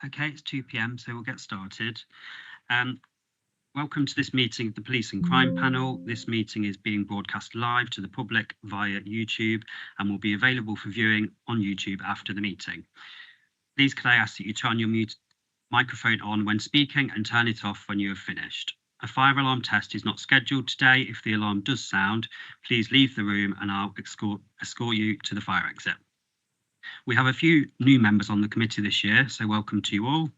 Okay, it's 2 p.m, so we'll get started. Welcome to this meeting of the Police and Crime Panel. This meeting is being broadcast live to the public via YouTube and will be available for viewing on YouTube after the meeting. Please can I ask that you turn your microphone on when speaking and turn it off when you have finished. A fire alarm test is not scheduled today. If the alarm does sound, please leave the room and I'll escort you to the fire exit. We have a few new members on the committee this year, so welcome to you all.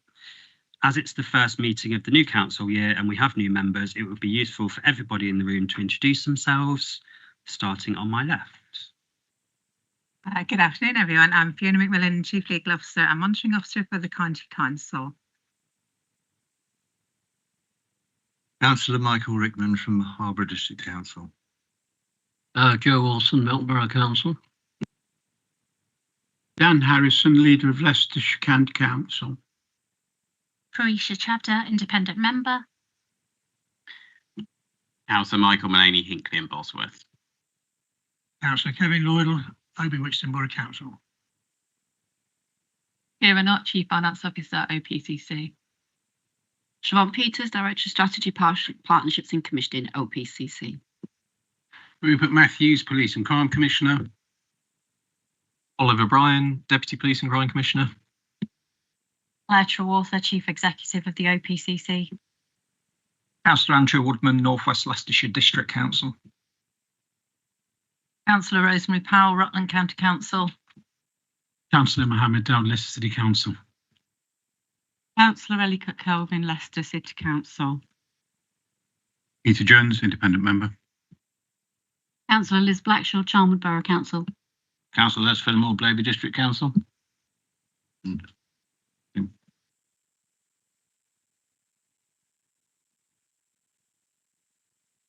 As it's the first meeting of the new council year and we have new members, it would be useful for everybody in the room to introduce themselves, starting on my left. Good afternoon, everyone. I'm Fiona McMillan, Chief Legal Officer and Monitoring Officer for the County Council. Councillor Michael Rickman from Harbour District Council. Joe Wilson, Melton Borough Council. Dan Harrison, leader of Leicestershire County Council. Croatia Chapter, independent member. Councillor Michael Mullaney, Hinckley and Bosworth. Councillor Kevin Lloydell, Oby Wixton Borough Council. Kira Knott, Chief Finance Officer, OPCC. Siobhan Peters, Director of Strategy Partnerships and Commissioning, OPCC. Rupert Matthews, Police and Crime Commissioner. Oliver Bryan, Deputy Police and Crime Commissioner. Claire Trewartha, Chief Executive of the OPCC. Councillor Andrew Woodman, North West Leicestershire District Council. Councillor Rosemary Powell, Rutland County Council. Councillor Mohammed Dowd, Leicester City Council. Councillor Ellie Kelvin, Leicester City Council. Peter Jones, independent member. Councillor Liz Blackshaw, Charnwood Borough Council. Councillor Les Fillmore, Blaby District Council.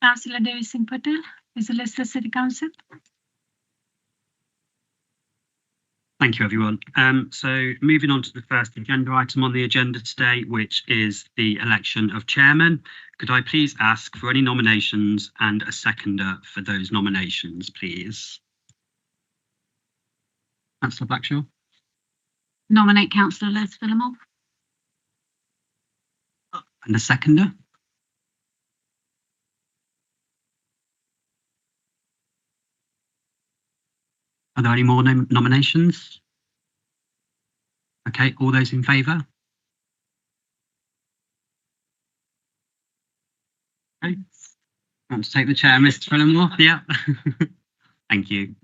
Councillor Lewis Singh Patel, is the Leicester City Council. Thank you, everyone. So moving on to the first agenda item on the agenda today, which is the election of chairman. Could I please ask for any nominations and a seconder for those nominations, please? Councillor Blackshaw. Nominate Councillor Les Fillmore. And a seconder? Are there any more nominations? Okay, all those in favour? Okay. Want to take the chair, Mr. Fillmore? Yeah. Thank you.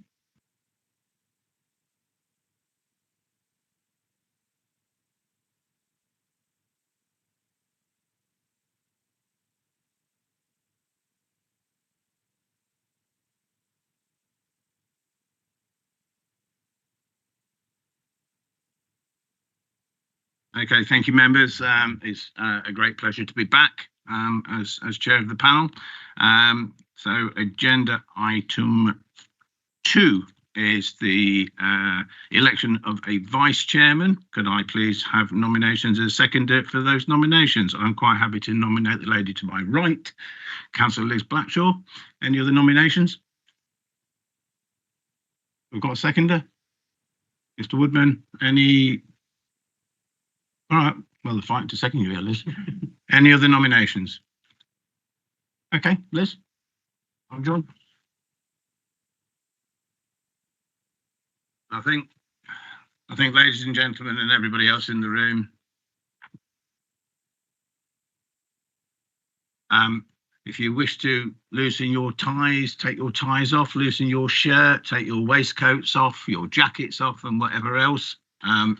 Okay, thank you, members. It's a great pleasure to be back as chair of the panel. So agenda item 2 is the election of a vice chairman. Could I please have nominations as seconder for those nominations? I'm quite happy to nominate the lady to my right, Councillor Liz Blackshaw. Any other nominations? We've got a seconder. Mr. Woodman, any? All right, well, the fight to second you here, Liz. Any other nominations? Okay, Liz. I'm John. I think, ladies and gentlemen, and everybody else in the room, if you wish to loosen your ties, take your ties off, loosen your shirt, take your waistcoats off, your jackets off, and whatever else.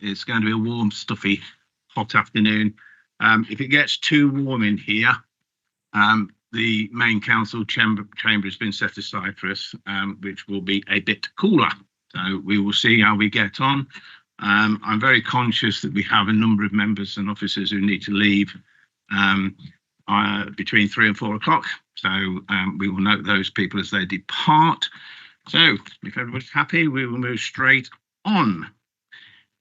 It's going to be a warm, stuffy, hot afternoon. If it gets too warm in here, the main council chamber has been set aside for us, which will be a bit cooler. So we will see how we get on. I'm very conscious that we have a number of members and officers who need to leave between 3 and 4 o'clock. So we will note those people as they depart. So if everybody's happy, we will move straight on.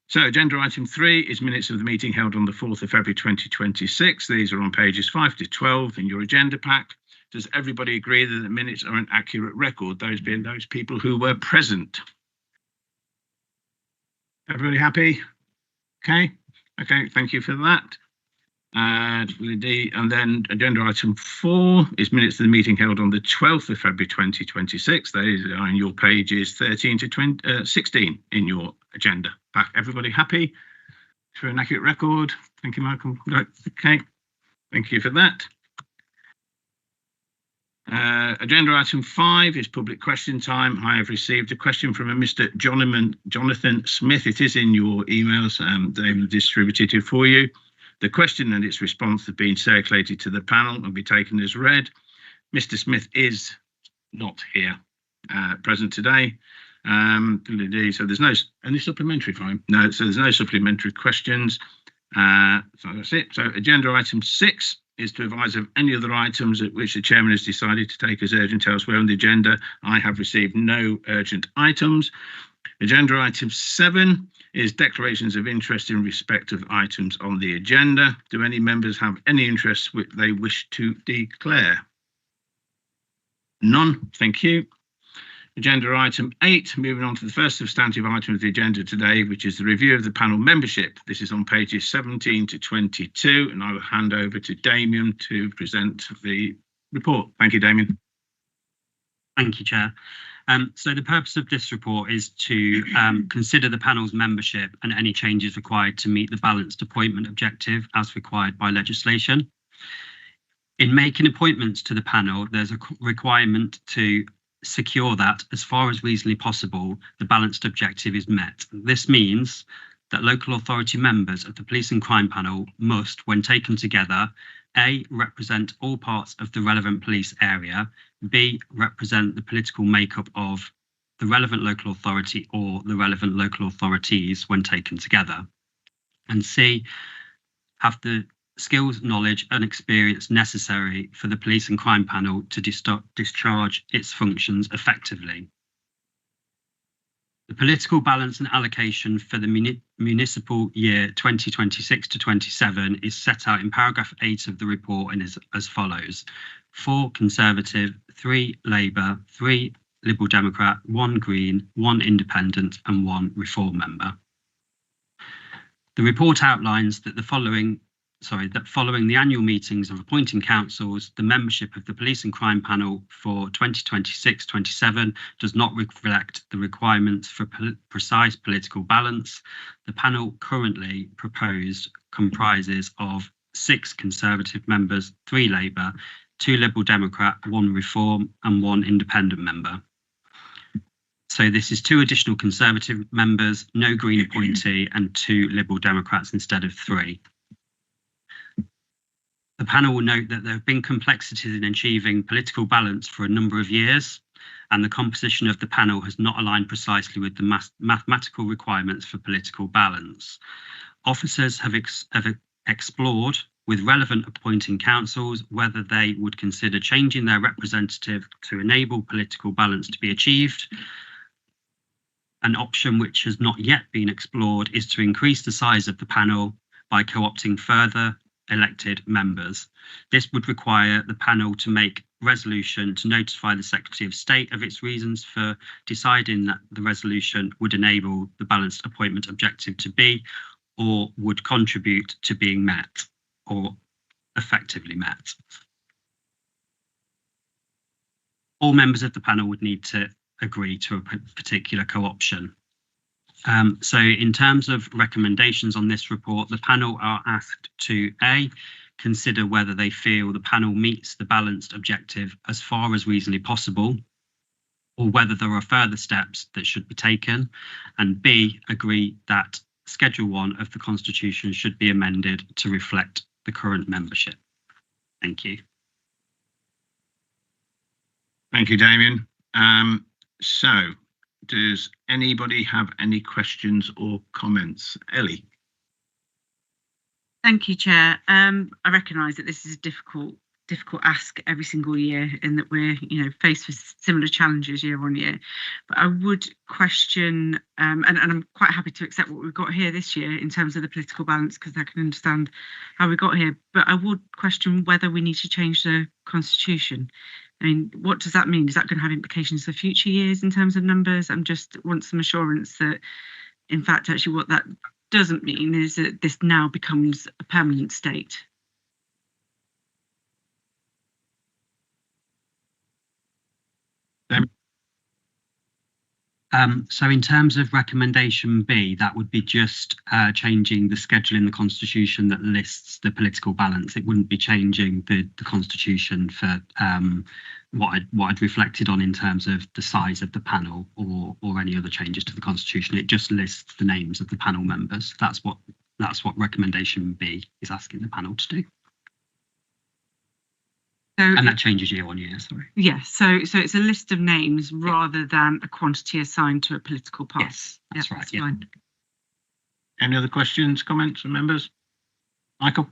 So agenda item 3 is minutes of the meeting held on the 4th of February 2026. These are on pages 5 to 12 in your agenda pack. Does everybody agree that the minutes are an accurate record, those being those people who were present? Everybody happy? Okay. Okay, thank you for that. And then agenda item 4 is minutes of the meeting held on the 12th of February 2026. Those are in your pages 13 to 16 in your agenda pack. Everybody happy for an accurate record? Thank you, Michael. Right, okay, thank you for that. Agenda item 5 is public question time. I have received a question from a Mr. Jonathan Smith. It is in your emails. They were distributed it for you. The question and its response have been circulated to the panel and will be taken as read. Mr. Smith is not here present today. So there's no any supplementary time. No, so there's no supplementary questions. So that's it. So agenda item 6 is to advise of any other items at which the chairman has decided to take as urgent elsewhere on the agenda. I have received no urgent items. Agenda item 7 is declarations of interest in respect of items on the agenda. Do any members have any interest which they wish to declare? None, thank you. Agenda item 8, moving on to the first substantive item of the agenda today, which is the review of the panel membership. This is on pages 17 to 22, and I will hand over to Damien to present the report. Thank you, Damien. Thank you, Chair. So the purpose of this report is to consider the panel's membership and any changes required to meet the balanced appointment objective as required by legislation. In making appointments to the panel, there's a requirement to secure that, as far as reasonably possible, the balanced objective is met. This means that local authority members of the Police and Crime Panel must, when taken together, A, represent all parts of the relevant police area, B, represent the political makeup of the relevant local authority or the relevant local authorities when taken together, and C, have the skills, knowledge and experience necessary for the Police and Crime Panel to discharge its functions effectively. The political balance and allocation for the municipal year 2026 to 27 is set out in paragraph 8 of the report and is as follows: 4 Conservative, 3 Labour, 3 Liberal Democrat, 1 Green, 1 Independent and 1 Reform member. The report outlines that following the annual meetings of appointing councils, the membership of the Police and Crime Panel for 2026-27 does not reflect the requirements for precise political balance. The panel currently proposed comprises of 6 Conservative members, 3 Labour, 2 Liberal Democrat, 1 Reform and 1 Independent member. So this is 2 additional Conservative members, no Green appointee and 2 Liberal Democrats instead of 3. The panel will note that there have been complexities in achieving political balance for a number of years, and the composition of the panel has not aligned precisely with the mathematical requirements for political balance. Officers have explored with relevant appointing councils whether they would consider changing their representative to enable political balance to be achieved. An option which has not yet been explored is to increase the size of the panel by co-opting further elected members. This would require the panel to make resolution to notify the Secretary of State of its reasons for deciding that the resolution would enable the balanced appointment objective to be or would contribute to being met or effectively met. All members of the panel would need to agree to a particular co-option. So in terms of recommendations on this report, the panel are asked to A, consider whether they feel the panel meets the balanced objective as far as reasonably possible, or whether there are further steps that should be taken, and B, agree that Schedule 1 of the Constitution should be amended to reflect the current membership. Thank you. Thank you, Damien. So, does anybody have any questions or comments? Ellie? Thank you, Chair. I recognise that this is a difficult ask every single year, and that we're faced with similar challenges year on year. But I would question, and I'm quite happy to accept what we've got here this year in terms of the political balance, because I can understand how we got here. But I would question whether we need to change the Constitution. I mean, what does that mean? Is that going to have implications for future years in terms of numbers? I just want some assurance that, in fact, actually what that doesn't mean is that this now becomes a permanent state. So in terms of recommendation B, that would be just changing the schedule in the constitution that lists the political balance. It wouldn't be changing the constitution for what I'd reflected on in terms of the size of the panel or any other changes to the constitution. It just lists the names of the panel members. That's what recommendation B is asking the panel to do. So, and that changes year on year, sorry. Yes, so it's a list of names rather than a quantity assigned to a political party. Yes, that's right. Yeah. Fine. Any other questions, comments from members? Michael?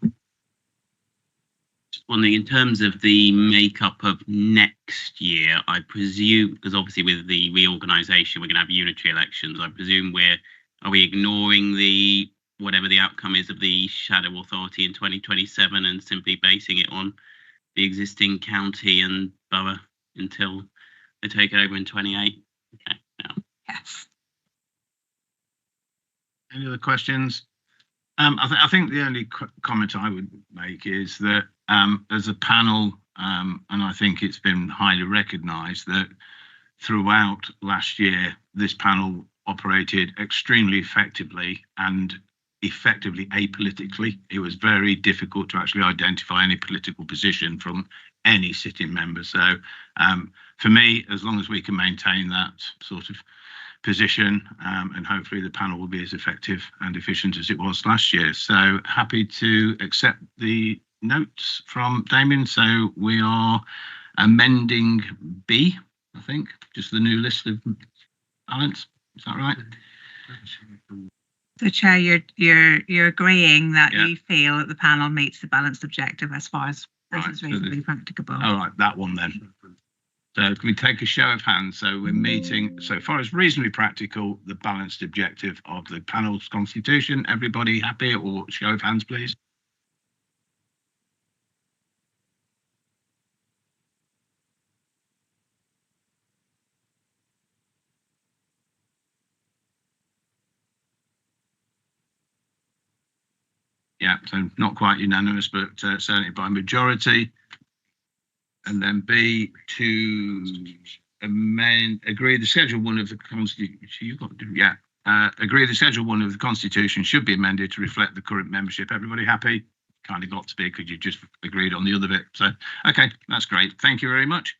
Just wondering, in terms of the makeup of next year, I presume, because obviously with the reorganisation, we're going to have unitary elections. I presume are we ignoring the whatever the outcome is of the shadow authority in 2027 and simply basing it on the existing county and borough until they take over in 28? Okay. Yeah. Yes. Any other questions? I think the only comment I would make is that as a panel, and I think it's been highly recognised that throughout last year, this panel operated extremely effectively and effectively apolitically. It was very difficult to actually identify any political position from any sitting member. So for me, as long as we can maintain that sort of position, and hopefully the panel will be as effective and efficient as it was last year. So happy to accept the notes from Damien. So we are amending B, I think, just the new list of balance. Is that right? So, Chair, you're agreeing that you feel that the panel meets the balanced objective as far as this is reasonably practicable. All right, that one then. So can we take a show of hands? So we're meeting, so far as reasonably practical, the balanced objective of the panel's constitution. Everybody happy, or show of hands, please? Yeah, so not quite unanimous, but certainly by majority. And then B, to agree the Schedule 1 of the Constitution. Agree the Schedule 1 of the Constitution should be amended to reflect the current membership. Everybody happy? Kind of got to be because you just agreed on the other bit. So, okay, that's great. Thank you very much.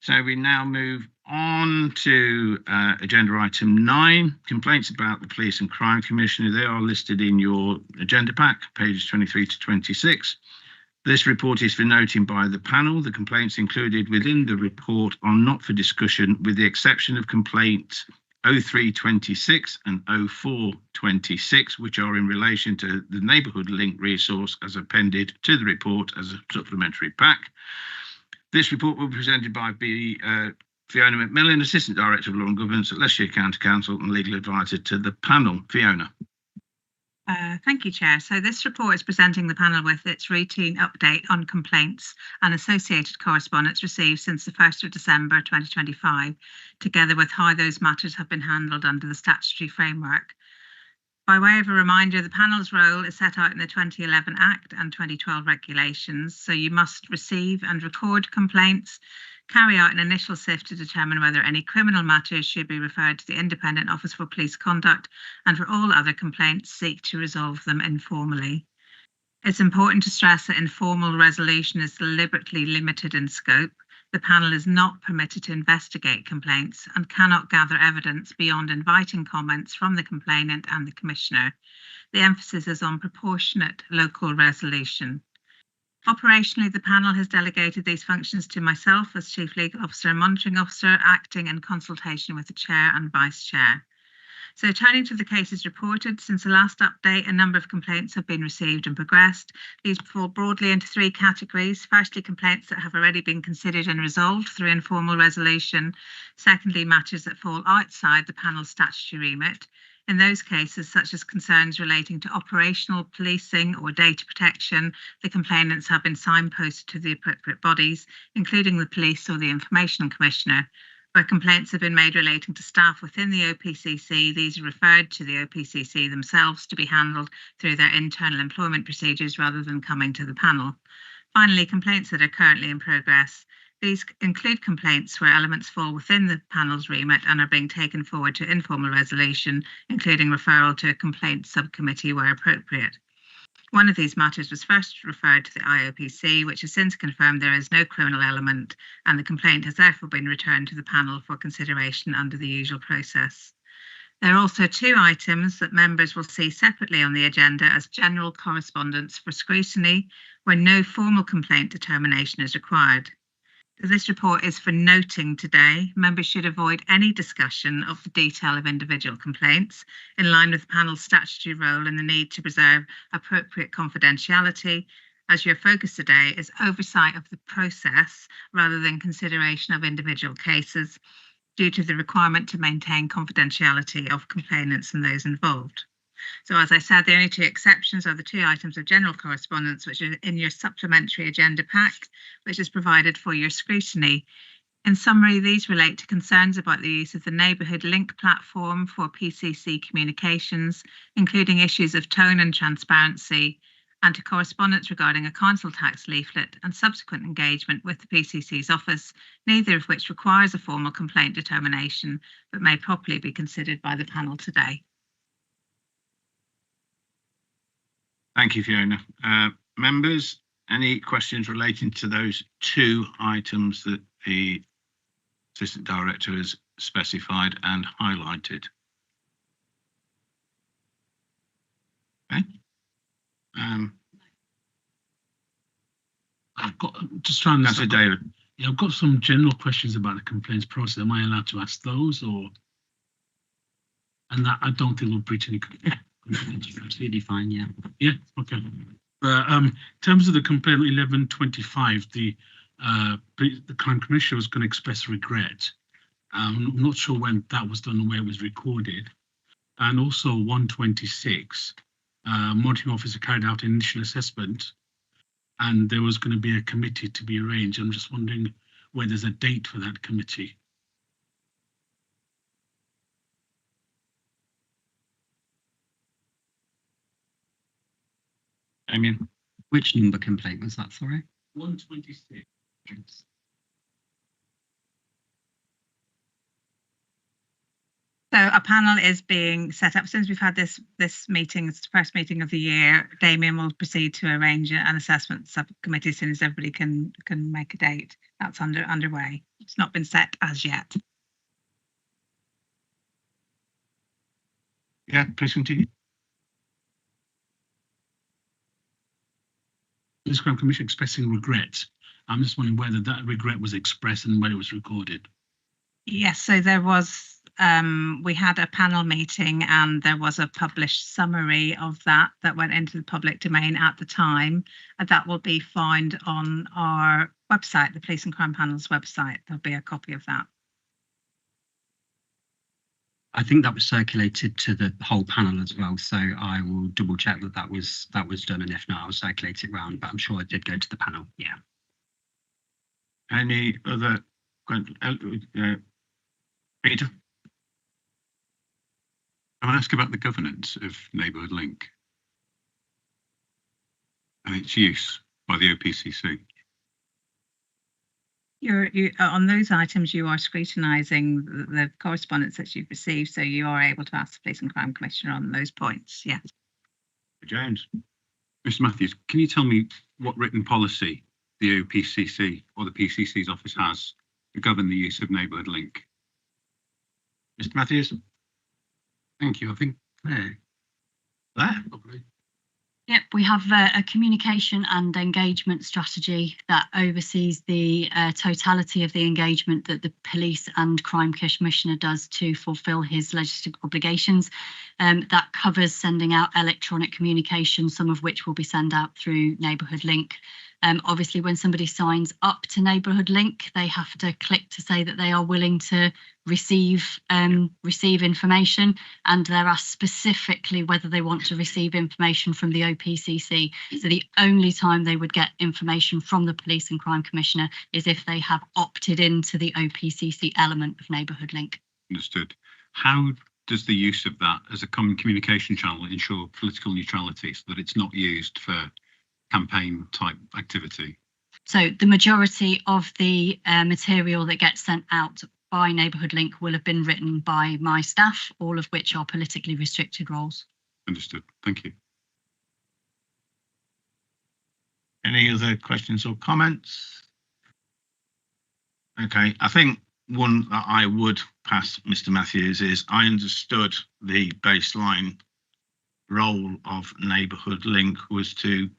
So we now move on to agenda item 9, complaints about the Police and Crime Commissioner. They are listed in your agenda pack, pages 23 to 26. This report is for noting by the panel. The complaints included within the report are not for discussion, with the exception of complaints 0326 and 0426, which are in relation to the neighbourhood link resource as appended to the report as a supplementary pack. This report will be presented by Fiona McMillan, Assistant Director of Law and Governance at Leicestershire County Council and Legal Advisor to the panel. Fiona. Thank you, Chair. So this report is presenting the panel with its routine update on complaints and associated correspondence received since the 1st of December 2025, together with how those matters have been handled under the statutory framework. By way of a reminder, the panel's role is set out in the 2011 Act and 2012 regulations, so you must receive and record complaints, carry out an initial sift to determine whether any criminal matters should be referred to the Independent Office for Police Conduct, and for all other complaints, seek to resolve them informally. It's important to stress that informal resolution is deliberately limited in scope. The panel is not permitted to investigate complaints and cannot gather evidence beyond inviting comments from the complainant and the Commissioner. The emphasis is on proportionate local resolution. Operationally, the panel has delegated these functions to myself as Chief Legal Officer and Monitoring Officer, acting in consultation with the Chair and Vice Chair. So turning to the cases reported, since the last update, a number of complaints have been received and progressed. These fall broadly into 3 categories. Firstly, complaints that have already been considered and resolved through informal resolution. Secondly, matters that fall outside the panel's statutory remit. In those cases, such as concerns relating to operational policing or data protection, the complainants have been signposted to the appropriate bodies, including the police or the Information Commissioner. Where complaints have been made relating to staff within the OPCC, these are referred to the OPCC themselves to be handled through their internal employment procedures rather than coming to the panel. Finally, complaints that are currently in progress. These include complaints where elements fall within the panel's remit and are being taken forward to informal resolution, including referral to a complaint subcommittee where appropriate. One of these matters was first referred to the IOPC, which has since confirmed there is no criminal element, and the complaint has therefore been returned to the panel for consideration under the usual process. There are also 2 items that members will see separately on the agenda as general correspondence for scrutiny, where no formal complaint determination is required. This report is for noting today. Members should avoid any discussion of the detail of individual complaints, in line with the panel's statutory role and the need to preserve appropriate confidentiality, as your focus today is oversight of the process rather than consideration of individual cases, due to the requirement to maintain confidentiality of complainants and those involved. So as I said, the only 2 exceptions are the 2 items of general correspondence, which are in your supplementary agenda pack, which is provided for your scrutiny. In summary, these relate to concerns about the use of the Neighbourhood Link platform for PCC communications, including issues of tone and transparency, and to correspondence regarding a council tax leaflet and subsequent engagement with the PCC's office, neither of which requires a formal complaint determination, but may properly be considered by the panel today. Thank you, Fiona. Members, any questions relating to those 2 items that the Assistant Director has specified and highlighted? Okay. I've got just trying to. That's David. Yeah, I've got some general questions about the complaints process. Am I allowed to ask those, or? And that I don't think will breach any. Absolutely fine, yeah. Yeah, okay. In terms of the complaint 1125, the Crime Commissioner was going to express regret. I'm not sure when that was done and where it was recorded. And also 126, monitoring officer carried out an initial assessment, and there was going to be a committee to be arranged. I'm just wondering where there's a date for that committee. Damien. Which number complaint was that, sorry? 126. So a panel is being set up. Since we've had this meeting, it's the first meeting of the year, Damien will proceed to arrange an assessment subcommittee as soon as everybody can make a date. That's underway. It's not been set as yet. Yeah, please continue. This Crime Commission expressing regret. I'm just wondering whether that regret was expressed and when it was recorded. Yes, so there was, we had a panel meeting and there was a published summary of that went into the public domain at the time. And that will be found on our website, the Police and Crime Panel's website. There'll be a copy of that. I think that was circulated to the whole panel as well, so I will double check that was done, and if not, I'll circulate it round, but I'm sure it did go to the panel, yeah. Any other Peter? I want to ask about the governance of Neighbourhood Link and its use by the OPCC. On those items, you are scrutinising the correspondence that you've received, so you are able to ask the Police and Crime Commissioner on those points, yes. James. Mr. Matthews, can you tell me what written policy the OPCC or the PCC's office has to govern the use of Neighbourhood Link? Mr. Matthews? Thank you. I think there. Probably. Yep, we have a communication and engagement strategy that oversees the totality of the engagement that the Police and Crime Commissioner does to fulfil his legislative obligations. that covers sending out electronic communication, some of which will be sent out through Neighbourhood Link. Obviously, when somebody signs up to Neighbourhood Link, they have to click to say that they are willing to receive information, and they're asked specifically whether they want to receive information from the OPCC. So the only time they would get information from the Police and Crime Commissioner is if they have opted into the OPCC element of Neighbourhood Link. Understood. How does the use of that as a common communication channel ensure political neutrality so that it's not used for campaign type activity? So the majority of the material that gets sent out by Neighbourhood Link will have been written by my staff, all of which are politically restricted roles. Understood. Thank you. Any other questions or comments? Okay, I think one that I would pass Mr. Matthews is I understood the baseline role of Neighbourhood Link was to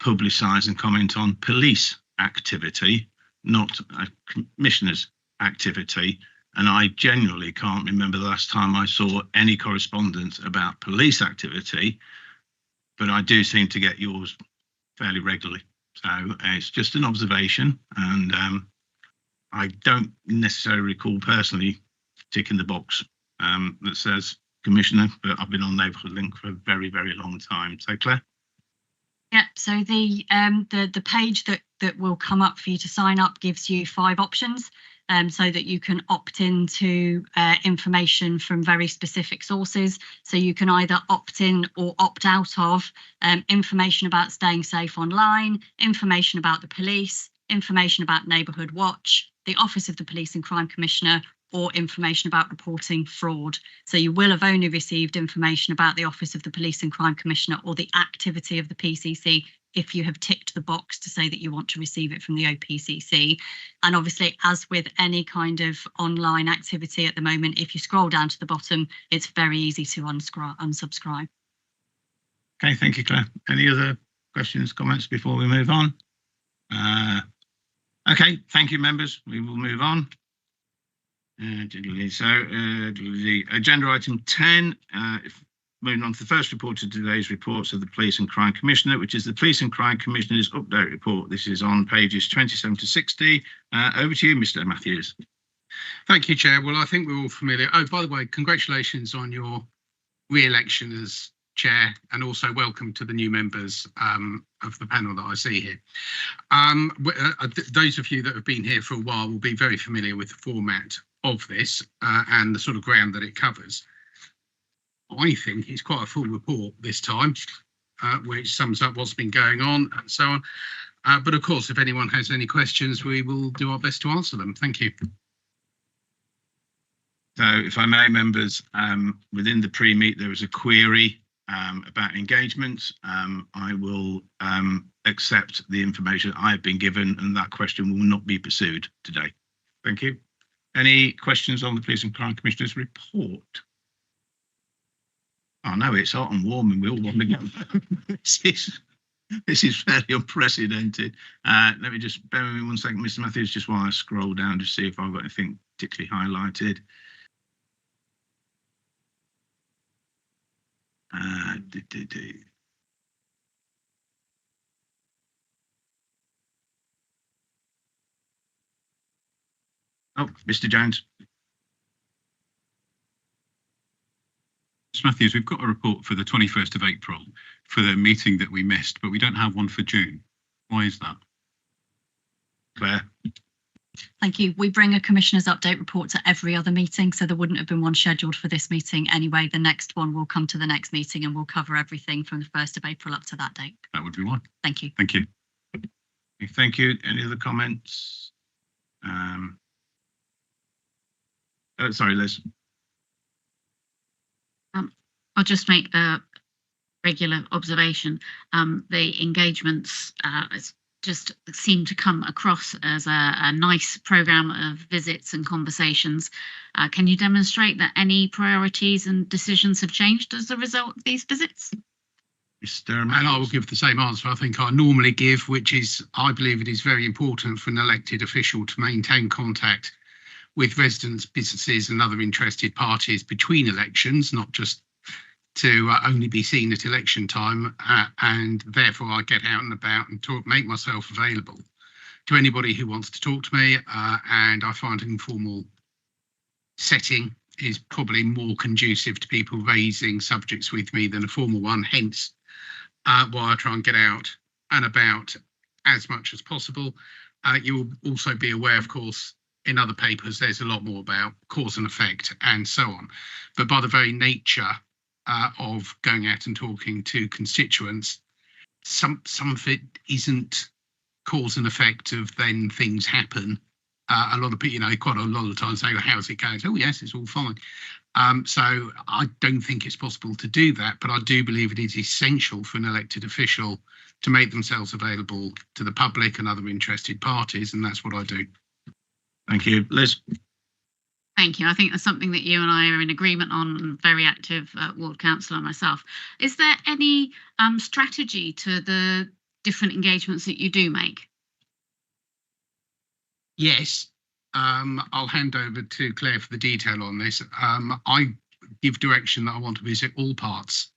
publicise and comment on police activity, not a commissioner's activity. And I genuinely can't remember the last time I saw any correspondence about police activity, but I do seem to get yours fairly regularly. So it's just an observation, and I don't necessarily recall personally ticking the box that says Commissioner, but I've been on Neighbourhood Link for a very, very long time. So Claire? Yeah, so the page that will come up for you to sign up gives you 5 options, so that you can opt into information from very specific sources. So you can either opt in or opt out of information about staying safe online, information about the police, information about Neighbourhood Watch, the Office of the Police and Crime Commissioner, or information about reporting fraud. So you will have only received information about the Office of the Police and Crime Commissioner or the activity of the PCC if you have ticked the box to say that you want to receive it from the OPCC. And obviously, as with any kind of online activity at the moment, if you scroll down to the bottom, it's very easy to unsubscribe. Okay, thank you, Claire. Any other questions, comments before we move on? Okay, thank you, members. We will move on. The agenda item 10, moving on to the first report of today's reports of the Police and Crime Commissioner, which is the Police and Crime Commissioner's update report. This is on pages 27 to 60. Over to you, Mr. Matthews. Thank you, Chair. Well, I think we're all familiar. Oh, by the way, congratulations on your re-election as Chair, and also welcome to the new members of the panel that I see here. Those of you that have been here for a while will be very familiar with the format of this and the sort of ground that it covers. I think it's quite a full report this time, which sums up what's been going on and so on. But of course, if anyone has any questions, we will do our best to answer them. Thank you. So if I may, members, within the pre-meet, there was a query about engagements. I will accept the information I've been given, and that question will not be pursued today. Thank you. Any questions on the Police and Crime Commissioner's report? Oh no, it's hot and warm and we all want to go. This is fairly unprecedented. Let me just bear with me 1 second, Mr. Matthews, just while I scroll down to see if I've got anything particularly highlighted. Oh, Mr. Jones. Mr. Matthews, we've got a report for the 21st of April for the meeting that we missed, but we don't have one for June. Why is that? Claire. Thank you. We bring a Commissioner's update report to every other meeting, so there wouldn't have been one scheduled for this meeting anyway. The next one will come to the next meeting and we'll cover everything from the 1st of April up to that date. That would be one. Thank you. Thank you. Thank you. Any other comments? Sorry, Liz. I'll just make a regular observation. The engagements just seem to come across as a nice programme of visits and conversations. Can you demonstrate that any priorities and decisions have changed as a result of these visits? And I will give the same answer I think I normally give, which is I believe it is very important for an elected official to maintain contact with residents, businesses and other interested parties between elections, not just to only be seen at election time, and therefore I get out and about and make myself available to anybody who wants to talk to me, and I find an informal setting is probably more conducive to people raising subjects with me than a formal one, hence why I try and get out and about as much as possible. You will also be aware, of course, in other papers there's a lot more about cause and effect and so on, but by the very nature of going out and talking to constituents, some of it isn't cause and effect of then things happen. A lot of people, quite a lot of times say, well, how's it going? Oh, yes, it's all fine. So I don't think it's possible to do that, but I do believe it is essential for an elected official to make themselves available to the public and other interested parties, and that's what I do. Thank you. Liz? Thank you. I think that's something that you and I are in agreement on, very active ward councillor myself. Is there any strategy to the different engagements that you do make? Yes, I'll hand over to Claire for the detail on this. I give direction that I want to visit all parts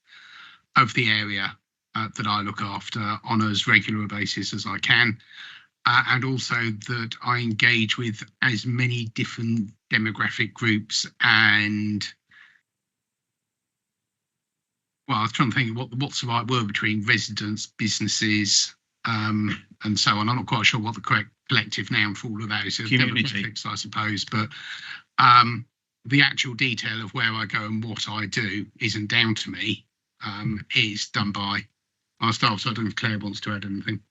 of the area that I look after on as regular a basis as I can, and also that I engage with as many different demographic groups and, well, I was trying to think what's the right word between residents, businesses, and so on. I'm not quite sure what the correct collective noun for all of that is. Community, I suppose, but the actual detail of where I go and what I do isn't down to me. It's done by our staff. So I don't know if Claire wants to add anything.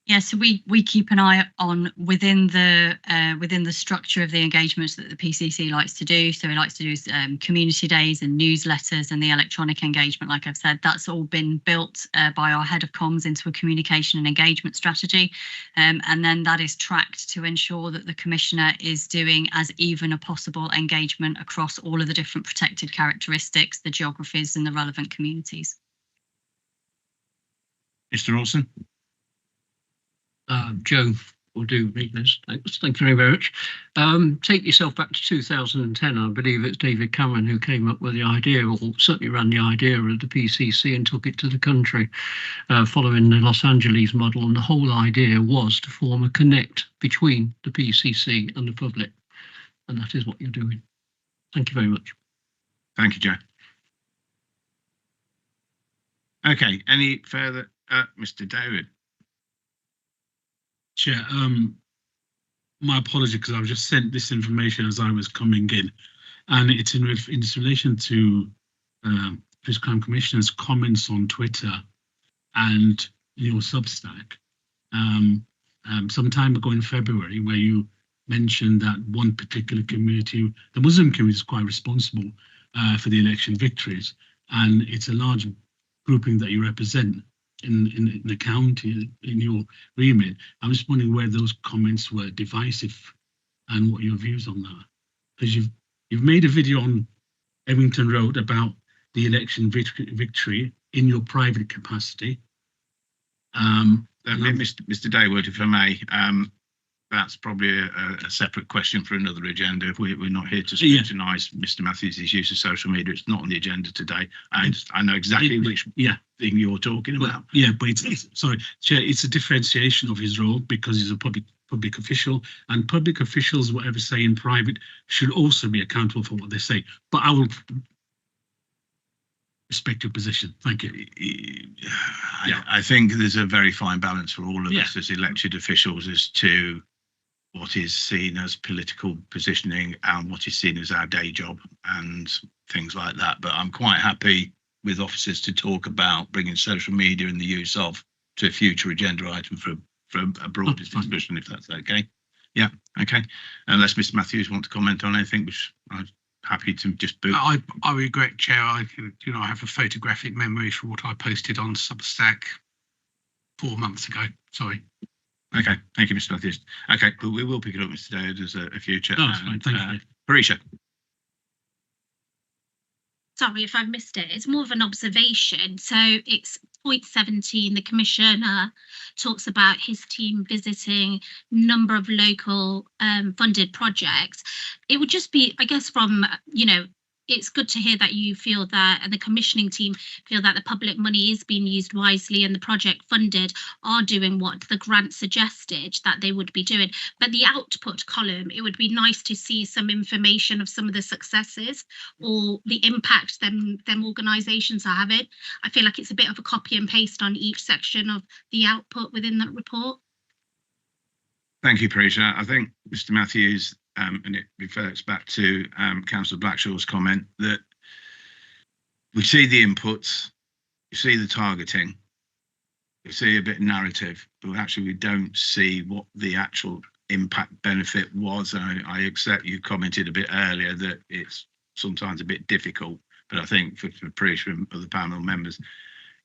Yeah, so we keep an eye on within the structure of the engagements that the PCC likes to do. So it likes to do community days and newsletters and the electronic engagement. Like I've said, that's all been built by our head of comms into a communication and engagement strategy, and then that is tracked to ensure that the commissioner is doing as even a possible engagement across all of the different protected characteristics, the geographies, and the relevant communities. Mr. Olsen? Joe will do read this. Thank you very much. Take yourself back to 2010. I believe it's David Cameron who came up with the idea, or certainly ran the idea of the PCC and took it to the country, following the Los Angeles model. And the whole idea was to form a connect between the PCC and the public. And that is what you're doing. Thank you very much. Thank you, Joe. Okay, any further? Mr. David? Chair, my apology because I've just sent this information as I was coming in, and it's in relation to Police Crime Commissioner's comments on Twitter and your Substack some time ago in February, where you mentioned that one particular community, the Muslim community, is quite responsible for the election victories, and it's a large grouping that you represent in the county, in your remit. I'm just wondering where those comments were divisive and what your views on that. Because you've made a video on Evington Road about the election victory in your private capacity. Mr. Daywood, if I may, that's probably a separate question for another agenda. We're not here to scrutinise Mr. Matthews' use of social media. It's not on the agenda today. I know exactly which thing you're talking about. Yeah, but sorry, Chair, it's a differentiation of his role because he's a public official, and public officials, whatever say in private, should also be accountable for what they say. But I will respect your position. Thank you. I think there's a very fine balance for all of us as elected officials as to what is seen as political positioning and what is seen as our day job and things like that. But I'm quite happy with officers to talk about bringing social media and the use of to a future agenda item for a broader discussion, if that's okay. Yeah, okay. Unless Mr. Matthews wants to comment on anything, which I'm happy to just boot. I regret, Chair, I have a photographic memory for what I posted on Substack 4 months ago. Sorry. Okay, thank you, Mr. Matthews. Okay, but we will pick it up, Mr. David, as a future. Oh, fine. Thank you. Parisha. Sorry if I've missed it. It's more of an observation. So it's point 17. The Commissioner talks about his team visiting number of local funded projects. It would just be, I guess, from, it's good to hear that you feel that, and the commissioning team feel that the public money is being used wisely and the project funded are doing what the grant suggested that they would be doing. But the output column, it would be nice to see some information of some of the successes or the impact them organisations are having. I feel like it's a bit of a copy and paste on each section of the output within that report. Thank you, Parisha. I think Mr. Matthews, and it refers back to Councillor Blackshaw's comment, that we see the inputs, you see the targeting, you see a bit of narrative, but actually we don't see what the actual impact benefit was. I accept you commented a bit earlier that it's sometimes a bit difficult, but I think for Parisha and other panel members,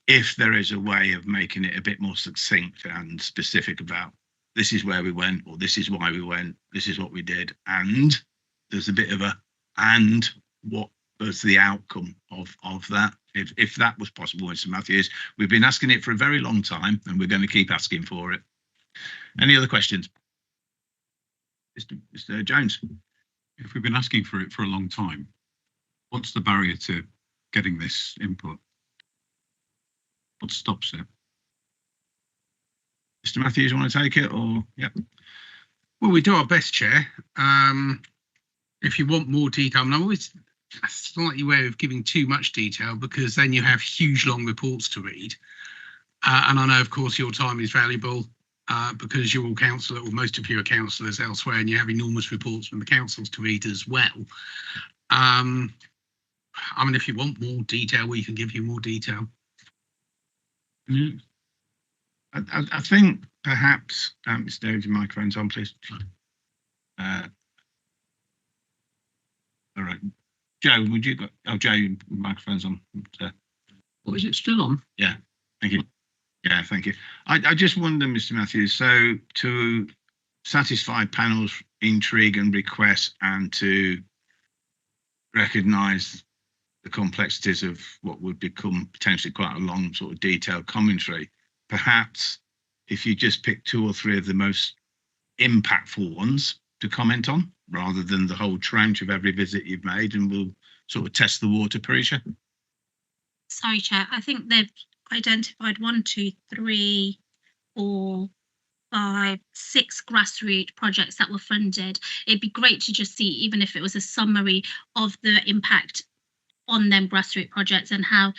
if there is a way of making it a bit more succinct and specific about this is where we went, or this is why we went, this is what we did, and there's a bit of a, and what was the outcome of that, if that was possible, Mr. Matthews. We've been asking it for a very long time, and we're going to keep asking for it. Any other questions? Mr. Jones. If we've been asking for it for a long time, what's the barrier to getting this input? What stops it? Mr. Matthews, you want to take it, or yeah? Well, we do our best, Chair. If you want more detail, I'm always slightly wary of giving too much detail because then you have huge long reports to read. And I know, of course, your time is valuable because you're all councillor, or most of you are councillors elsewhere, and you have enormous reports from the councils to read as well. I mean, if you want more detail, we can give you more detail. Mm. I think perhaps, Mr. David, your microphone's on, please. All right. Joe, would you go? Oh, Joe, your microphone's on. What is it still on? Yeah, thank you. Yeah, thank you. I just wonder, Mr. Matthews, so to satisfy panel's intrigue and request and to recognise the complexities of what would become potentially quite a long sort of detailed commentary, perhaps if you just pick 2 or 3 of the most impactful ones to comment on, rather than the whole tranche of every visit you've made, and we'll sort of test the water, Parisha. Sorry, Chair. I think they've identified 1, 2, 3, 4, 5, 6 grassroots projects that were funded. It'd be great to just see, even if it was a summary of the impact on them grassroots projects and how,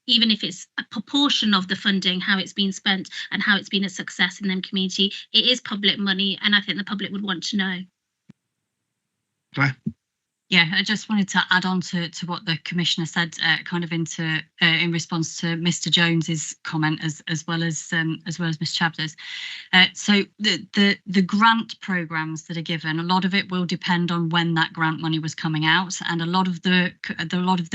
even if it's a proportion of the funding, how it's been spent and how it's been a success in them community. It is public money, and I think the public would want to know. Claire? Yeah, I just wanted to add on to what the Commissioner said, kind of in response to Mr. Jones's comment as well as Ms. Chabler's. So the grant programmes that are given, a lot of it will depend on when that grant money was coming out, and a lot of the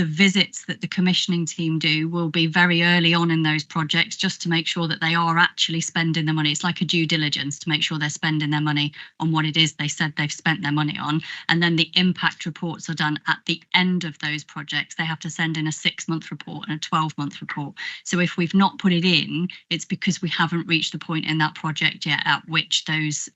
visits that the commissioning team do will be very early on in those projects, just to make sure that they are actually spending the money. It's like a due diligence to make sure they're spending their money on what it is they said they've spent their money on, and then the impact report are done at the end of those projects. They have to send in a 6-month report and a 12-month report. So if we've not put it in, it's because we haven't reached the point in that project yet at which those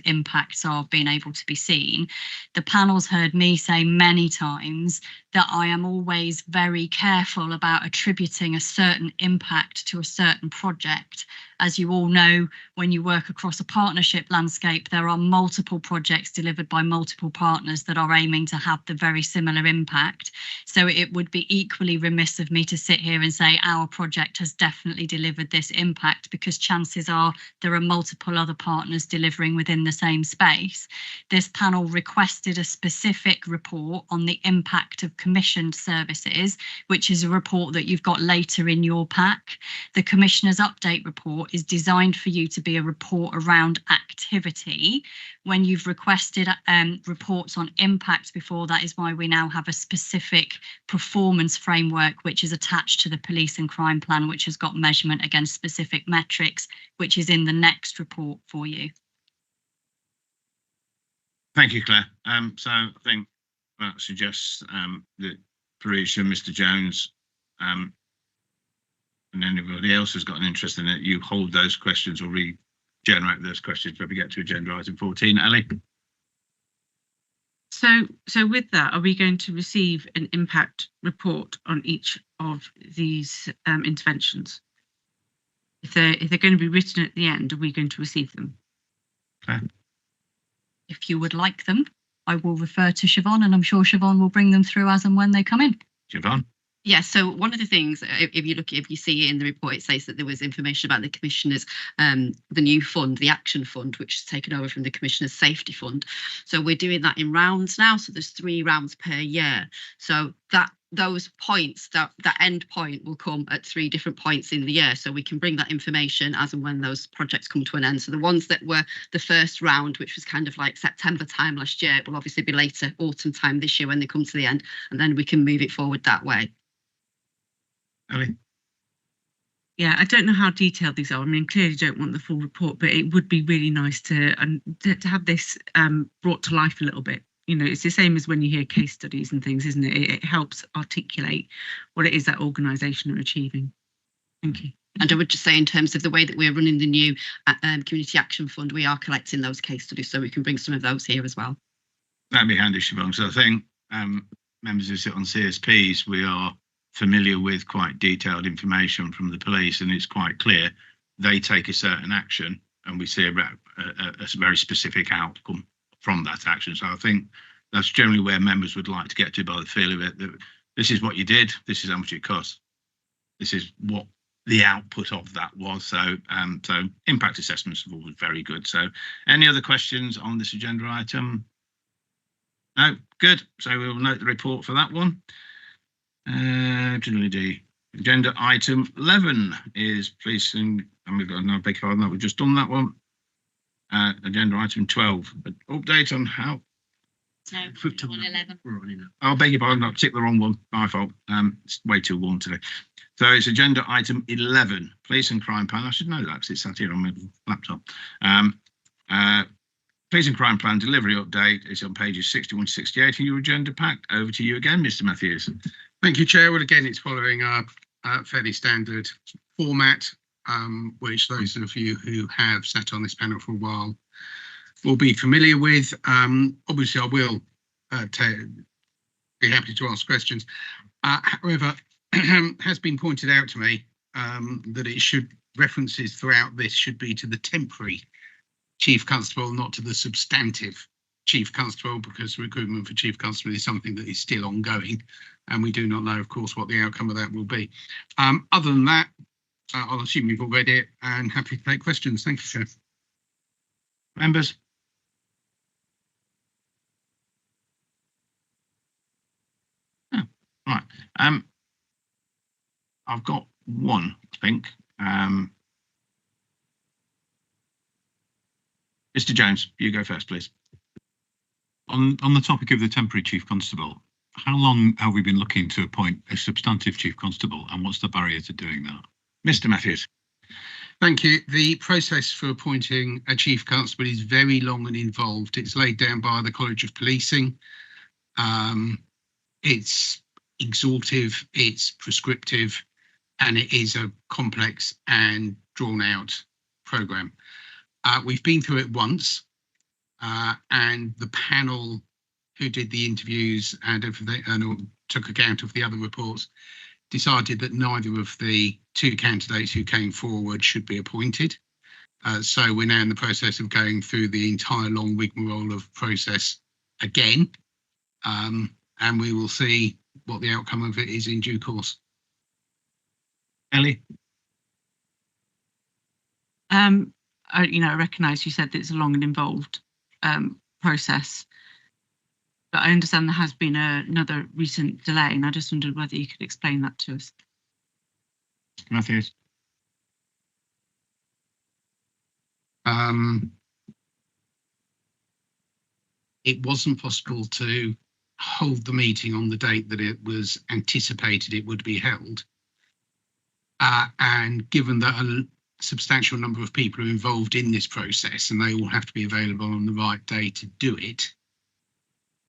impacts are being able to be seen. The panel's heard me say many times that I am always very careful about attributing a certain impact to a certain project. As you all know, when you work across a partnership landscape, there are multiple projects delivered by multiple partners that are aiming to have the very similar impact. So it would be equally remiss of me to sit here and say our project has definitely delivered this impact, because chances are there are multiple other partners delivering within the same space. This panel requested a specific report on the impact of commissioned services, which is a report that you've got later in your pack. The Commissioner's update report is designed for you to be a report around activity. When you've requested reports on impact before, that is why we now have a specific performance framework which is attached to the police and crime plan, which has got measurement against specific metrics, which is in the next report for you. Thank you, Claire. So I think that suggests that Parisha, Mr. Jones, and anybody else who's got an interest in it, you hold those questions or regenerate those questions when we get to agenda item 14. Ellie? So with that, are we going to receive an impact report on each of these interventions? If they're going to be written at the end, are we going to receive them? If you would like them, I will refer to Siobhan, and I'm sure Siobhan will bring them through as and when they come in. Siobhan? Yeah, so one of the things, if you see in the report, it says that there was information about the commissioners, the new fund, the action fund, which is taken over from the commissioners safety fund. So we're doing that in rounds now. So there's 3 rounds per year. So those points, that end point will come at 3 different points in the year. So we can bring that information as and when those projects come to an end. So the ones that were the first round, which was kind of like September time last year, it will obviously be later autumn time this year when they come to the end, and then we can move it forward that way. Ellie? Yeah, I don't know how detailed these are. I mean, clearly don't want the full report, but it would be really nice to have this brought to life a little bit. You know, it's the same as when you hear case studies and things, isn't it? It helps articulate what it is that organisation are achieving. Thank you. And I would just say, in terms of the way that we're running the new Community Action Fund, we are collecting those case studies, so we can bring some of those here as well. That'd be handy, Siobhan. So I think members who sit on CSPs, we are familiar with quite detailed information from the police, and it's quite clear they take a certain action and we see a very specific outcome from that action. So I think that's generally where members would like to get to by the feel of it, that this is what you did, this is how much it cost, this is what the output of that was. So so impact assessments are always very good. So any other questions on this agenda item? No, good. So we'll note the report for that one. Agenda item 11 is policing, and we've got another big card that we've just done that one. Agenda item 12, an update on how. No, on 11. I beg your pardon, I ticked the wrong one, my fault. It's way too warm today. So it's agenda item 11, police and crime plan. I should know that because it's sat here on my laptop. Police and crime plan delivery update is on pages 61 to 68 in your agenda pack. Over to you again, Mr. Matthews. Thank you, Chair. Well, again, it's following a fairly standard format, which those of you who have sat on this panel for a while will be familiar with. Obviously, I will be happy to ask questions. However, has been pointed out to me that it should, references throughout this should be to the temporary Chief Constable, not to the substantive Chief Constable, because recruitment for Chief Constable is something that is still ongoing, and we do not know, of course, what the outcome of that will be. Other than that, I'll assume you've all read it, and happy to take questions. Thank you, Chair. Members? Oh, right. I've got one, I think. Mr. Jones, you go first, please. On the topic of the temporary Chief Constable, how long have we been looking to appoint a substantive Chief Constable, and what's the barrier to doing that? Mr. Matthews. Thank you. The process for appointing a Chief Constable is very long and involved. It's laid down by the College of Policing. It's exhaustive, it's prescriptive, and it is a complex and drawn out programme. We've been through it once, and the panel who did the interviews and everything and took account of the other reports decided that neither of the 2 candidates who came forward should be appointed. So we're now in the process of going through the entire long rigmarole of process again, and we will see what the outcome of it is in due course. Ellie? I recognise you said that it's a long and involved process, but I understand there has been another recent delay, and I just wondered whether you could explain that to us. Matthews. It wasn't possible to hold the meeting on the date that it was anticipated it would be held. And given that a substantial number of people are involved in this process and they all have to be available on the right day to do it,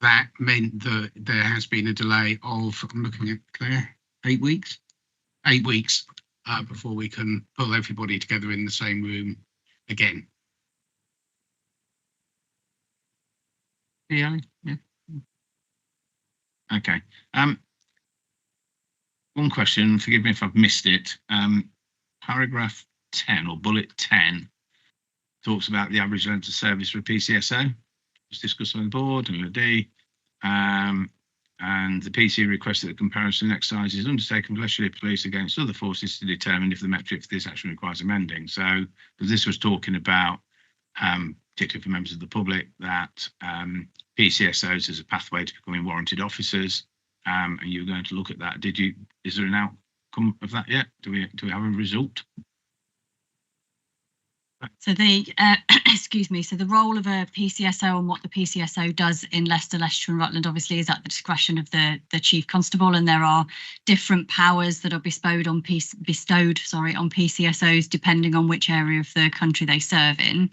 that meant that there has been a delay of, I'm looking at Claire, 8 weeks? 8 weeks before we can pull everybody together in the same room again. Yeah. Okay. One question, forgive me if I've missed it. Paragraph 10 or bullet 10 talks about the average length of service for a PCSO. It's discussed on the board and D. And the PC requests that the comparison exercise is undertaken with Leicestershire Police against other forces to determine if the metric for this action requires amending. So this was talking about, particularly for members of the public, that PCSOs as a pathway to becoming warranted officers, and you were going to look at that. Is there an outcome of that yet? Do we have a result? So the excuse me. So the role of a PCSO and what the PCSO does in Leicester, Leicestershire, and Rutland obviously is at the discretion of the Chief Constable, and there are different powers that are bestowed on PCSOs depending on which area of the country they serve in.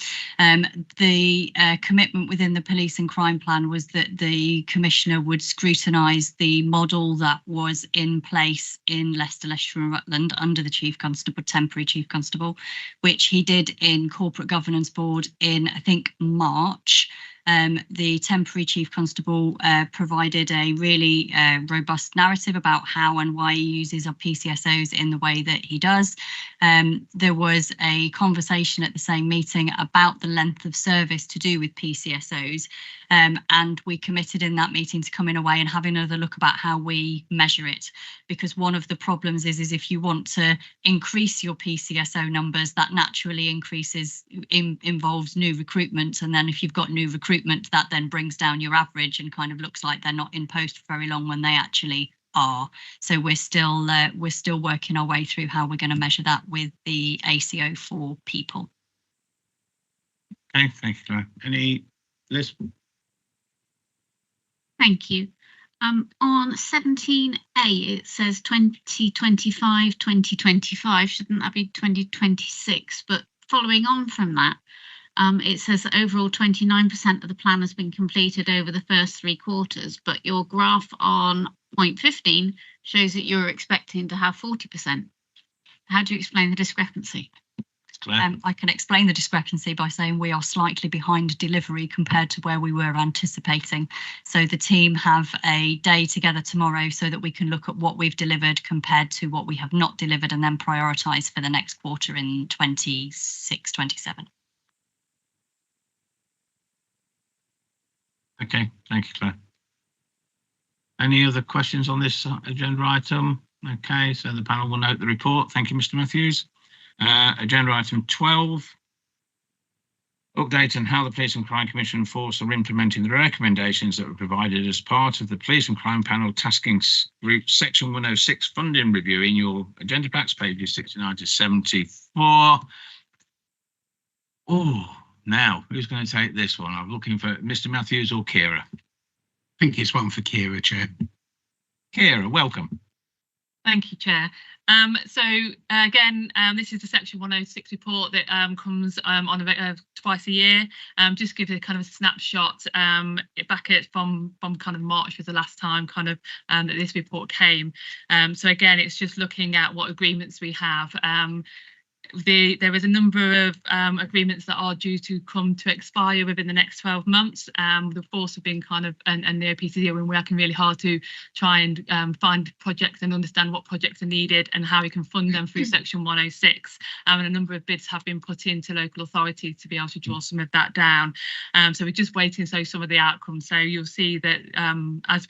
The commitment within the police and crime plan was that the Commissioner would scrutinise the model that was in place in Leicester, Leicestershire, and Rutland under the Chief Constable, temporary Chief Constable, which he did in Corporate Governance Board in, I think, March. The temporary Chief Constable provided a really robust narrative about how and why he uses our PCSOs in the way that he does. There was a conversation at the same meeting about the length of service to do with PCSOs, and we committed in that meeting to coming away and having another look about how we measure it, because one of the problems is if you want to increase your PCSO numbers, that naturally involves new recruitment, and then if you've got new recruitment, that then brings down your average and kind of looks like they're not in post for very long when they actually are. So we're still working our way through how we're going to measure that with the ACO for people. Okay, thank you, Claire. Any, Liz? Thank you. On 17A, it says 2025, 2025. Shouldn't that be 2026? But following on from that, it says that overall 29% of the plan has been completed over the first 3 quarters, but your graph on point 15 shows that you're expecting to have 40%. How do you explain the discrepancy? I can explain the discrepancy by saying we are slightly behind delivery compared to where we were anticipating. So the team have a day together tomorrow so that we can look at what we've delivered compared to what we have not delivered and then prioritise for the next quarter in 26, 27. Okay, thank you, Claire. Any other questions on this agenda item? Okay, so the panel will note the report. Thank you, Mr. Matthews. Agenda item 12. Update on how the Police and Crime Commission and Force are implementing the recommendations that were provided as part of the Police and Crime Panel Tasking Group Section 106 funding review in your agenda packs, pages 69 to 74. Oh, now, who's going to take this one? I'm looking for Mr. Matthews or Kira. I think it's one for Kira, Chair. Kira, welcome. Thank you, Chair. Again, this is the Section 106 report that comes on twice a year. Just give it a kind of a snapshot back at from kind of March was the last time kind of that this report came. So again, it's just looking at what agreements we have. There is a number of agreements that are due to come to expire within the next 12 months. The Force have been kind of, and the OPCC have been working really hard to try and find projects and understand what projects are needed and how we can fund them through Section 106. And a number of bids have been put into local authorities to be able to draw some of that down. So we're just waiting to some of the outcomes. So you'll see that as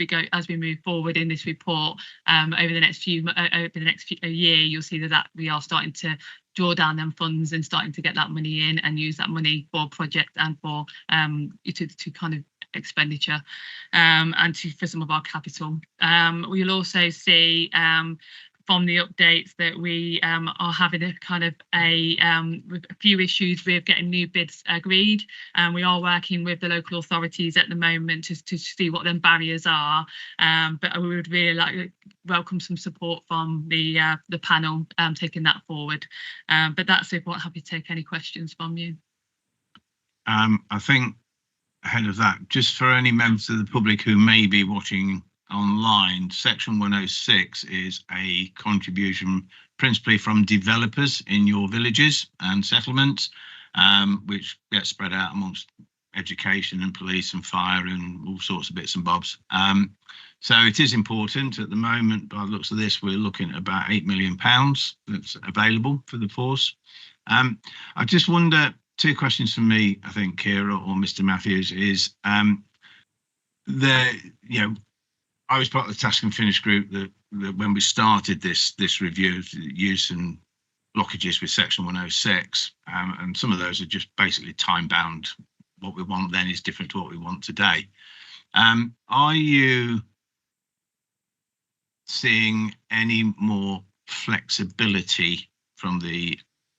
we move forward in this report over the next year, you'll see that we are starting to draw down them funds and starting to get that money in and use that money for projects and for to kind of expenditure and for some of our capital. We'll also see from the updates that we are having a kind of a few issues with getting new bids agreed. We are working with the local authorities at the moment to see what them barriers are. But we would really like welcome some support from the panel taking that forward. But that's it. I'm happy to take any questions from you. I think ahead of that, just for any members of the public who may be watching online, Section 106 is a contribution principally from developers in your villages and settlements, which gets spread out amongst education and police and fire and all sorts of bits and bobs. So it is important at the moment. By the looks of this, we're looking at about £8 million that's available for the force. I just wonder, two questions from me, I think, Kira or Mr. Matthews, is I was part of the task and finish group that when we started this review of use and blockages with section 106, and some of those are just basically time bound. What we want then is different to what we want today. Are you seeing any more flexibility from the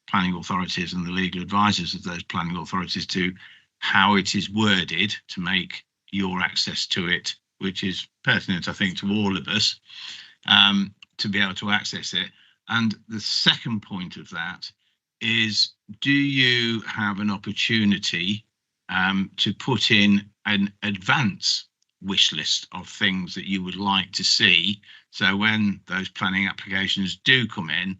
planning authorities and the legal advisors of those planning authorities to how it is worded to make your access to it, which is pertinent, I think, to all of us, to be able to access it? And the second point of that is, do you have an opportunity to put in an advance wish list of things that you would like to see, so when those planning applications do come in,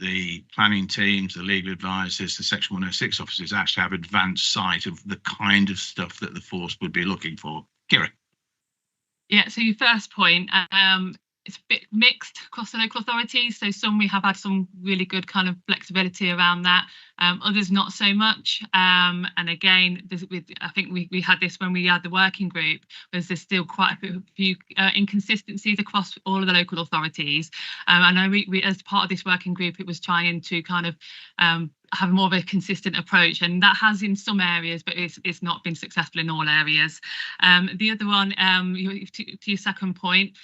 the planning teams, the legal advisors, the section 106 officers actually have advanced sight of the kind of stuff that the force would be looking for? Kira. Yeah, so your first point, it's a bit mixed across the local authorities. So some we have had some really good kind of flexibility around that, others not so much. And again, I think we had this when we had the working group, there's still quite a few inconsistencies across all of the local authorities. I know we as part of this working group, it was trying to kind of have more of a consistent approach, and that has in some areas, but it's not been successful in all areas. The other one, to your second point,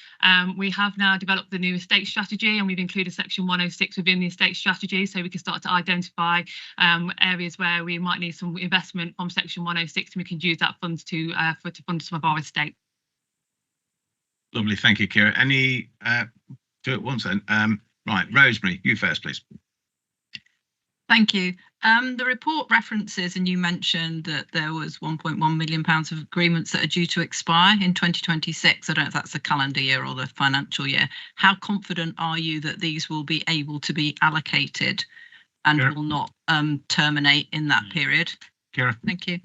we have now developed the new estate strategy, and we've included section 106 within the estate strategy, so we can start to identify areas where we might need some investment from section 106, and we can use that funds to fund some of our estate. Lovely, thank you, Kira. Any do it once then. Right, Rosemary, you first, please. Thank you. The report references, and you mentioned that there was £1.1 million of agreements that are due to expire in 2026. I don't know if that's the calendar year or the financial year. How confident are you that these will be able to be allocated and will not terminate in that period? Kira. Thank you.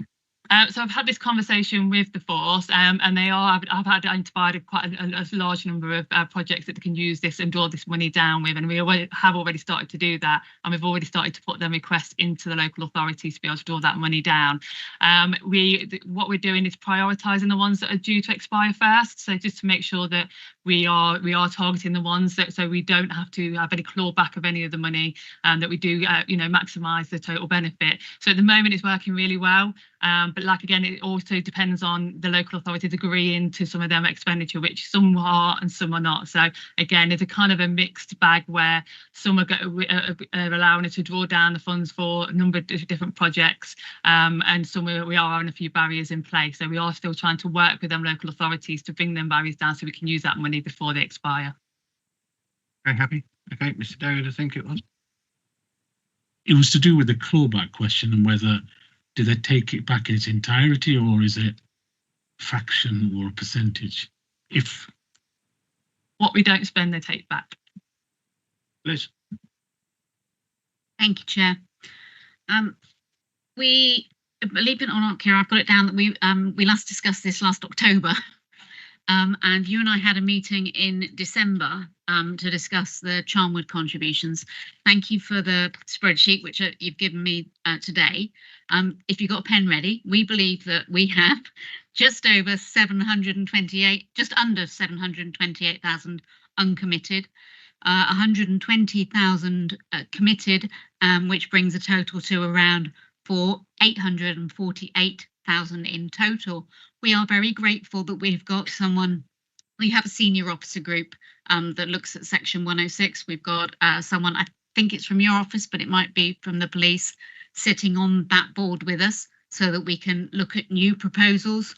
So I've had this conversation with the force, and I've identified quite a large number of projects that can use this and draw this money down with, and we have already started to do that, and we've already started to put them requests into the local authorities to be able to draw that money down. What we're doing is prioritising the ones that are due to expire first, so just to make sure that we are targeting the ones that, so we don't have to have any clawback of any of the money, and that we do maximise the total benefit. So at the moment it's working really well. But like again, it also depends on the local authorities agreeing to some of them expenditure, which some are and some are not. So again, it's a kind of a mixed bag where some are allowing us to draw down the funds for a number of different projects, and some we are having a few barriers in place. So we are still trying to work with them local authorities to bring them barriers down so we can use that money before they expire. Very happy. Okay, Mr. David, I think it was. It was to do with the clawback question and whether do they take it back in its entirety, or is it a fraction or a percentage? If what we don't spend, they take back. Liz. Thank you, Chair. We, believe it or not, Kira, I've got it down that we last discussed this last October. And you and I had a meeting in December to discuss the Charnwood contributions. Thank you for the spreadsheet, which you've given me today. If you've got a pen ready, we believe that we have just under 728,000 uncommitted, 120,000 committed, which brings a total to around 848,000 in total. We are very grateful that we've got we have a senior officer group that looks at section 106. We've got someone, I think it's from your office, but it might be from the police, sitting on that board with us so that we can look at new proposals.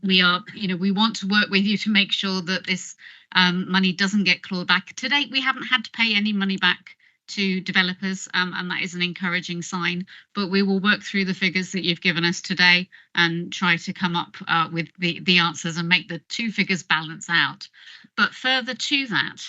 We want to work with you to make sure that this money doesn't get clawed back. To date, we haven't had to pay any money back to developers, and that is an encouraging sign. But we will work through the figures that you've given us today and try to come up with the answers and make the two figures balance out. But further to that,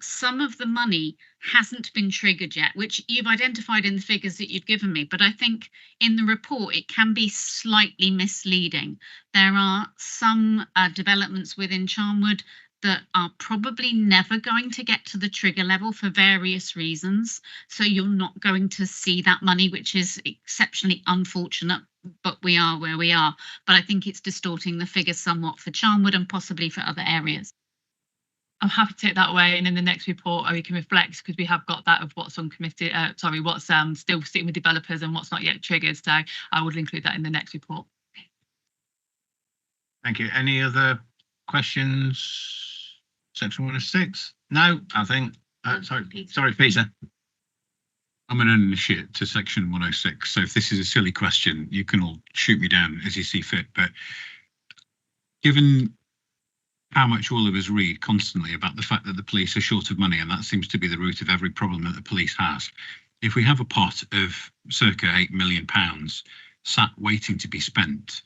some of the money hasn't been triggered yet, which you've identified in the figures that you've given me. But I think in the report, it can be slightly misleading. There are some developments within Charnwood that are probably never going to get to the trigger level for various reasons. So you're not going to see that money, which is exceptionally unfortunate, but we are where we are. But I think it's distorting the figures somewhat for Charnwood and possibly for other areas. I'm happy to take that away, and in the next report we can reflect, because we have got that of what's uncommitted, what's still sitting with developers and what's not yet triggered. So I would include that in the next report. Thank you. Any other questions? Section 106? No, I think. Sorry, Peter. I'm an initiate to section 106, so if this is a silly question, you can all shoot me down as you see fit. But given how much all of us read constantly about the fact that the police are short of money, and that seems to be the root of every problem that the police has, if we have a pot of circa £8 million sat waiting to be spent,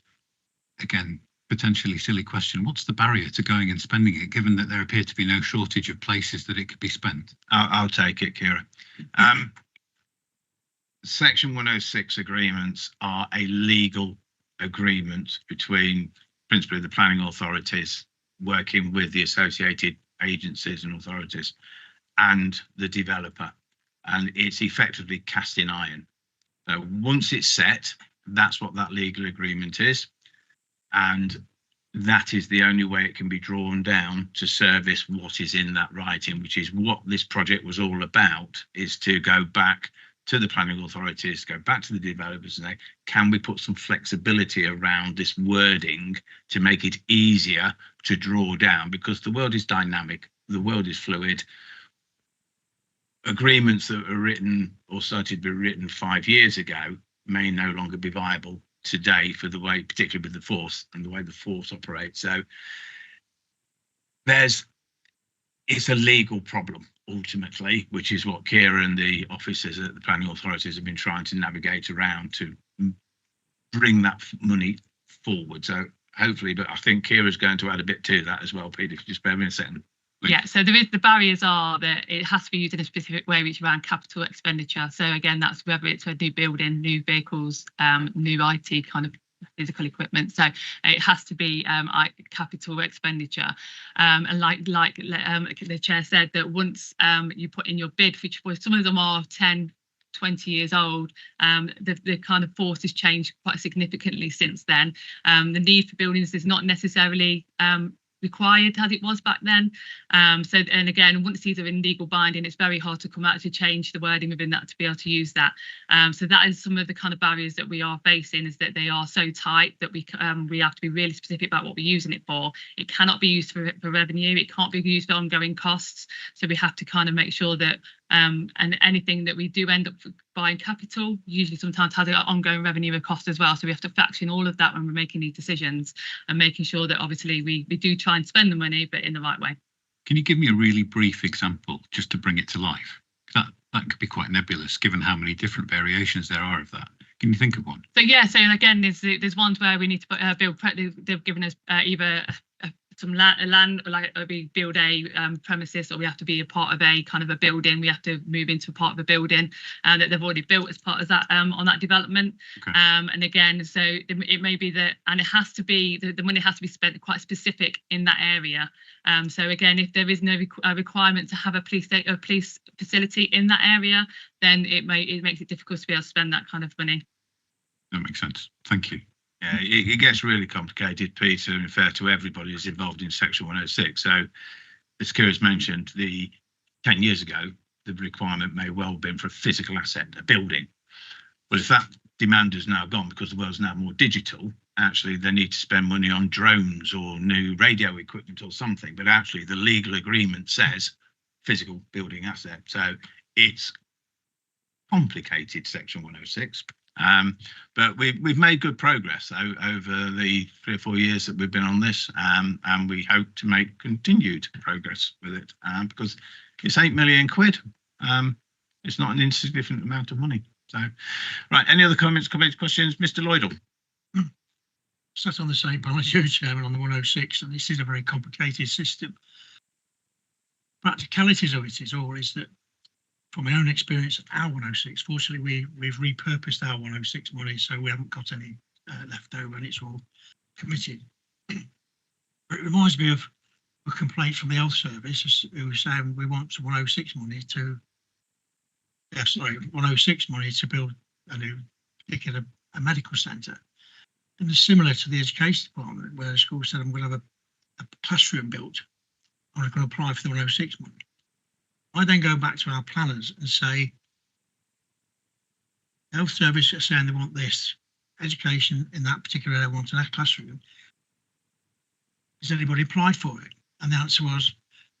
again, potentially silly question, what's the barrier to going and spending it, given that there appear to be no shortage of places that it could be spent? I'll take it, Kira. Section 106 agreements are a legal agreement between principally the planning authorities working with the associated agencies and authorities and the developer, and it's effectively cast in iron. So once it's set, that's what that legal agreement is. And that is the only way it can be drawn down to service what is in that writing, which is what this project was all about, is to go back to the planning authorities, go back to the developers and say, can we put some flexibility around this wording to make it easier to draw down? Because the world is dynamic, the world is fluid. Agreements that were written or started to be written 5 years ago may no longer be viable today for the way, particularly with the force and the way the force operates. So it's a legal problem ultimately, which is what Kira and the officers at the planning authorities have been trying to navigate around to bring that money forward. So hopefully, but I think Kira's going to add a bit to that as well, Peter, if you just bear me a second. Yeah, so the barriers are that it has to be used in a specific way, which is around capital expenditure. So again, that's whether it's a new building, new vehicles, new IT kind of physical equipment. So it has to be capital expenditure. And like the chair said, that once you put in your bid, which was some of them are 10, 20 years old, the kind of force has changed quite significantly since then. The need for buildings is not necessarily required as it was back then. So, and again, once these are in legal binding, it's very hard to come out to change the wording within that to be able to use that. So that is some of the kind of barriers that we are facing, is that they are so tight that we have to be really specific about what we're using it for. It cannot be used for revenue. It can't be used for ongoing costs. So we have to kind of make sure that and anything that we do end up buying capital usually sometimes has an ongoing revenue and cost as well. So we have to factor in all of that when we're making these decisions and making sure that obviously we do try and spend the money, but in the right way. Can you give me a really brief example just to bring it to life? That could be quite nebulous given how many different variations there are of that. Can you think of one? So yeah, so again, there's ones where we need to build. They've given us either some land, like we build a premises, or we have to be a part of a kind of a building. We have to move into a part of a building that they've already built as part of that on that development. Okay. And again, so it may be that, and it has to be the money has to be spent quite specific in that area. So again, if there is no requirement to have a police facility in that area, then it makes it difficult to be able to spend that kind of money. That makes sense. Thank you. Yeah, it gets really complicated, Peter, and fair to everybody who's involved in Section 106. So, as Kira's mentioned, 10 years ago, the requirement may well have been for a physical asset, a building. But if that demand is now gone because the world's now more digital, actually they need to spend money on drones or new radio equipment or something. But actually, the legal agreement says physical building asset. So it's complicated, Section 106. But we've made good progress over the 3 or 4 years that we've been on this, and we hope to make continued progress with it because it's £8 million. It's not an insignificant amount of money. So, right, any other comments, questions? Mr. Lloydell. Sat on the same panel as you, Chairman, on the 106, and this is a very complicated system. Practicalities of it is that, from my own experience, our 106, fortunately, we've repurposed our 106 money, so we haven't got any left over, and it's all committed. But it reminds me of a complaint from the health service who was saying we want 106 money to, 106 money to build a new, particular a medical centre. And it's similar to the education department, where the school said, I'm going to have a classroom built. I'm going to apply for the 106 money. I then go back to our planners and say, the health service are saying they want this, education in that particular area wants a classroom. Has anybody applied for it? And the answer was,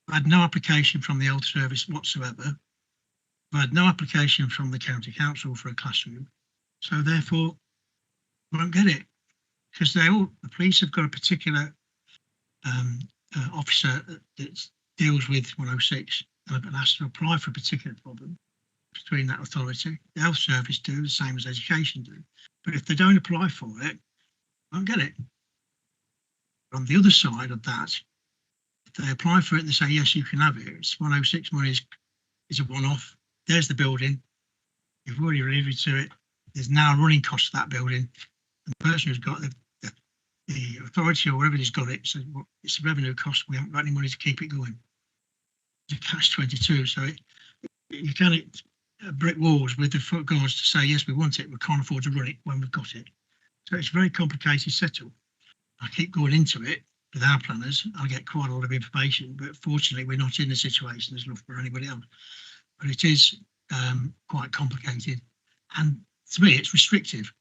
I had no application from the health service whatsoever. I had no application from the county council for a classroom. So therefore, I won't get it. Because the police have got a particular officer that deals with 106 and have been asked to apply for a particular problem between that authority. The health service do the same as education do. But if they don't apply for it, I won't get it. On the other side of that, if they apply for it and they say, yes, you can have it, it's 106 money is a one-off. There's the building. You've already alluded to it. There's now a running cost of that building. And the person who's got the authority or wherever he's got it says, well, it's a revenue cost. We haven't got any money to keep it going. It's a catch-22. So you can't hit brick walls with the foot guards to say, yes, we want it. We can't afford to run it when we've got it. So it's a very complicated setup. I keep going into it with our planners. I get quite a lot of information, but fortunately, we're not in the situation as Loughborough or anybody else. But it is quite complicated. And to me, it's restrictive,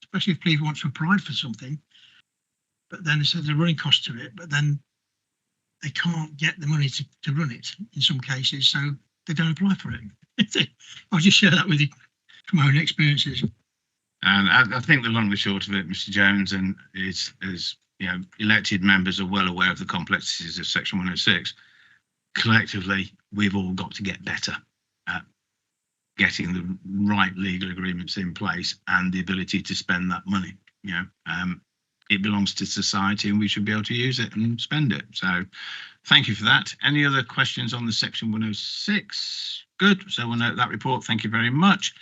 especially if people want to apply for something. But then there's a running cost to it, but then they can't get the money to run it in some cases, so they don't apply for it. I'll just share that with you from my own experiences. And I think the long and the short of it, Mr. Jones, and is you know, elected members are well aware of the complexities of Section 106. Collectively, we've all got to get better at getting the right legal agreements in place and the ability to spend that money. You know, it belongs to society and we should be able to use it and spend it. So thank you for that. Any other questions on the Section 106? Good. So we'll note that report. Thank you very much.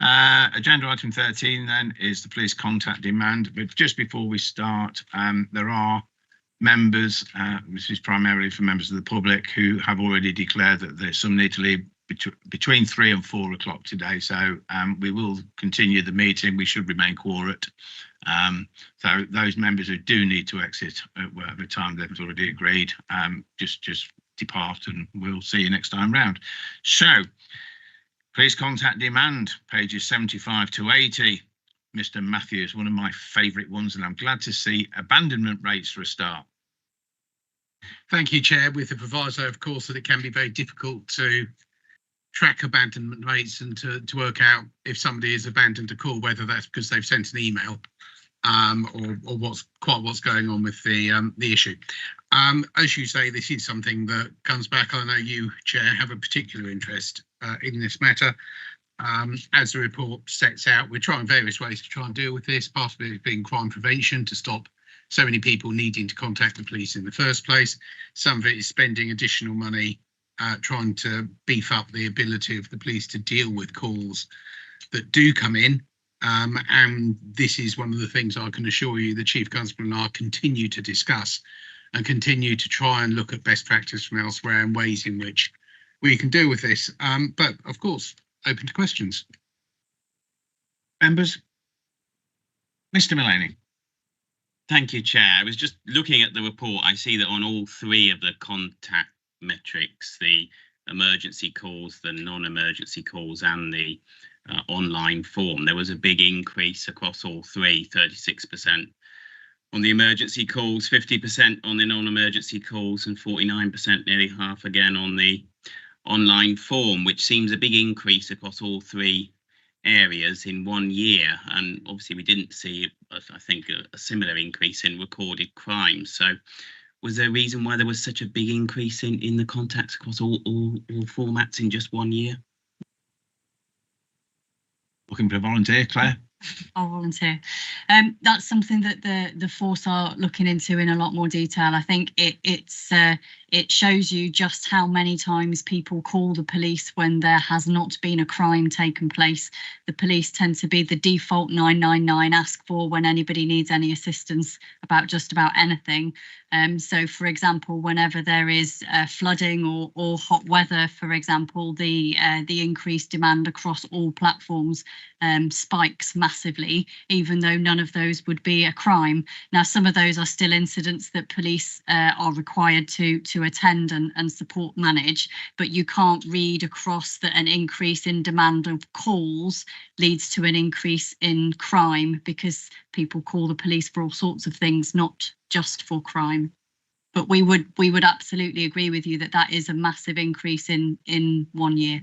Agenda item 13 then is the police contact demand. But just before we start, there are members, this is primarily for members of the public, who have already declared that there's some need to leave between 3 and 4 o'clock today. So we will continue the meeting. We should remain quorate. So those members who do need to exit at whatever time they've already agreed, just depart, and we'll see you next time round. So please contact demand, pages 75 to 80. Mr. Matthews, one of my favourite ones, and I'm glad to see abandonment rates for a start. Thank you, Chair, with the proviso, of course, that it can be very difficult to track abandonment rates and to work out if somebody is abandoned a call, whether that's because they've sent an email or what's going on with the issue. As you say, this is something that comes back. I know you, Chair, have a particular interest in this matter. As the report sets out, we're trying various ways to try and deal with this. Part of it being crime prevention, to stop so many people needing to contact the police in the first place. Some of it is spending additional money trying to beef up the ability of the police to deal with calls that do come in. And this is one of the things I can assure you the Chief Constable and I continue to discuss and continue to try and look at best practice from elsewhere and ways in which we can deal with this. But of course, open to questions. Members? Mr. Mullaney. Thank you, Chair. I was just looking at the report. I see that on all 3 of the contact metrics, the emergency calls, the non-emergency calls, and the online form, there was a big increase across all 3, 36% on the emergency calls, 50% on the non-emergency calls, and 49%, nearly half again, on the online form, which seems a big increase across all 3 areas in 1 year. And obviously we didn't see, I think, a similar increase in recorded crimes. So was there a reason why there was such a big increase in the contacts across all formats in just 1 year? Looking for a volunteer, Claire? I'll volunteer. That's something that the force are looking into in a lot more detail. I think it shows you just how many times people call the police when there has not been a crime taken place. The police tend to be the default 999 ask for when anybody needs any assistance about just about anything. So, for example, whenever there is flooding or hot weather, for example, the increased demand across all platforms spikes massively, even though none of those would be a crime. Now, some of those are still incidents that police are required to attend and support manage, but you can't read across that an increase in demand of calls leads to an increase in crime, because people call the police for all sorts of things, not just for crime. But we would absolutely agree with you that that is a massive increase in 1 year,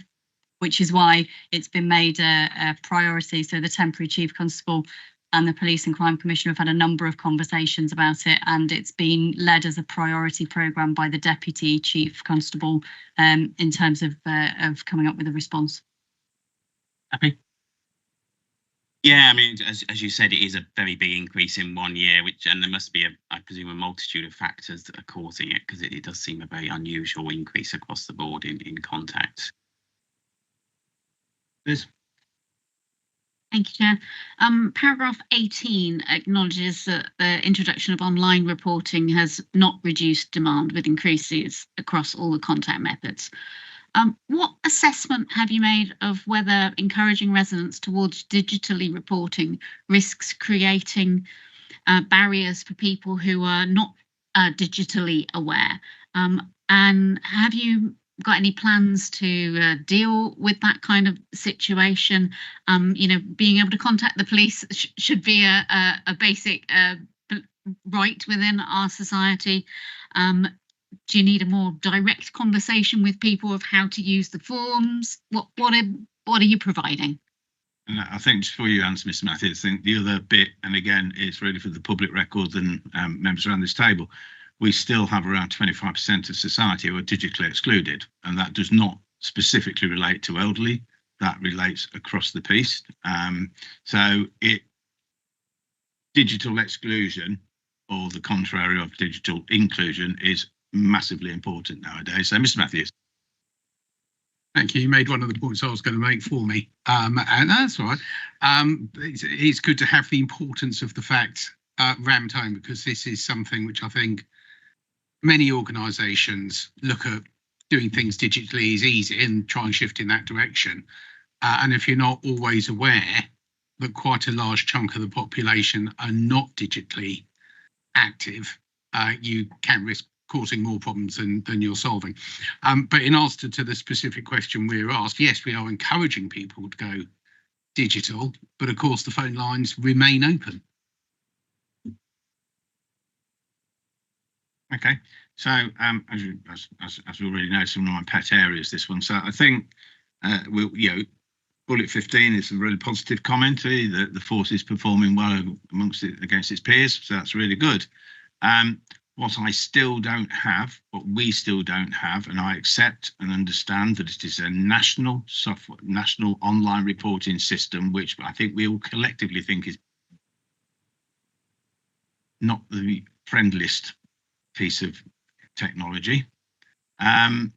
which is why it's been made a priority. So the temporary chief constable and the police and crime commissioner have had a number of conversations about it, and it's been led as a priority programme by the deputy chief constable in terms of coming up with a response. Happy? Yeah, I mean, as you said, it is a very big increase in 1 year, and there must be, I presume, a multitude of factors that are causing it, because it does seem a very unusual increase across the board in contacts. Liz? Thank you, Chair. Paragraph 18 acknowledges that the introduction of online reporting has not reduced demand, with increases across all the contact methods. What assessment have you made of whether encouraging residents towards digitally reporting risks creating barriers for people who are not digitally aware? And have you got any plans to deal with that kind of situation? Being able to contact the police should be a basic right within our society. Do you need a more direct conversation with people of how to use the forms? What are you providing? And I think, just before you answer, Mr. Matthews, I think the other bit, and again, it's really for the public records and members around this table, we still have around 25% of society who are digitally excluded, and that does not specifically relate to elderly. That relates across the piece. Digital exclusion, or the contrary of digital inclusion, is massively important nowadays. So, Mr. Matthews. Thank you. You made one of the points I was going to make for me, and that's all right. It's good to have the importance of the fact rammed home, because this is something which I think many organisations look at. Doing things digitally is easy and try and shift in that direction. And if you're not always aware that quite a large chunk of the population are not digitally active, you can risk causing more problems than you're solving. But in answer to the specific question we were asked, yes, we are encouraging people to go digital, but of course the phone lines remain open. Okay, so as we already know, some of my pet areas, this one. So I think bullet 15 is a really positive commentary that the force is performing well against its peers, so that's really good. What I still don't have, what we still don't have, and I accept and understand that it is a national online reporting system, which I think we all collectively think is not the friendliest piece of technology. I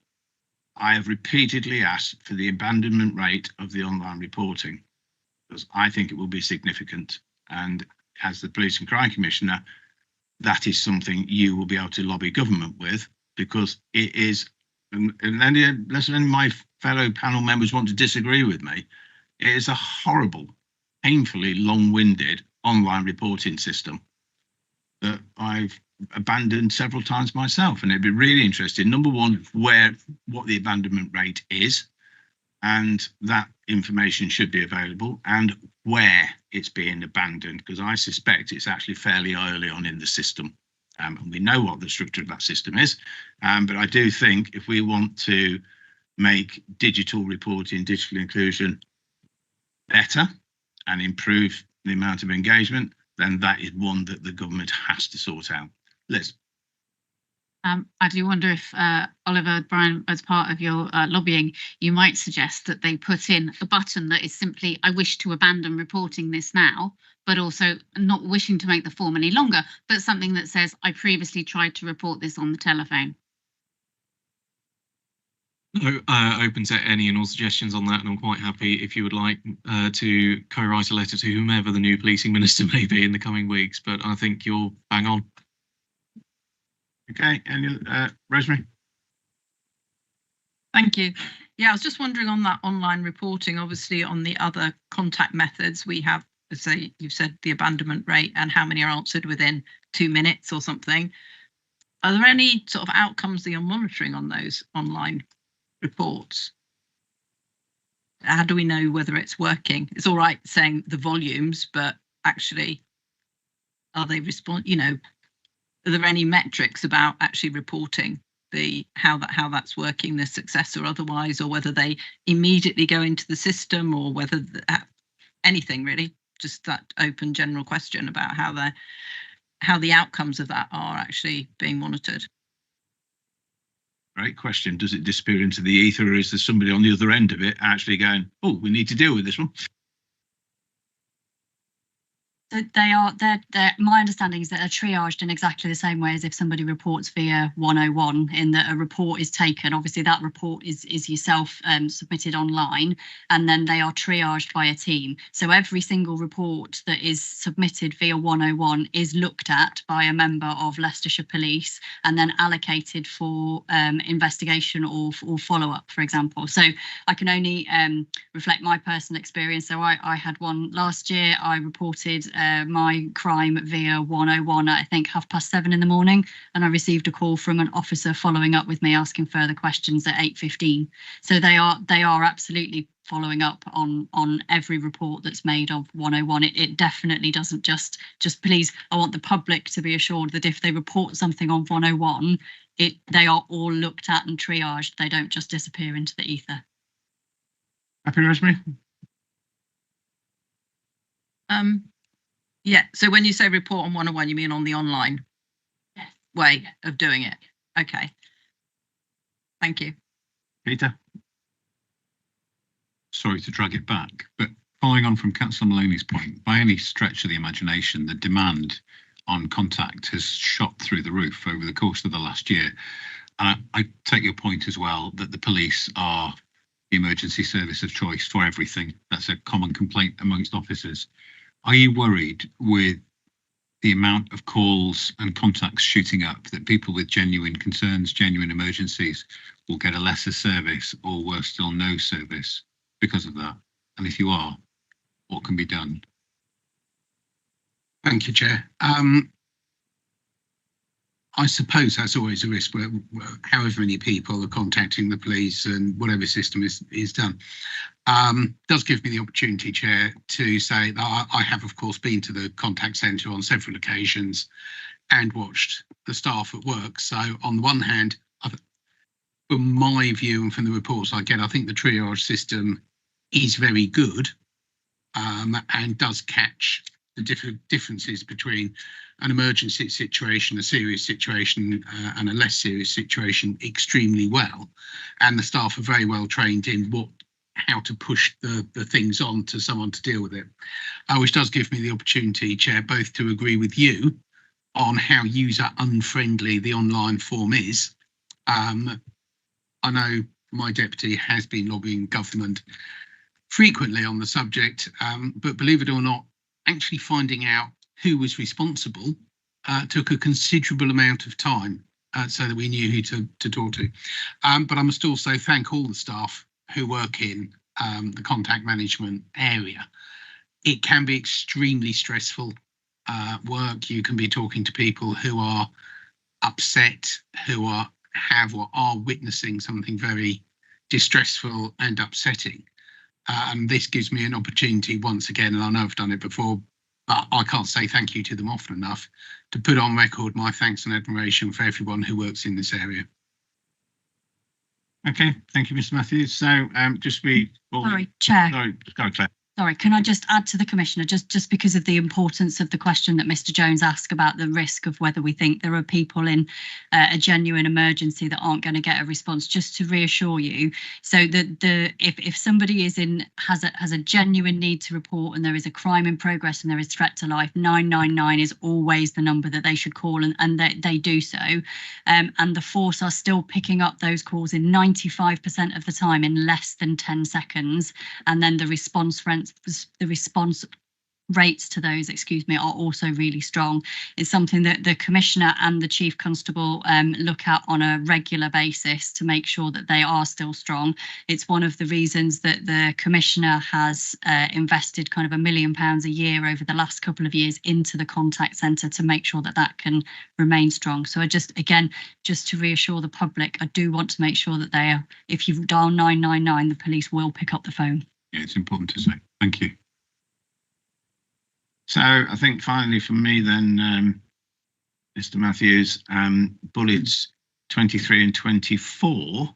have repeatedly asked for the abandonment rate of the online reporting, because I think it will be significant. And as the Police and Crime Commissioner, that is something you will be able to lobby government with, because it is, unless any of my fellow panel members want to disagree with me, it is a horrible, painfully long-winded online reporting system that I've abandoned several times myself. And it'd be really interesting, number one, what the abandonment rate is, and that information should be available, and where it's being abandoned, because I suspect it's actually fairly early on in the system, and we know what the structure of that system is. But I do think if we want to make digital reporting, digital inclusion better and improve the amount of engagement, then that is one that the government has to sort out. Liz. I do wonder if, Oliver, Brian, as part of your lobbying, you might suggest that they put in a button that is simply, I wish to abandon reporting this now, but also not wishing to make the form any longer, but something that says, I previously tried to report this on the telephone. Open to any and all suggestions on that, and I'm quite happy if you would like to co-write a letter to whomever the new policing minister may be in the coming weeks, but I think you're bang on. Okay, and Rosemary? Thank you. Yeah, I was just wondering on that online reporting, obviously on the other contact methods, we have, say, you've said the abandonment rate and how many are answered within 2 minutes or something. Are there any sort of outcomes that you're monitoring on those online reports? How do we know whether it's working? It's all right saying the volumes, but actually, are they are there any metrics about actually reporting the how that's working, the success or otherwise, or whether they immediately go into the system, or whether anything really? Just that open general question about how the outcomes of that are actually being monitored. Great question. Does it disappear into the ether, or is there somebody on the other end of it actually going, oh, we need to deal with this one? My understanding is that they're triaged in exactly the same way as if somebody reports via 101, in that a report is taken. Obviously, that report is yourself submitted online, and then they are triaged by a team. So every single report that is submitted via 101 is looked at by a member of Leicestershire Police and then allocated for investigation or follow-up, for example. So I can only reflect my personal experience. So I had one last year. I reported my crime via 101 at, I think, 7:30 in the morning, and I received a call from an officer following up with me asking further questions at 8:15. So they are absolutely following up on every report that's made of 101. It definitely doesn't just please, I want the public to be assured that if they report something on 101, they are all looked at and triaged. They don't just disappear into the ether. Happy, Rosemary? Yeah, so when you say report on 101, you mean on the online way of doing it? Okay. Thank you. Peter? Sorry to drag it back, but following on from Councillor Maloney's point, by any stretch of the imagination, the demand on contact has shot through the roof over the course of the last year. And I take your point as well that the police are the emergency service of choice for everything. That's a common complaint amongst officers. Are you worried with the amount of calls and contacts shooting up that people with genuine concerns, genuine emergencies will get a lesser service, or worse still, no service because of that? And if you are, what can be done? Thank you, Chair. I suppose that's always a risk, where however many people are contacting the police and whatever system is done. Does give me the opportunity, Chair, to say that I have, of course, been to the contact centre on several occasions and watched the staff at work. So on the one hand, from my view and from the reports I get, I think the triage system is very good and does catch the differences between an emergency situation, a serious situation, and a less serious situation extremely well. And the staff are very well trained in how to push the things on to someone to deal with it, which does give me the opportunity, Chair, both to agree with you on how user unfriendly the online form is. I know my deputy has been lobbying government frequently on the subject, but believe it or not, actually finding out who was responsible took a considerable amount of time so that we knew who to talk to. But I must also thank all the staff who work in the contact management area. It can be extremely stressful work. You can be talking to people who are upset, who have or are witnessing something very distressful and upsetting. And this gives me an opportunity once again, and I know I've done it before, but I can't say thank you to them often enough, to put on record my thanks and admiration for everyone who works in this area. Okay, thank you, Mr. Matthews. So just be... Sorry, Chair. Sorry, go, Claire. Sorry, can I just add to the Commissioner, just because of the importance of the question that Mr Jones asked about the risk of whether we think there are people in a genuine emergency that aren't going to get a response, just to reassure you. So that if somebody has a genuine need to report and there is a crime in progress and there is threat to life, 999 is always the number that they should call, and they do so. And the force are still picking up those calls in 95% of the time in less than 10 seconds. And then the response rates to those, are also really strong. It's something that the Commissioner and the Chief Constable look at on a regular basis to make sure that they are still strong. It's one of the reasons that the Commissioner has invested kind of £1 million a year over the last couple of years into the contact centre to make sure that that can remain strong. So just to reassure the public, I do want to make sure that if you dial 999, the police will pick up the phone. Yeah, it's important to say. Thank you. So I think finally from me then, Mr Matthews, bullets 23 and 24.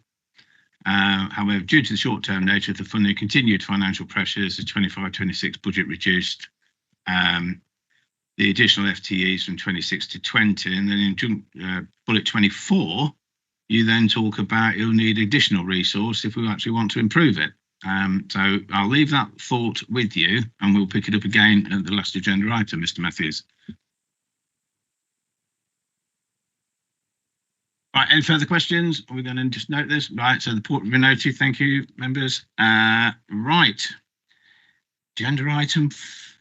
However, due to the short-term nature of the funding, continued financial pressures, the 25-26 budget reduced, the additional FTEs from 26 to 20, and then in bullet 24, you then talk about you'll need additional resource if we actually want to improve it. So I'll leave that thought with you and we'll pick it up again at the last agenda item, Mr Matthews. Right, any further questions? Are we going to just note this? Right, so the report will be noted. Thank you, members. Right, agenda item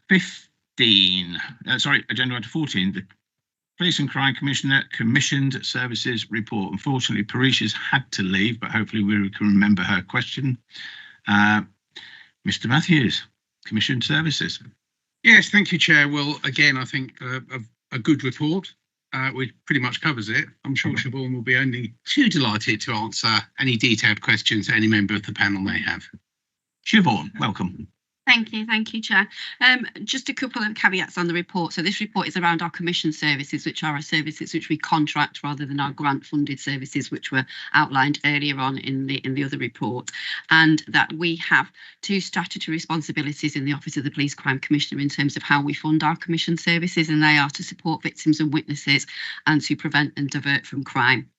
15. Agenda item 14. The Police and Crime Commissioner commissioned services report. Unfortunately, Parisha's had to leave, but hopefully we can remember her question. Mr Matthews, commissioned services. Yes, thank you, Chair. Well, again, I think a good report, which pretty much covers it. I'm sure Siobhan will be only too delighted to answer any detailed questions any member of the panel may have. Siobhan, welcome. Thank you, Chair. Just a couple of caveats on the report. So this report is around our commission services, which are our services which we contract rather than our grant-funded services, which were outlined earlier on in the other report. And that we have two statutory responsibilities in the Office of the Police Crime Commissioner in terms of how we fund our commission services, and they are to support victims and witnesses and to prevent and divert from crime.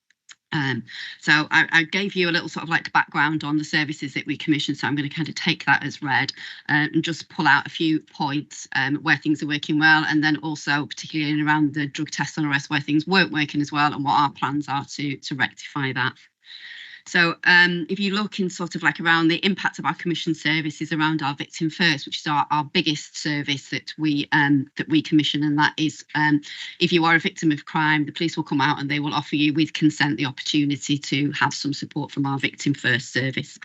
So I gave you a little sort of like background on the services that we commission, so I'm going to kind of take that as read and just pull out a few points where things are working well, and then also particularly around the drug test on arrest where things weren't working as well and what our plans are to rectify that. So if you look in sort of like around the impact of our commission services around our Victim First, which is our biggest service that we commission, and that is if you are a victim of crime, the police will come out and they will offer you with consent the opportunity to have some support from our Victim First service.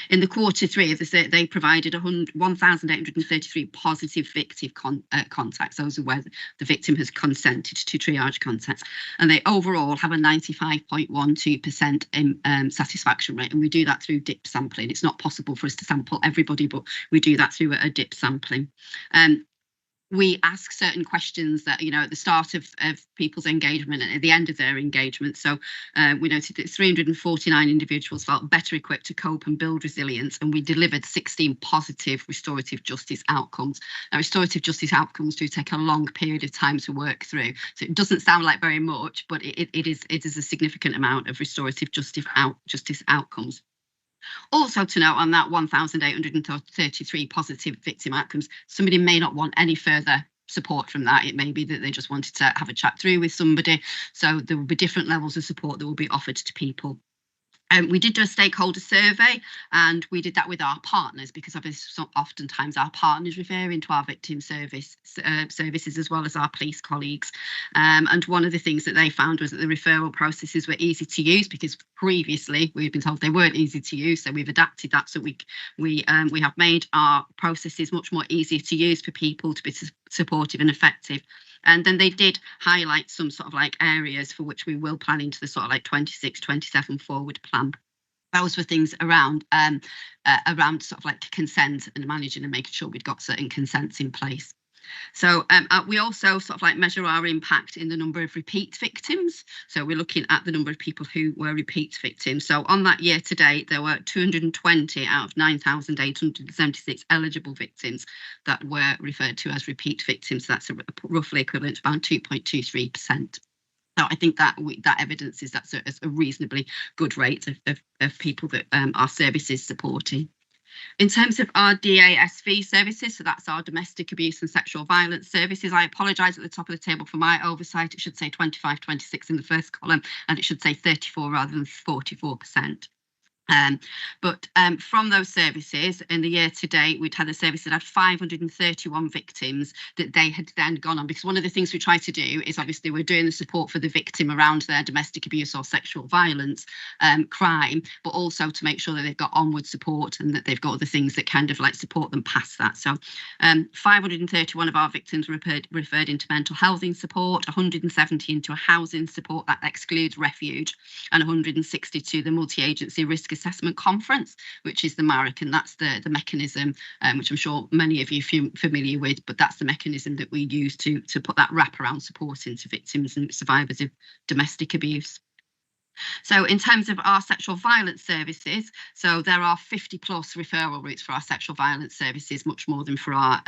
In the Q3 of this, they provided 1,833 positive victim contacts, those are where the victim has consented to triage contacts, and they overall have a 95.12% satisfaction rate, and we do that through dip sampling. It's not possible for us to sample everybody, but we do that through a dip sampling. We ask certain questions that, at the start of people's engagement and at the end of their engagement. So we noted that 349 individuals felt better equipped to cope and build resilience, and we delivered 16 positive restorative justice outcomes. Now, restorative justice outcomes do take a long period of time to work through, so it doesn't sound like very much, but it is a significant amount of restorative justice outcomes. Also to note on that 1,833 positive victim outcomes, somebody may not want any further support from that. It may be that they just wanted to have a chat through with somebody. So there will be different levels of support that will be offered to people. We did do a stakeholder survey, and we did that with our partners, because obviously oftentimes our partners refer into our victim services as well as our police colleagues. And one of the things that they found was that the referral processes were easy to use, because previously we've been told they weren't easy to use. So we've adapted that, so we have made our processes much more easy to use for people to be supportive and effective. And then they did highlight some sort of like areas for which we will plan into the sort of like 26-27 forward plan. Those were things around sort of like consent and managing and making sure we'd got certain consents in place. So we also sort of like measure our impact in the number of repeat victims. So we're looking at the number of people who were repeat victims. So on that year to date, there were 220 out of 9,876 eligible victims that were referred to as repeat victims. So that's roughly equivalent to around 2.23%. So I think that that evidences that's a reasonably good rate of people that our service is supporting. In terms of our DASV services, so that's our domestic abuse and sexual violence services, I apologise at the top of the table for my oversight. It should say 25-26 in the first column, and it should say 34 rather than 44%. But from those services, in the year to date, we'd had a service that had 531 victims that they had then gone on. Because one of the things we try to do is obviously we're doing the support for the victim around their domestic abuse or sexual violence crime, but also to make sure that they've got onward support and that they've got other things that kind of like support them past that. So 531 of our victims were referred into mental health support, 170 into a housing support that excludes refuge, and 160 to the multi-agency risk assessment conference, which is the MARIC, and that's the mechanism which I'm sure many of you are familiar with, but that's the mechanism that we use to put that wraparound support into victims and survivors of domestic abuse. So in terms of our sexual violence services, so there are 50 plus referral routes for our sexual violence services, much more than for our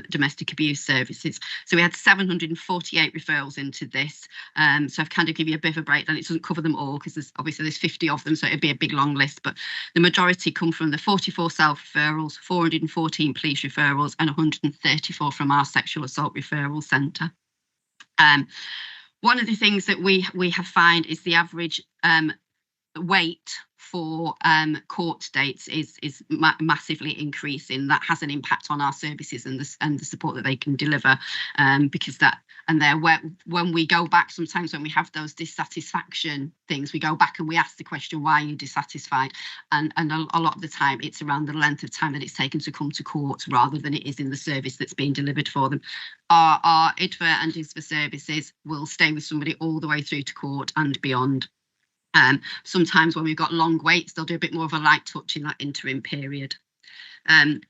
domestic abuse services. So we had 748 referrals into this. So I've kind of give you a bit of a breakdown. It doesn't cover them all because there's 50 of them, so it'd be a big long list, but the majority come from the 44 self-referrals, 414 police referrals, and 134 from our sexual assault referral centre. One of the things that we have found is the average wait for court dates is massively increasing. That has an impact on our services and the support that they can deliver, because that and there when we go back, sometimes when we have those dissatisfaction things, we go back and we ask the question, why are you dissatisfied? And a lot of the time it's around the length of time that it's taken to come to court rather than it is in the service that's being delivered for them. Our IDFA and ISFA services will stay with somebody all the way through to court and beyond. Sometimes when we've got long waits, they'll do a bit more of a light touch in that interim period. And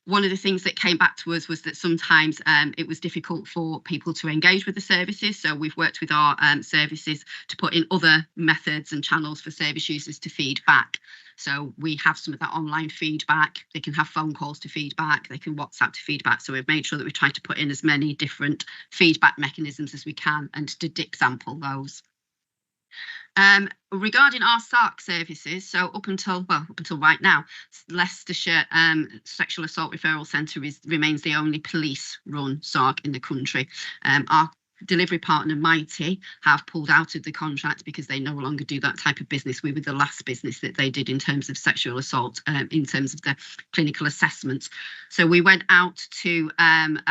one of the things that came back to us was that sometimes it was difficult for people to engage with the services. So we've worked with our services to put in other methods and channels for service users to feed back. So we have some of that online feedback. They can have phone calls to feedback. They can WhatsApp to feedback. So we've made sure that we try to put in as many different feedback mechanisms as we can and to dip sample those. Regarding our SARC services, so up until right now, Leicestershire Sexual Assault Referral Centre remains the only police-run SARC in the country. Our delivery partner Mighty have pulled out of the contract because they no longer do that type of business. We were the last business that they did in terms of sexual assault, in terms of the clinical assessments. So we went out to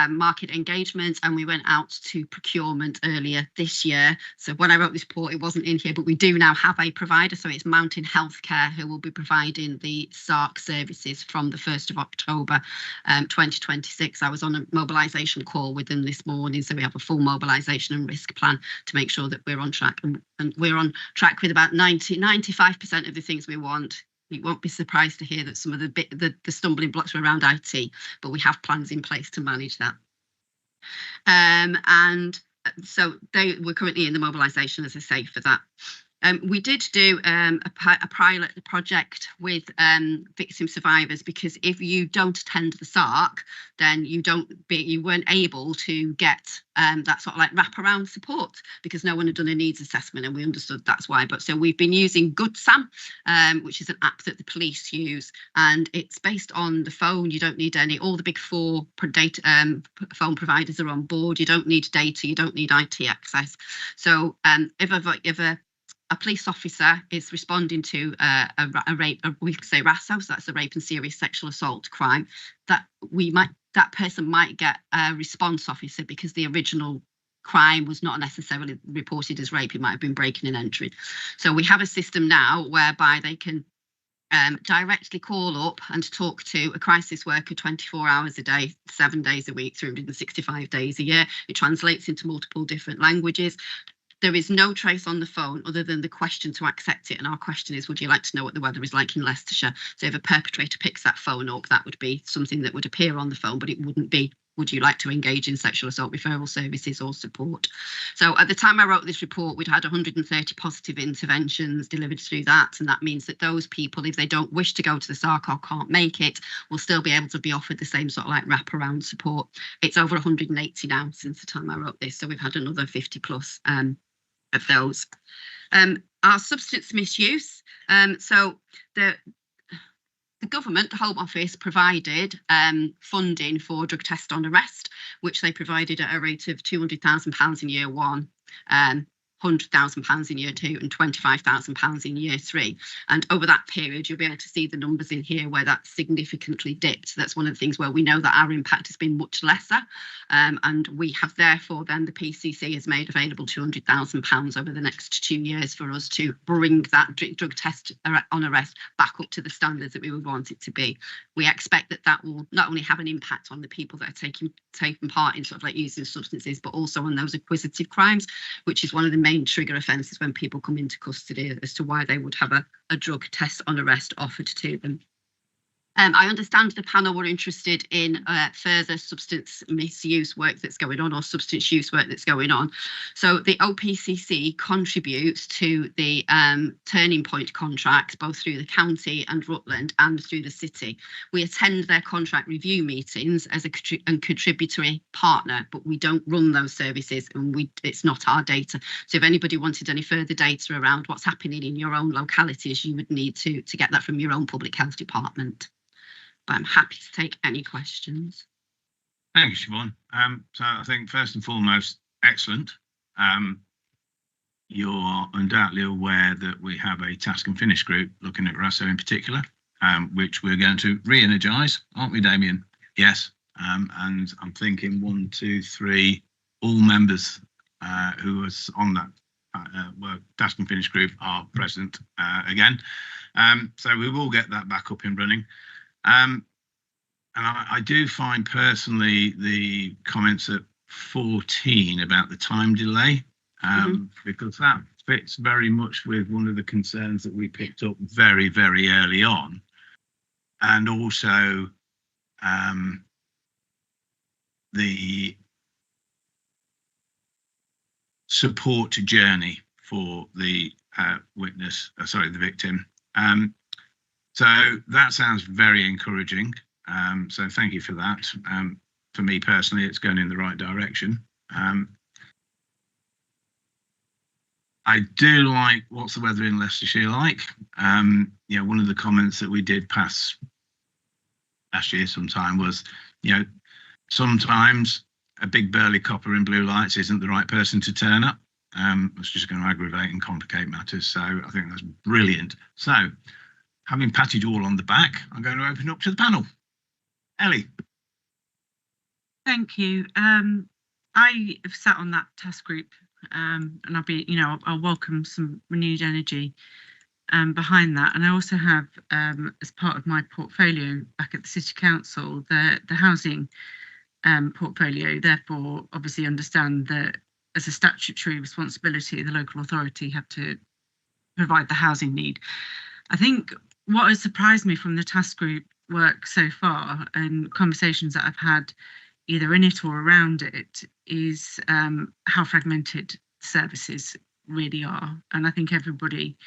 market engagement and we went out to procurement earlier this year. So when I wrote this report, it wasn't in here, but we do now have a provider. So it's Mountain Healthcare who will be providing the SARC services from the 1st of October 2026. I was on a mobilisation call with them this morning, so we have a full mobilisation and risk plan to make sure that we're on track, and we're on track with about 95% of the things we want. You won't be surprised to hear that some of the stumbling blocks are around IT, but we have plans in place to manage that. And so we're currently in the mobilisation, as I say, for that. We did do a pilot project with victim survivors, because if you don't attend the SARC, then you weren't able to get that sort of like wraparound support because no one had done a needs assessment, and we understood that's why. But so we've been using GoodSam, which is an app that the police use, and it's based on the phone. You don't need all the big four phone providers are on board. You don't need data, you don't need IT access. So if a police officer is responding to a rape, we could say RASO, so that's a rape and serious sexual assault crime, that person might get a response officer because the original crime was not necessarily reported as rape. It might have been breaking and entering. So we have a system now whereby they can directly call up and talk to a crisis worker 24 hours a day, 7 days a week, 365 days a year. It translates into multiple different languages. There is no trace on the phone other than the question to accept it. And our question is, would you like to know what the weather is like in Leicestershire? So if a perpetrator picks that phone up, that would be something that would appear on the phone, but it wouldn't be would you like to engage in sexual assault referral services or support? So at the time I wrote this report, we'd had 130 positive interventions delivered through that. And that means that those people, if they don't wish to go to the SARC or can't make it, will still be able to be offered the same sort of like wraparound support. It's over 180 now since the time I wrote this. So we've had another 50 plus of those. Our substance misuse. So the government, the Home Office, provided funding for drug test on arrest, which they provided at a rate of £200,000 in year one, £100,000 in year two, and £25,000 in year three. And over that period, you'll be able to see the numbers in here where that significantly dipped. That's one of the things where we know that our impact has been much lesser. And we have therefore then the PCC has made available £200,000 over the next 2 years for us to bring that drug test on arrest back up to the standards that we would want it to be. We expect that that will not only have an impact on the people that are taking part in sort of like using substances, but also on those acquisitive crimes, which is one of the main trigger offences when people come into custody as to why they would have a drug test on arrest offered to them. I understand the panel were interested in further substance misuse work that's going on, or substance use work that's going on. So the OPCC contributes to the turning point contracts, both through the county and Rutland and through the city. We attend their contract review meetings as a contributory partner, but we don't run those services, and it's not our data. So if anybody wanted any further data around what's happening in your own localities, you would need to get that from your own public health department. But I'm happy to take any questions. Thanks, Siobhan. So I think first and foremost, excellent. You're undoubtedly aware that we have a task and finish group looking at Rasso in particular, which we're going to re-energise, aren't we, Damien? Yes. And I'm thinking 1, 2, 3, all members who was on that task and finish group are present again. So we will get that back up and running. And I do find personally the comments at 14 about the time delay, because that fits very much with one of the concerns that we picked up very, very early on. And also the support journey for the the victim. So that sounds very encouraging. So thank you for that. For me personally, it's going in the right direction. I do like what's the weather in Leicestershire like. One of the comments that we did pass last year sometime was, sometimes a big burly copper in blue lights isn't the right person to turn up. It's just going to aggravate and complicate matters. So I think that's brilliant. So having patted you all on the back, I'm going to open up to the panel. Ellie. Thank you. I have sat on that task group, and I'll welcome some renewed energy behind that. And I also have, as part of my portfolio back at the City Council, the housing portfolio. Therefore, obviously understand that as a statutory responsibility, the local authority have to provide the housing need. I think what has surprised me from the task group work so far and conversations that I've had either in it or around it is how fragmented services really are. And I think everybody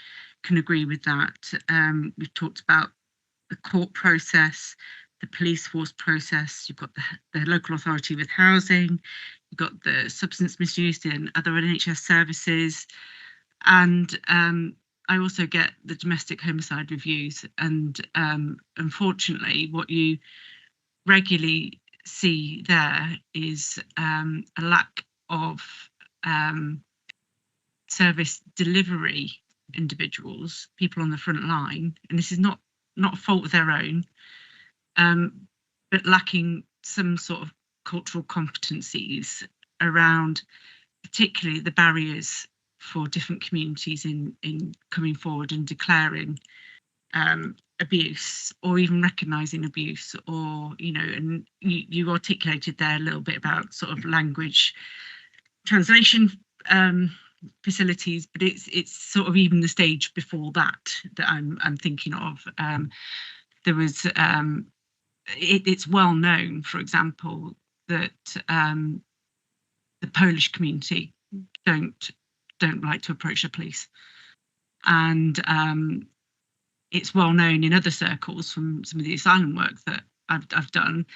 can agree with that. We've talked about the court process, the police force process, you've got the local authority with housing, you've got the substance misuse and other NHS services. And I also get the domestic homicide reviews, and unfortunately what you regularly see there is a lack of service delivery individuals, people on the front line, and this is not a fault of their own, but lacking some sort of cultural competencies around particularly the barriers for different communities in coming forward and declaring abuse, or even recognising abuse, or and you articulated there a little bit about sort of language translation facilities, but it's sort of even the stage before that I'm thinking of. There was it's well known, for example, that the Polish community don't like to approach the police, and it's well known in other circles from some of the asylum work that I've done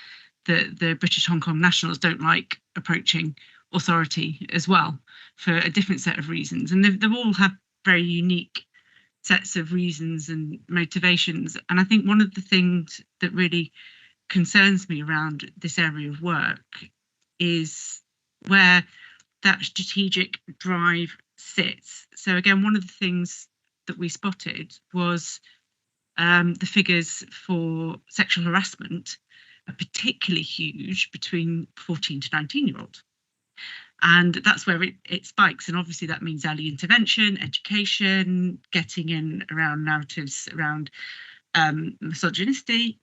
that the British Hong Kong nationals don't like approaching authority as well for a different set of reasons, and they've all had very unique sets of reasons and motivations. And I think one of the things that really concerns me around this area of work is where that strategic drive sits. So again, one of the things that we spotted was the figures for sexual harassment are particularly huge between 14 to 19-year-old. And that's where it spikes. And obviously that means early intervention, education, getting in around narratives around misogyny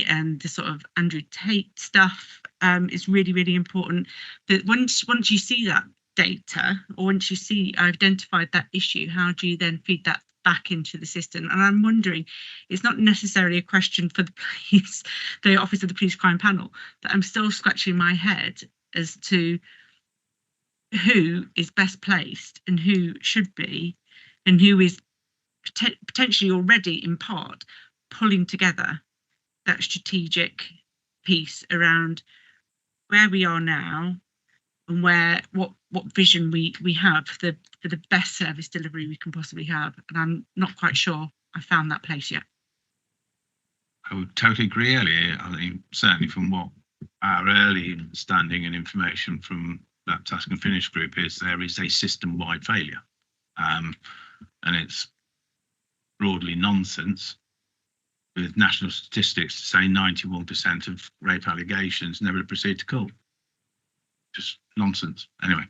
and the sort of Andrew Tate stuff is really, really important. That once you see that data, or once you see identified that issue, how do you then feed that back into the system? And I'm wondering, it's not necessarily a question for the police, the Office of the Police Crime Panel, but I'm still scratching my head as to who is best placed and who should be, and who is potentially already in part pulling together that strategic piece around where we are now and what vision we have for the best service delivery we can possibly have. And I'm not quite sure I found that place yet. I would totally agree, Ellie. I think certainly from what our early understanding and information from that task and finish group is, there is a system-wide failure, and it's broadly nonsense, with national statistics to say 91% of rape allegations never proceed to court. Just nonsense. Anyway,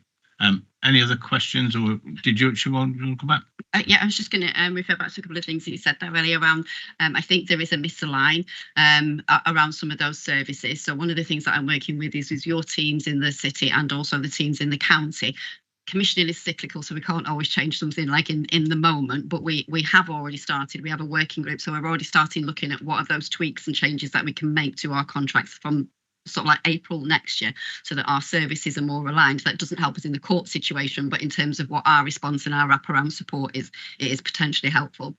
any other questions, or did you want to come back? Yeah, I was just going to refer back to a couple of things that you said there earlier around, I think there is a misalign around some of those services. So one of the things that I'm working with is your teams in the city and also the teams in the county. Commissioning is cyclical, so we can't always change something like in the moment, but we have already started. We have a working group, so we're already starting looking at what are those tweaks and changes that we can make to our contracts from sort of like April next year, so that our services are more aligned. That doesn't help us in the court situation, but in terms of what our response and our wraparound support is, it is potentially helpful.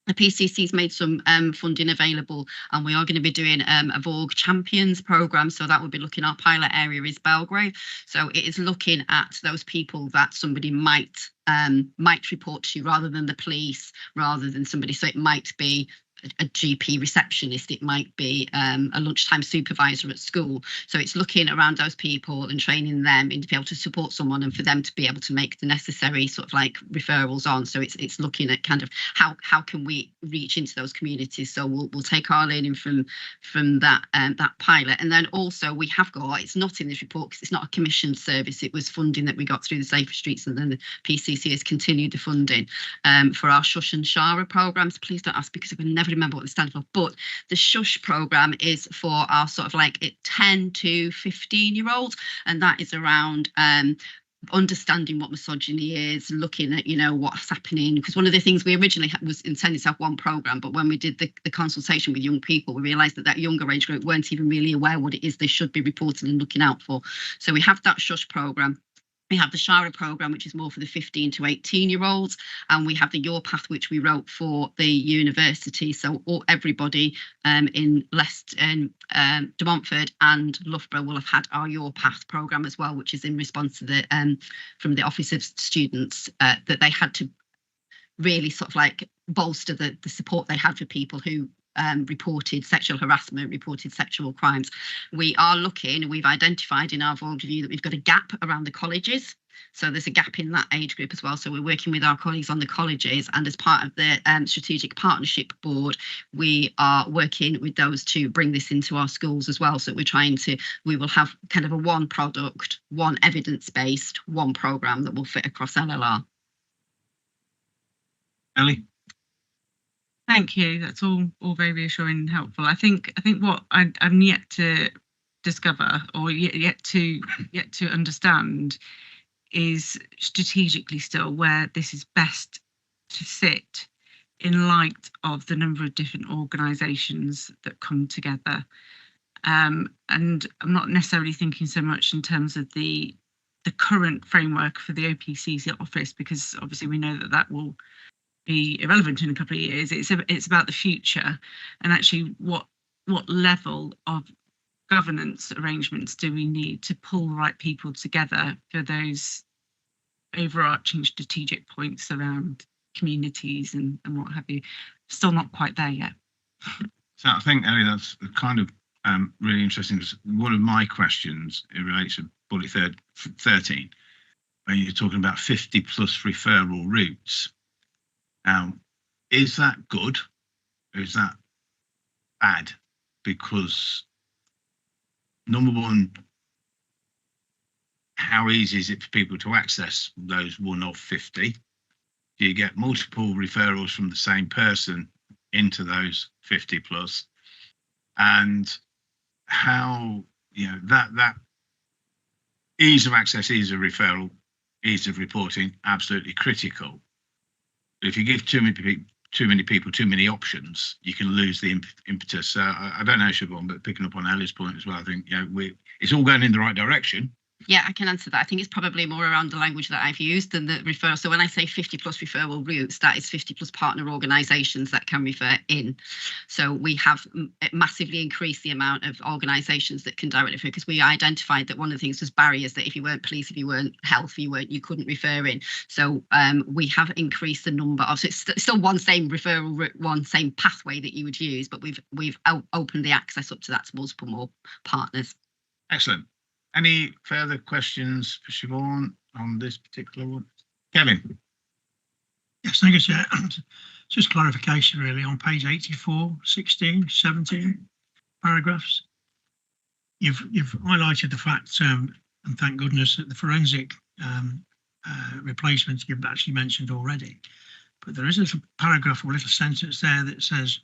The PCC's made some funding available, and we are going to be doing a Vogue Champions programme. So that will be looking, our pilot area is Belgrave. So it is looking at those people that somebody might report to rather than the police, rather than somebody. So it might be a GP receptionist, it might be a lunchtime supervisor at school. So it's looking around those people and training them in to be able to support someone and for them to be able to make the necessary sort of like referrals on. So it's looking at kind of how can we reach into those communities. So we'll take our learning from that pilot. And then also we have got, it's not in this report because it's not a commissioned service, it was funding that we got through the Safer Streets, and then the PCC has continued the funding for our Shush and Shara programmes. Please don't ask because I can never remember what they stand for, but the Shush programme is for our sort of like 10 to 15-year-olds, and that is around understanding what misogyny is, looking at, you know, what's happening. Because one of the things we originally was intended to have one programme, but when we did the consultation with young people, we realised that younger age group weren't even really aware what it is they should be reporting and looking out for. So we have that Shush programme. We have the Shara programme, which is more for the 15 to 18-year-olds, and we have the Your Path, which we wrote for the university. So everybody in Leicester, De Montfort and Loughborough will have had our Your Path programme as well, which is in response to the from the Office of Students that they had to really sort of like bolster the support they had for people who reported sexual harassment, reported sexual crimes. We are looking, we've identified in our Vogue review that we've got a gap around the colleges. So there's a gap in that age group as well. So we're working with our colleagues on the colleges, and as part of the Strategic Partnership Board, we are working with those to bring this into our schools as well. So we will have kind of a one product, one evidence-based, one programme that will fit across LLR. Ellie? Thank you. That's all very reassuring and helpful. I think what I'm yet to discover, or yet to understand, is strategically still where this is best to sit in light of the number of different organisations that come together. And I'm not necessarily thinking so much in terms of the current framework for the OPCC office, because obviously we know that that will be irrelevant in a couple of years. It's about the future, and actually what level of governance arrangements do we need to pull the right people together for those overarching strategic points around communities and what have you. Still not quite there yet. So I think, Ellie, that's kind of really interesting, because one of my questions, it relates to bullet 13, when you're talking about 50 plus referral routes. Is that good or is that bad? Because number one, how easy is it for people to access those one of 50? Do you get multiple referrals from the same person into those 50 plus? And how, you know, that ease of access, ease of referral, ease of reporting, absolutely critical. But if you give too many people too many options, you can lose the impetus. So I don't know, Siobhan, but picking up on Ellie's point as well, I think, you know, it's all going in the right direction. Yeah, I can answer that. I think it's probably more around the language that I've used than the referral. So when I say 50 plus referral routes, that is 50 plus partner organisations that can refer in. So we have massively increased the amount of organisations that can directly refer, because we identified that one of the things was barriers, that if you weren't police, if you weren't health, you couldn't refer in. So we have increased the number of, so it's still one same referral route, one same pathway that you would use, but we've opened the access up to that to multiple more partners. Excellent. Any further questions for Siobhan on this particular one? Kevin? Yes, thank you, Chair. Just clarification really on page 84, 16, 17 paragraphs. You've highlighted the fact, and thank goodness, that the forensic replacements you've actually mentioned already. But there is a little paragraph or a little sentence there that says,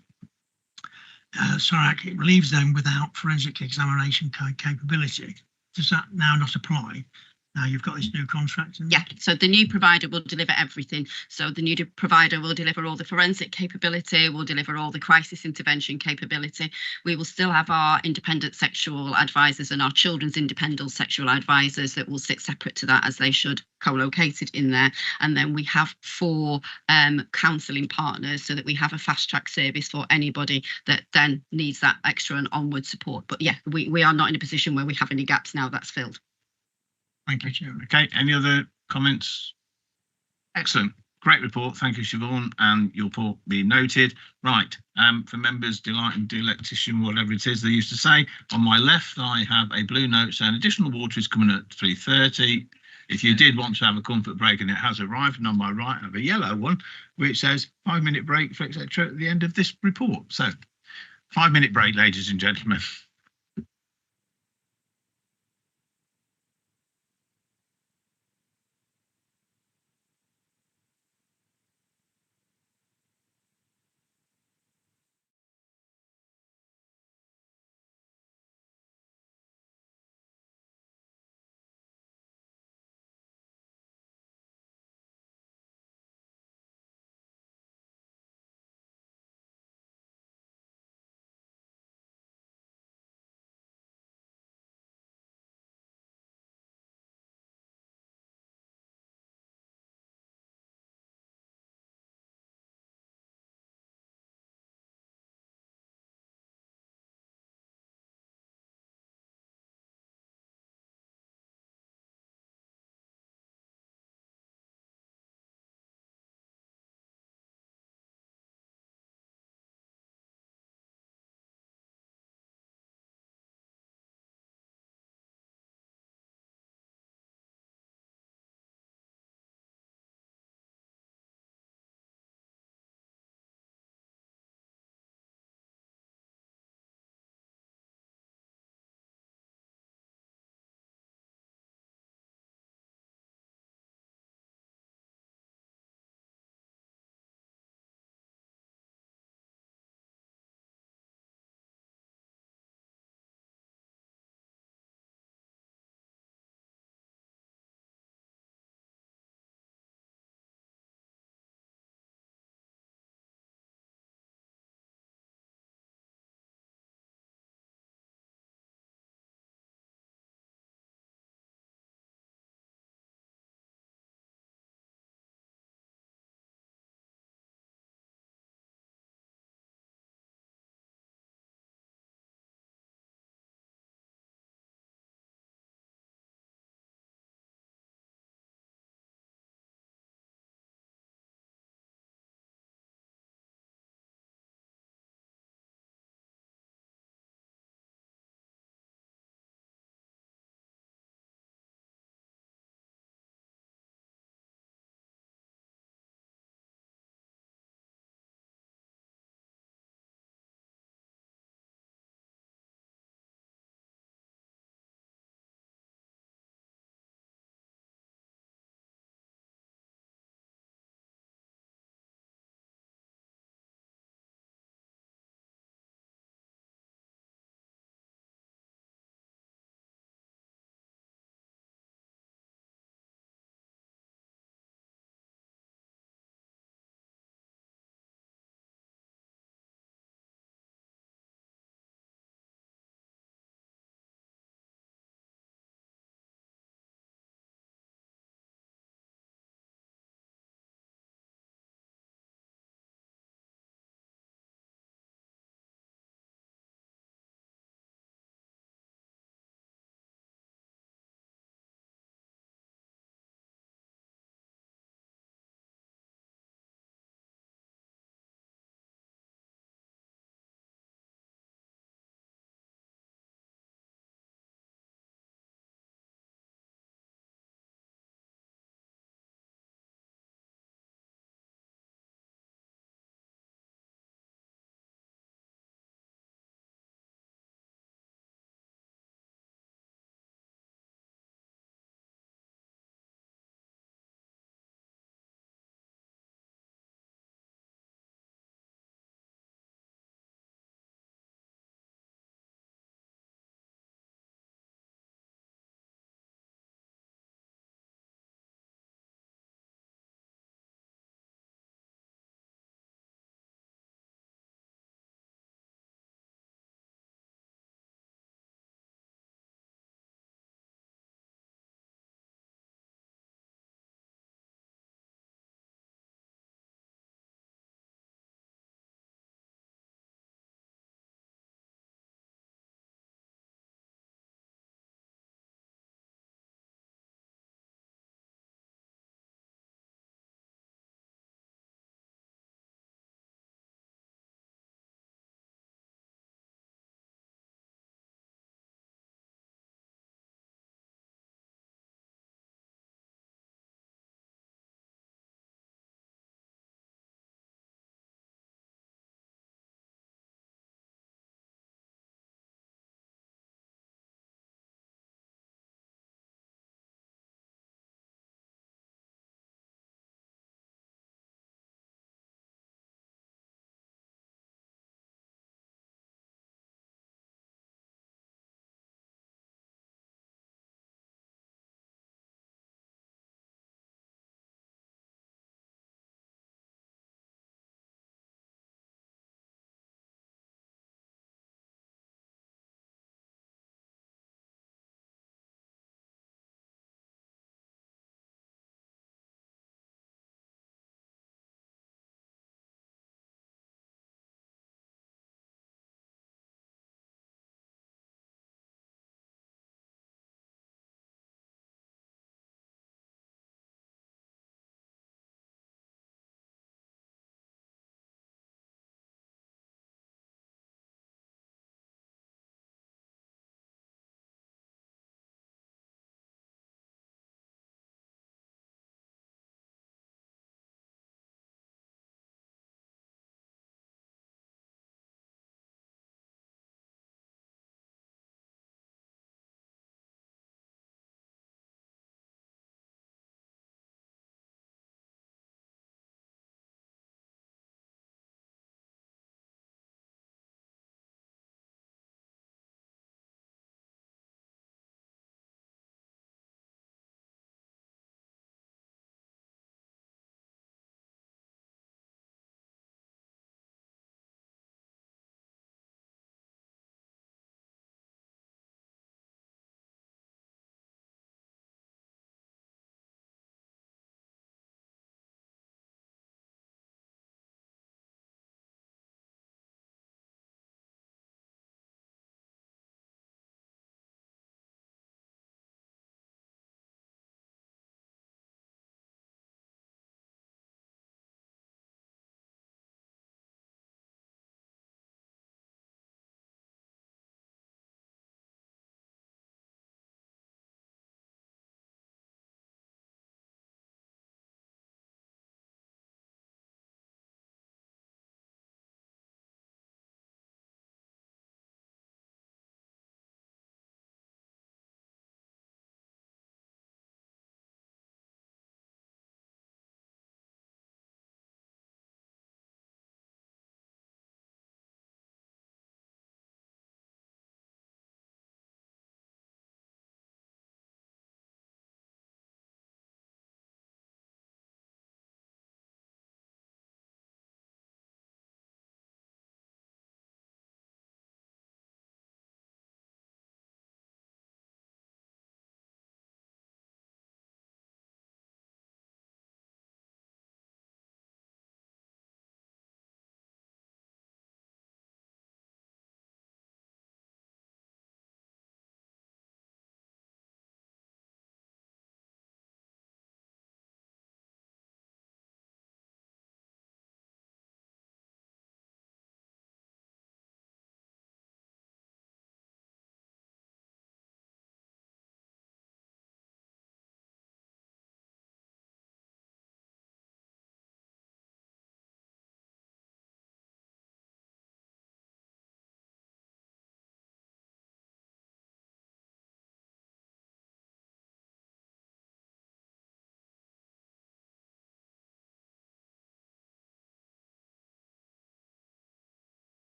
SORAC, it relieves them without forensic examination capability. Does that now not apply? Now you've got this new contract. Yeah, so the new provider will deliver everything. So the new provider will deliver all the forensic capability, will deliver all the crisis intervention capability. We will still have our independent sexual advisors and our children's independent sexual advisors that will sit separate to that, as they should, co-located in there. And then we have 4 counselling partners, so that we have a fast track service for anybody that then needs that extra and onward support. But yeah, we are not in a position where we have any gaps now. That's filled. Thank you, Chair. Okay, any other comments? Excellent. Great report. Thank you, Siobhan, and your report be noted. Right, for members, delight and delectation, whatever it is they used to say, on my left, I have a blue note saying additional water is coming at 3:30. If you did want to have a comfort break and it has arrived, and on my right, I have a yellow one, which says 5-minute break for etc. at the end of this report. So 5-minute break, ladies and gentlemen.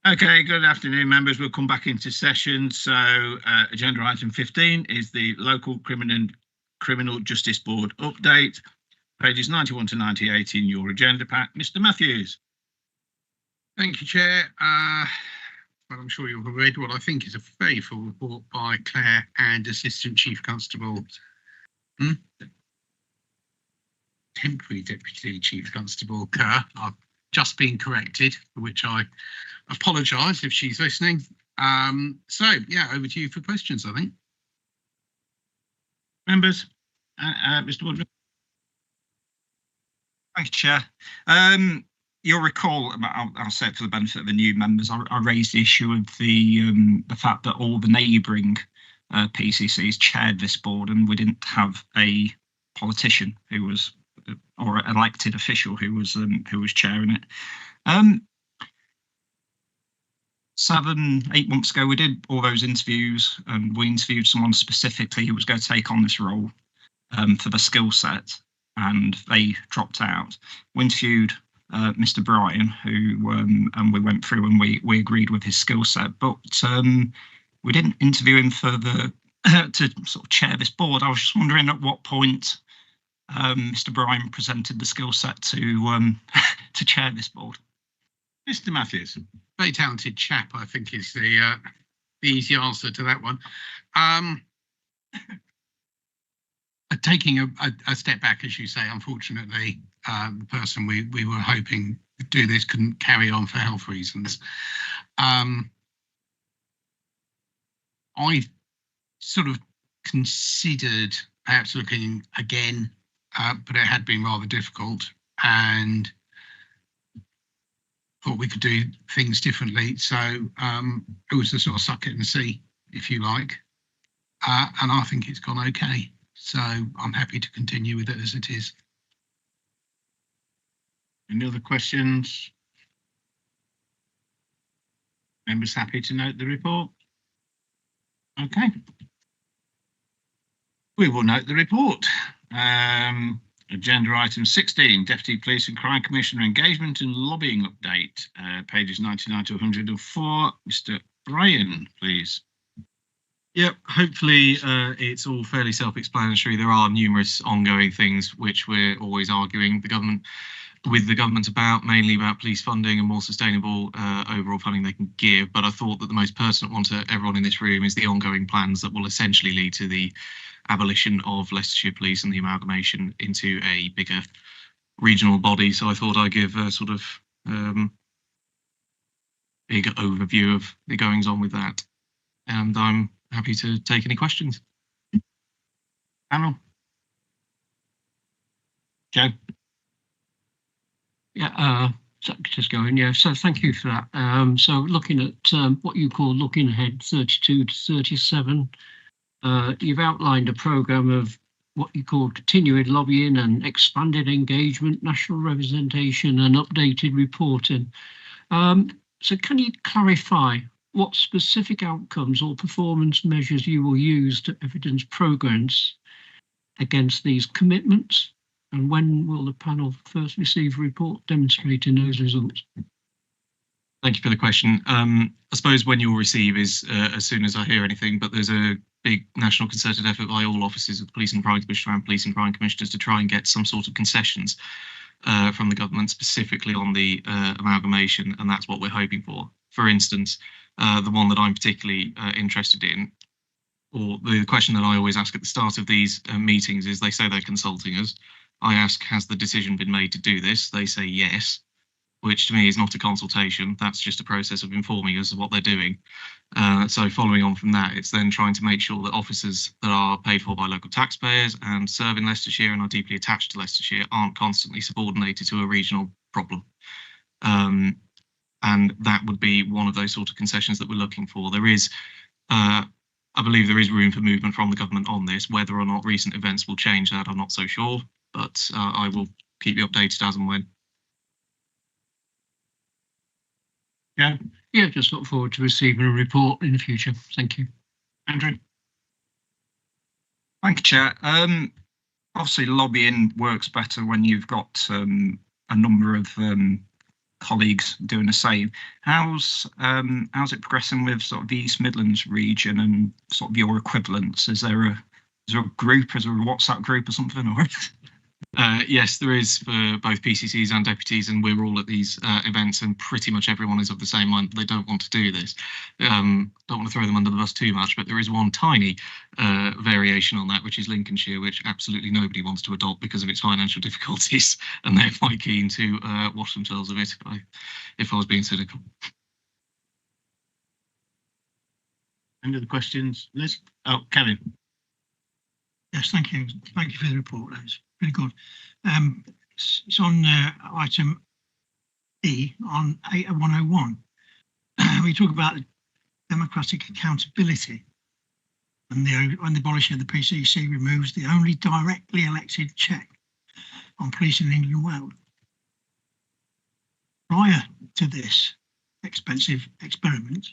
Okay, good afternoon, members. We'll come back into session. So agenda item 15 is the Local Criminal Justice Board update, pages 91 to 98 in your agenda pack. Mr. Matthews. Thank you, Chair. Well, I'm sure you've read what I think is a very full report by Claire and Assistant Chief Constable. Temporary Deputy Chief Constable Kerr. I've just been corrected, for which I apologise if she's listening. So, yeah, over to you for questions, I think. Members, Mr. Woodman. Thank you, Chair. You'll recall, I'll say it for the benefit of the new members, I raised the issue of the fact that all the neighbouring PCCs chaired this board, and we didn't have a politician who was, or an elected official who was chairing it. 7-8 months ago, we did all those interviews, and we interviewed someone specifically who was going to take on this role for the skill set, and they dropped out. We interviewed Mr. Bryan, who and we went through and we agreed with his skill set, but we didn't interview him for the to sort of chair this board. I was just wondering at what point Mr. Bryan presented the skill set to to chair this board. Mr. Matthews. Very talented chap, I think, is the easy answer to that one. Taking a step back, as you say, unfortunately, the person we were hoping to do this couldn't carry on for health reasons. I sort of considered perhaps looking again, but it had been rather difficult, and thought we could do things differently. So it was a sort of suck it and see, if you like. And I think it's gone okay. So I'm happy to continue with it as it is. Any other questions? Members happy to note the report? Okay. We will note the report. Agenda item 16, Deputy Police and Crime Commissioner Engagement and Lobbying Update, pages 99 to 104. Mr. Bryan, please. Yep, hopefully it's all fairly self-explanatory. There are numerous ongoing things which we're always arguing with the government about, mainly about police funding and more sustainable overall funding they can give. But I thought that the most pertinent one to everyone in this room is the ongoing plans that will essentially lead to the abolition of Leicestershire Police and the amalgamation into a bigger regional body. So I thought I'd give a sort of big overview of the goings on with that. And I'm happy to take any questions. Panel. Joe. Yeah, just going. Yeah, so thank you for that. So looking at what you call looking ahead, 32 to 37. You've outlined a programme of what you call continued lobbying and expanded engagement, national representation and updated reporting. So can you clarify what specific outcomes or performance measures you will use to evidence progress against these commitments? And when will the panel first receive a report demonstrating those results? Thank you for the question. I suppose when you'll receive is as soon as I hear anything, but there's a big national concerted effort by all offices of Police and Crime Commissioner and Police and Crime Commissioners to try and get some sort of concessions from the government, specifically on the amalgamation, and that's what we're hoping for. For instance, the one that I'm particularly interested in, or the question that I always ask at the start of these meetings is, they say they're consulting us. I ask, has the decision been made to do this? They say yes, which to me is not a consultation. That's just a process of informing us of what they're doing. So following on from that, it's then trying to make sure that officers that are paid for by local taxpayers and serve in Leicestershire and are deeply attached to Leicestershire aren't constantly subordinated to a regional problem. And that would be one of those sort of concessions that we're looking for. There is, I believe there is room for movement from the government on this. Whether or not recent events will change that, I'm not so sure, but I will keep you updated as and when. Yeah, just look forward to receiving a report in the future. Thank you. Andrew. Thank you, Chair. Obviously, lobbying works better when you've got a number of colleagues doing the same. How's it progressing with sort of the East Midlands region and sort of your equivalents? Is there a group, is there a WhatsApp group or something? Or yes, there is for both PCCs and deputies, and we're all at these events, and pretty much everyone is of the same mind. They don't want to do this. Don't want to throw them under the bus too much, but there is one tiny variation on that, which is Lincolnshire, which absolutely nobody wants to adopt because of its financial difficulties, and they're quite keen to wash themselves of it, if I was being cynical. Any other questions, Liz? Oh, Kevin. Yes, thank you. Thank you for the report. That's really good. It's on item E on 101. We talk about democratic accountability, and the abolishing of the PCC removes the only directly elected check on police in England and Wales. Prior to this expensive experiment,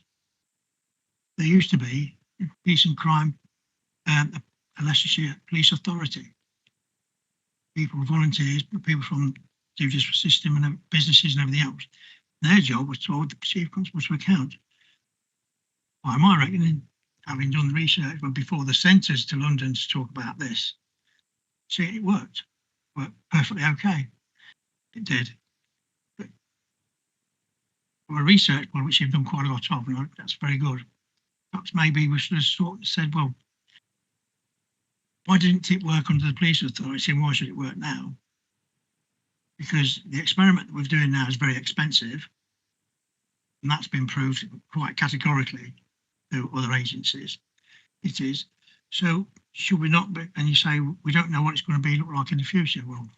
there used to be peace and crime, a Leicestershire Police Authority. People, volunteers, people from the justice system and businesses and everything else. Their job was to hold the chief constable to account. By my reckoning, having done the research before the centres to London to talk about this, see, it worked perfectly okay. It did. But for a research one, which you've done quite a lot of, and that's very good. Perhaps maybe we should have sort of said, well, why didn't it work under the police authority and why should it work now? Because the experiment that we're doing now is very expensive, and that's been proved quite categorically through other agencies. It is. So should we not be, and you say we don't know what it's going to look like in the future. Well,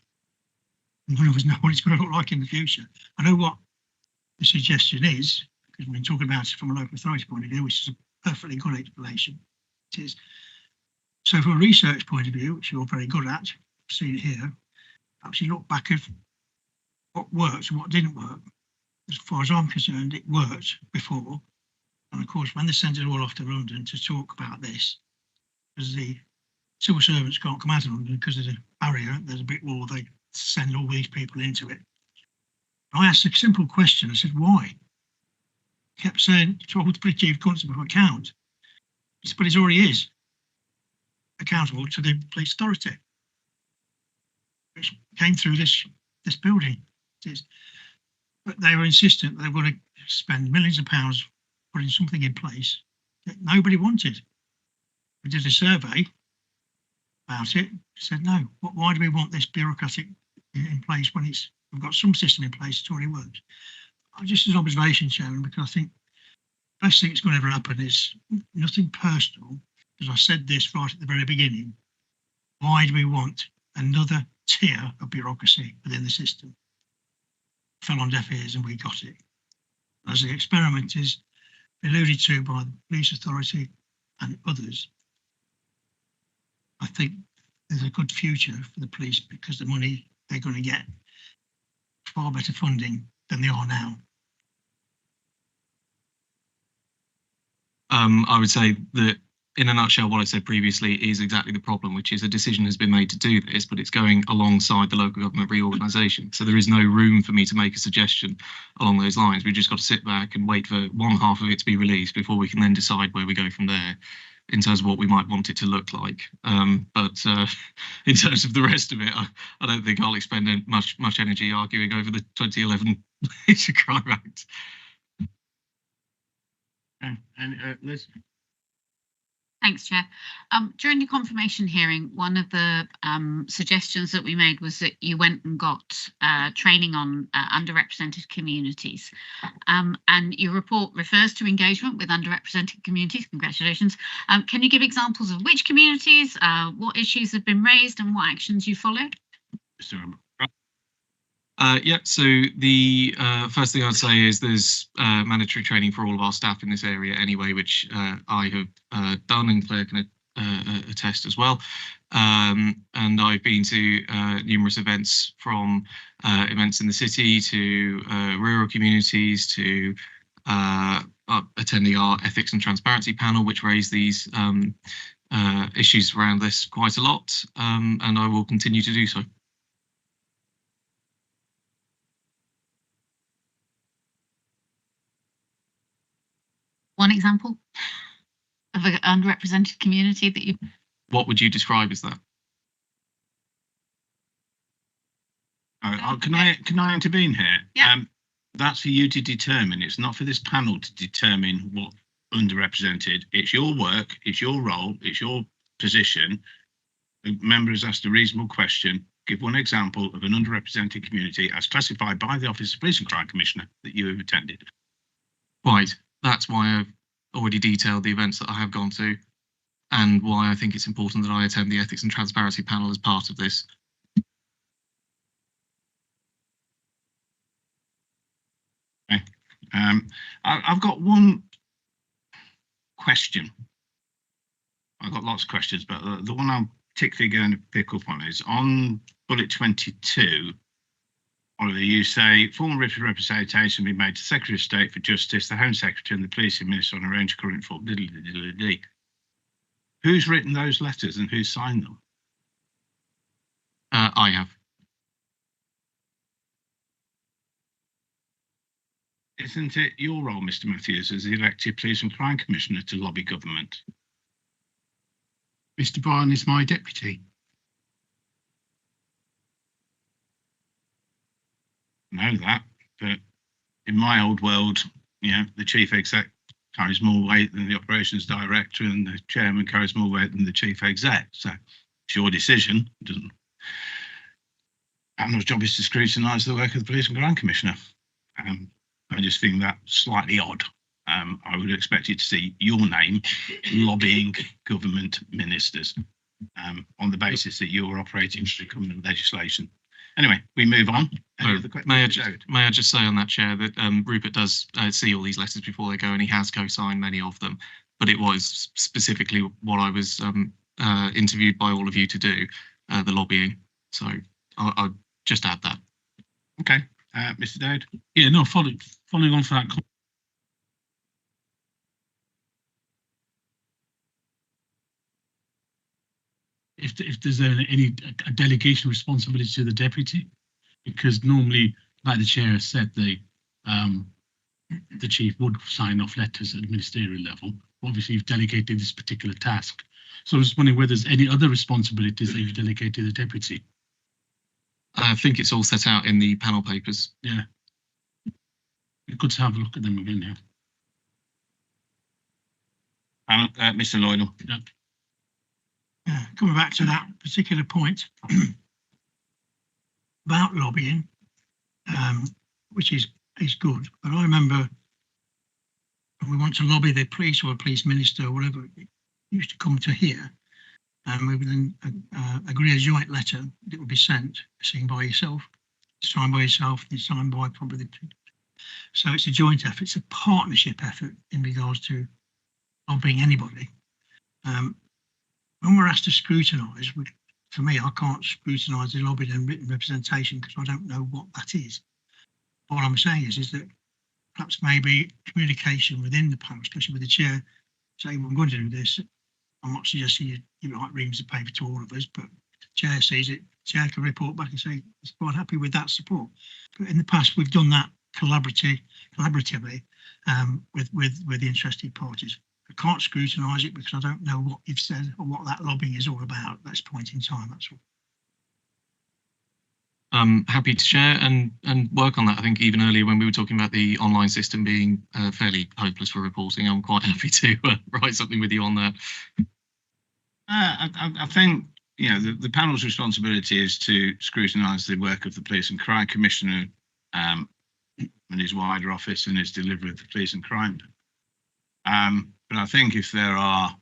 none of us know what it's going to look like in the future. I know what the suggestion is, because we've been talking about it from a local authority point of view, which is a perfectly good explanation. It is. So from a research point of view, which you're very good at, seen it here, perhaps you look back at what worked and what didn't work. As far as I'm concerned, it worked before. And of course, when they sent it all off to London to talk about this, because the civil servants can't come out of London because there's a barrier, there's a brick wall, they send all these people into it. I asked a simple question, I said, why? He kept saying, to hold the chief constable to account. He said, but he already is accountable to the police authority, which came through this building. It is. But they were insistent they were going to spend millions of pounds putting something in place that nobody wanted. We did a survey about it, said no, why do we want this bureaucratic in place when we've got some system in place that already works? Just as an observation, Chairman, because I think the best thing that's going to ever happen is nothing personal. As I said this right at the very beginning, why do we want another tier of bureaucracy within the system? Fell on deaf ears and we got it. As the experiment is alluded to by the police authority and others, I think there's a good future for the police because the money they're going to get far better funding than they are now. I would say that in a nutshell, what I said previously is exactly the problem, which is a decision has been made to do this, but it's going alongside the local government reorganisation. So there is no room for me to make a suggestion along those lines. We've just got to sit back and wait for one half of it to be released before we can then decide where we go from there in terms of what we might want it to look like. But in terms of the rest of it, I don't think I'll expend much energy arguing over the 2011 Police and Crime Act. And Liz? Thanks, Chair. During the confirmation hearing, one of the suggestions that we made was that you went and got training on underrepresented communities. And your report refers to engagement with underrepresented communities. Congratulations. Can you give examples of which communities, what issues have been raised and what actions you followed? Yeah, so the first thing I'd say is there's mandatory training for all of our staff in this area anyway, which I have done and Claire can attest as well. And I've been to numerous events, from events in the city to rural communities to attending our ethics and transparency panel, which raised these issues around this quite a lot, and I will continue to do so. one example of an underrepresented community that you? What would you describe as that? Can I intervene here? Yeah. That's for you to determine. It's not for this panel to determine what underrepresented. It's your work, it's your role, it's your position. The member has asked a reasonable question. Give one example of an underrepresented community as classified by the Office of Police and Crime Commissioner that you have attended. Right. That's why I've already detailed the events that I have gone to, and why I think it's important that I attend the Ethics and Transparency panel as part of this. Okay. I've got one question. I've got lots of questions, but the one I'm particularly going to pick up on is on bullet 22. Oliver, you say formal written representation be made to Secretary of State for Justice, the Home Secretary, and the Police Minister on a range of current form. Who's written those letters and who signed them? I have. Isn't it your role, Mr. Matthews, as the elected Police and Crime Commissioner to lobby government? Mr. Barton is my deputy. I know that, but in my old world, you know, the chief exec carries more weight than the operations director, and the chairman carries more weight than the chief exec. So it's your decision. It doesn't. Panel's job is to scrutinise the work of the Police and Crime Commissioner. I just think that slightly odd. I would expect you to see your name lobbying government ministers on the basis that you're operating through government legislation. Anyway, we move on. May I just say on that, Chair, that Rupert does see all these letters before they go, and he has co-signed many of them, but it was specifically what I was interviewed by all of you to do, the lobbying. So I'll just add that. Okay, Mr. Dowd. Yeah, no, following on for that. If there's any delegation responsibility to the deputy, because normally, like the chair has said, the chief would sign off letters at the ministerial level. Obviously, you've delegated this particular task. So I was wondering whether there's any other responsibilities that you've delegated to the deputy. I think it's all set out in the panel papers. Yeah. Good to have a look at them again, yeah. Mr. Lloydell. Yeah. Coming back to that particular point about lobbying, which is good, but I remember when we want to lobby the police or a police minister or whatever, it used to come to here, and we would then agree a joint letter that would be sent, signed by yourself, signed by yourself, and signed by probably the two. So it's a joint effort, it's a partnership effort in regards to lobbying anybody. When we're asked to scrutinise, for me, I can't scrutinise the lobbied and written representation because I don't know what that is. All I'm saying is that perhaps maybe communication within the panel, especially with the chair, saying, well, I'm going to do this. I'm not suggesting you write reams of paper to all of us, but the chair sees it, the chair can report back and say, it's quite happy with that support. But in the past, we've done that collaboratively with the interested parties. I can't scrutinise it because I don't know what you've said or what that lobbying is all about at this point in time, that's all. I'm happy to share and work on that. I think even earlier when we were talking about the online system being fairly hopeless for reporting, I'm quite happy to write something with you on that. I think, you know, the panel's responsibility is to scrutinise the work of the Police and Crime Commissioner and his wider office and his delivery of the police and crime. But I think if there are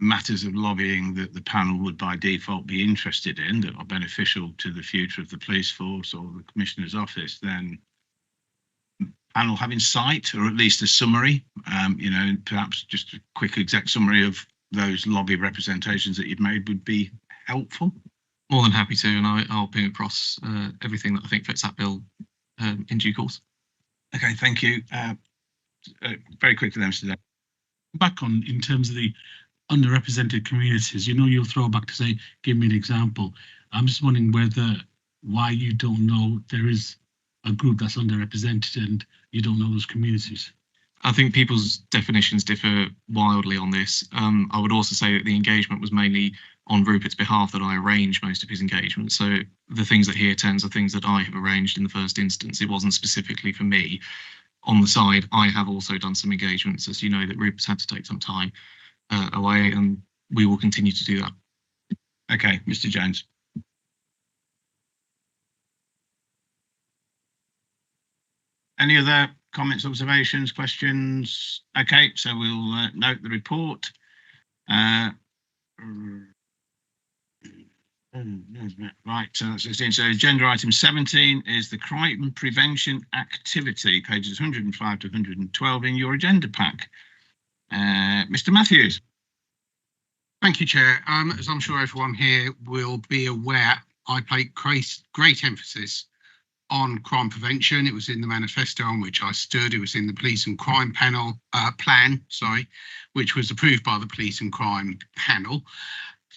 matters of lobbying that the panel would by default be interested in that are beneficial to the future of the police force or the Commissioner's office, then the panel having sight or at least a summary, you know, perhaps just a quick exec summary of those lobby representations that you've made would be helpful. More than happy to, and I'll ping across everything that I think fits that bill in due course. Okay, thank you. Very quickly then, Mr. Day. Back on in terms of the underrepresented communities, you know, you'll throw back to say, give me an example. I'm just wondering why you don't know there is a group that's underrepresented and you don't know those communities. I think people's definitions differ wildly on this. I would also say that the engagement was mainly on Rupert's behalf that I arranged most of his engagement. So the things that he attends are things that I have arranged in the first instance. It wasn't specifically for me. On the side, I have also done some engagements, as you know, that Rupert's had to take some time away, and we will continue to do that. Okay, Mr. Jones. Any other comments, observations, questions? Okay, so we'll note the report. Right, so that's 16. So agenda item 17 is the crime prevention activity, pages 105 to 112 in your agenda pack. Mr. Matthews. Thank you, Chair. As I'm sure everyone here will be aware, I place great emphasis on crime prevention. It was in the manifesto on which I stood. It was in the police and crime panel plan, which was approved by the police and crime panel.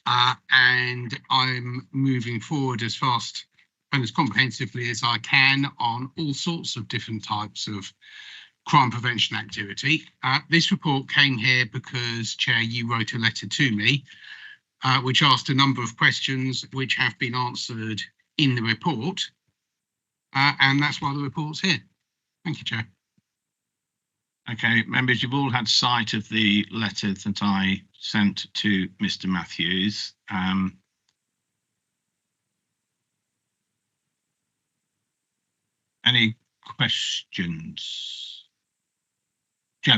And I'm moving forward as fast and as comprehensively as I can on all sorts of different types of crime prevention activity. This report came here because, Chair, you wrote a letter to me, which asked a number of questions which have been answered in the report. And that's why the report's here. Thank you, Chair. Okay, members, you've all had sight of the letter that I sent to Mr. Matthews. Any questions? Joe.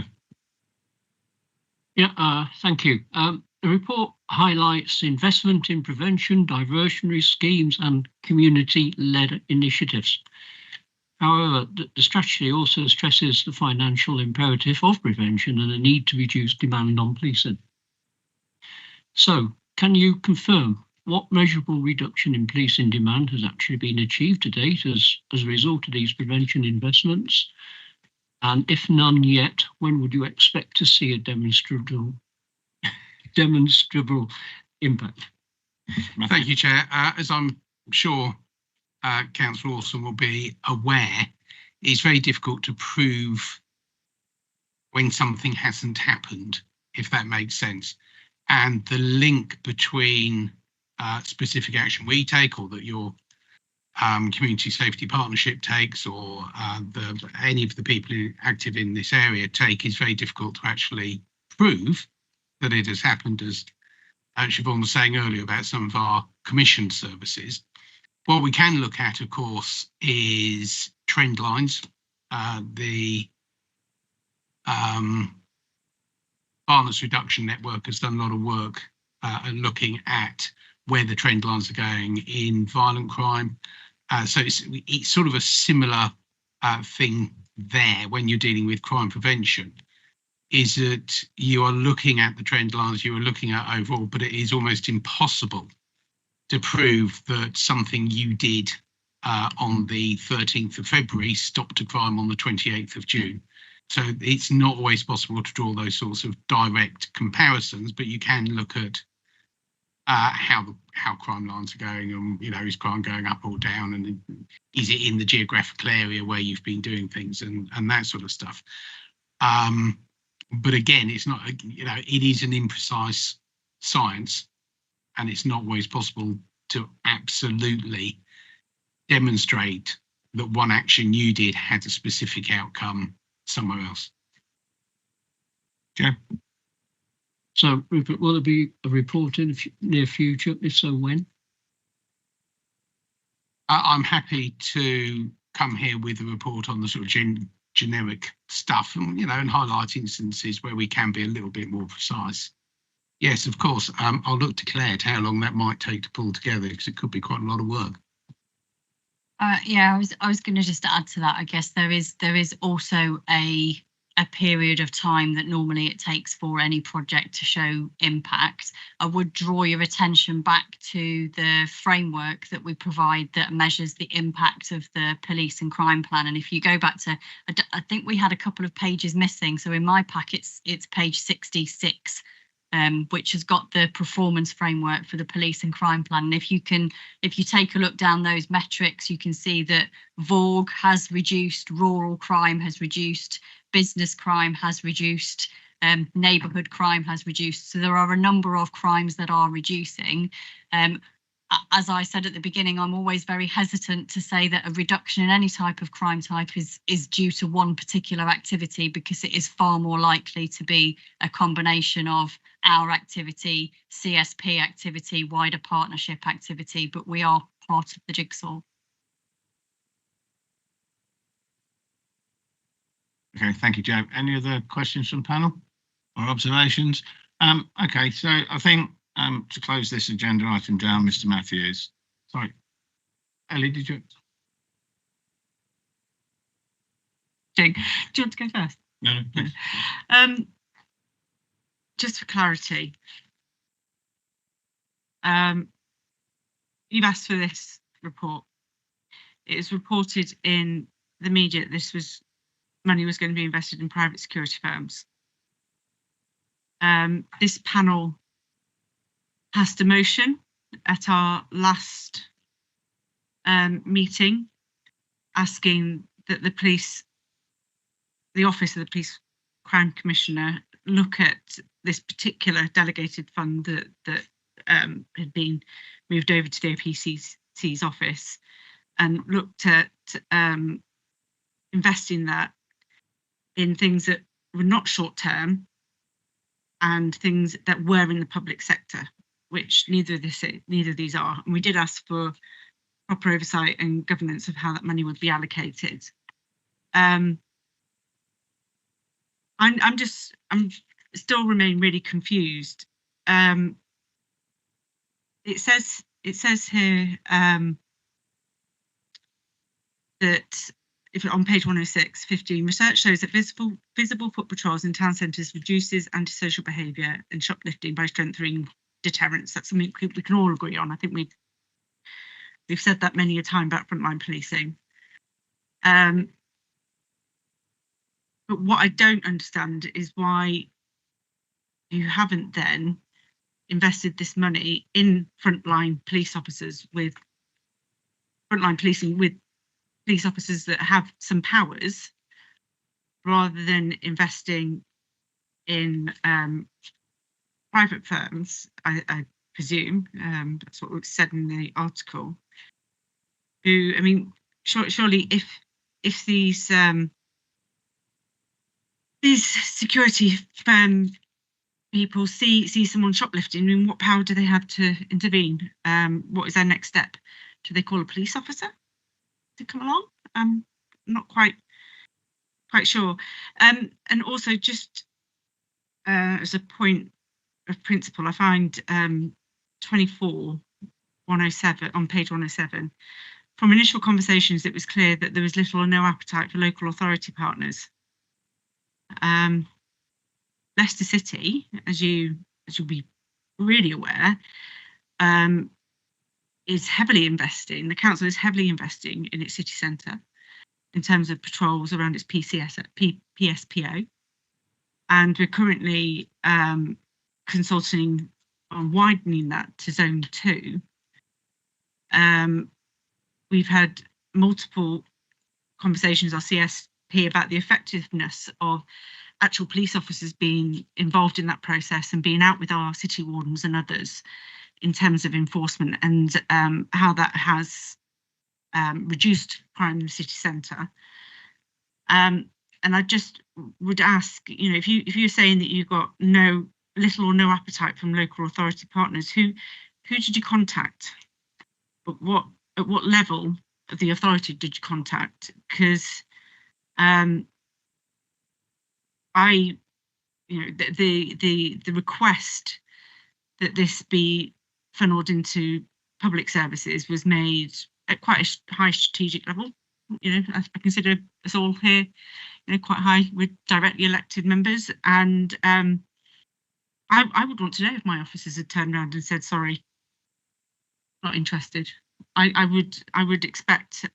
Yeah, thank you. The report highlights investment in prevention, diversionary schemes and community-led initiatives. However, the strategy also stresses the financial imperative of prevention and the need to reduce demand on policing. So, can you confirm what measurable reduction in policing demand has actually been achieved to date as a result of these prevention investments? And if none yet, when would you expect to see a demonstrable impact? Thank you, Chair. As I'm sure Councillor Orson will be aware, it's very difficult to prove when something hasn't happened, if that makes sense. And the link between specific action we take, or that your community safety partnership takes, or any of the people active in this area take, is very difficult to actually prove that it has happened, as Siobhan was saying earlier about some of our commissioned services. What we can look at, of course, is trend lines. The Violence Reduction Network has done a lot of work looking at where the trend lines are going in violent crime. So it's sort of a similar thing there when you're dealing with crime prevention, is that you are looking at the trend lines, you are looking at overall, but it is almost impossible to prove that something you did on the 13th of February stopped a crime on the 28th of June. So it's not always possible to draw those sorts of direct comparisons, but you can look at how crime lines are going, and is crime going up or down, and is it in the geographical area where you've been doing things, and that sort of stuff. But again, it's not, it is an imprecise science, and it's not always possible to absolutely demonstrate that one action you did had a specific outcome somewhere else. Joe? So, Rupert, will there be a report in the near future? If so, when? I'm happy to come here with a report on the sort of generic stuff, and and highlight instances where we can be a little bit more precise. Yes, of course. I'll look to Claire at how long that might take to pull together, because it could be quite a lot of work. Yeah, I was going to just add to that. I guess there is also a period of time that normally it takes for any project to show impact. I would draw your attention back to the framework that we provide that measures the impact of the police and crime plan. And if you go back to, I think we had a couple of pages missing. So in my pack, it's page 66. which has got the performance framework for the police and crime plan. And if you take a look down those metrics, you can see that VORG has reduced, rural crime has reduced, business crime has reduced, neighbourhood crime has reduced. So there are a number of crimes that are reducing. As I said at the beginning, I'm always very hesitant to say that a reduction in any type of crime type is due to one particular activity, because it is far more likely to be a combination of our activity, CSP activity, wider partnership activity, but we are part of the jigsaw. Okay, thank you, Jo. Any other questions from the panel or observations? Okay, so I think to close this agenda item down, Mr. Matthews. Sorry, Ellie, did you? Do you want to go first? No, please. Just for clarity, you've asked for this report. It was reported in the media that money was going to be invested in private security firms. This panel passed a motion at our last meeting asking that the Office of the Police Crime Commissioner look at this particular delegated fund that had been moved over to the OPCC's office, and looked at investing that in things that were not short term and things that were in the public sector, which neither of these are. And we did ask for proper oversight and governance of how that money would be allocated. I'm still remain really confused. It says here that if on page 106, 15, research shows that visible foot patrols in town centres reduces antisocial behaviour and shoplifting by strengthening deterrence. That's something we can all agree on. I think we've said that many a time about frontline policing. But what I don't understand is why you haven't then invested this money in frontline police officers with frontline policing with police officers that have some powers, rather than investing in private firms, I presume, that's what was said in the article, who, I mean, surely if these security firm people see someone shoplifting, I mean, what power do they have to intervene? What is their next step? Do they call a police officer to come along? I'm not quite sure. And also, just as a point of principle, I find 24/107 on page 107. From initial conversations, it was clear that there was little or no appetite for local authority partners. Leicester City, as you'll be really aware, is heavily investing. The council is heavily investing in its city centre in terms of patrols around its PSPO, and we're currently consulting on widening that to Zone 2. We've had multiple conversations, our CSP, about the effectiveness of actual police officers being involved in that process and being out with our city wardens and others in terms of enforcement, and how that has reduced crime in the city centre. And I just would ask, you know, if you're saying that you've got little or no appetite from local authority partners, who did you contact? At what level of the authority did you contact? Because the request that this be funneled into public services was made at quite a high strategic level. You know, I consider us all here, you know, quite high. We're directly elected members, and I would want to know if my officers had turned around and said, sorry, not interested. I would expect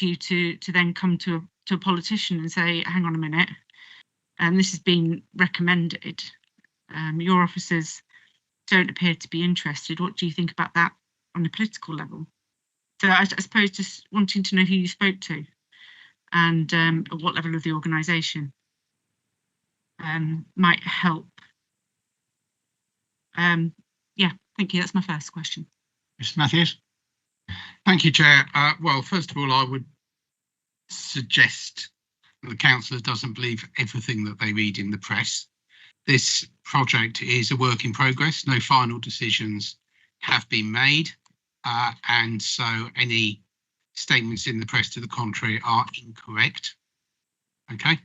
you to then come to a politician and say, hang on a minute, and this has been recommended. Your officers don't appear to be interested. What do you think about that on a political level? So I suppose just wanting to know who you spoke to and at what level of the organisation might help. Yeah, thank you. That's my first question. Mr. Matthews. Thank you, Chair. Well, first of all, I would suggest that the councillor doesn't believe everything that they read in the press. This project is a work in progress. No final decisions have been made. And so any statements in the press to the contrary are incorrect. Okay.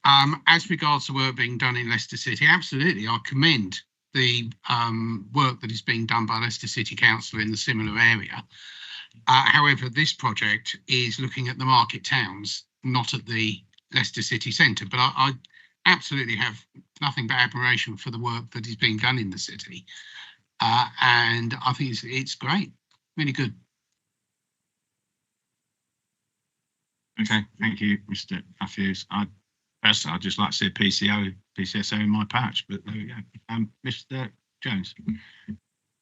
As regards to work being done in Leicester City, absolutely, I commend the work that is being done by Leicester City Council in the similar area. However, this project is looking at the market towns, not at the Leicester City Centre. But I absolutely have nothing but admiration for the work that is being done in the city. And I think it's great, really good. Okay, thank you, Mr. Matthews. Personally, I'd just like to see a PCSO in my patch, but there we go. Mr. Jones. I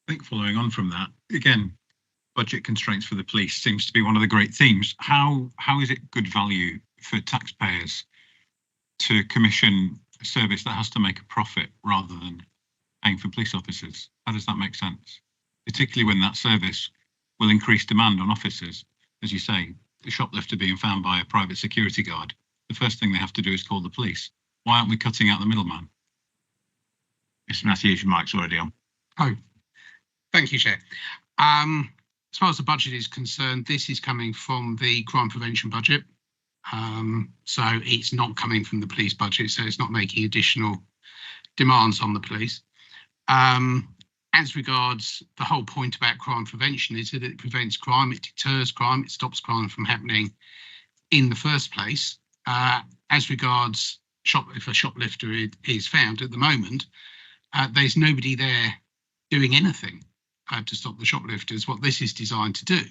think following on from that, again, budget constraints for the police seems to be one of the great themes. How is it good value for taxpayers to commission a service that has to make a profit rather than paying for police officers? How does that make sense? Particularly when that service will increase demand on officers. As you say, a shoplifter being found by a private security guard, the first thing they have to do is call the police. Why aren't we cutting out the middleman? Mr. Matthews, your mic's already on. Oh, thank you, Chair. As far as the budget is concerned, this is coming from the crime prevention budget. So it's not coming from the police budget, so it's not making additional demands on the police. As regards the whole point about crime prevention is that it prevents crime, it deters crime, it stops crime from happening in the first place. As regards if a shoplifter is found at the moment, there's nobody there doing anything to stop the shoplifters. What this is designed to do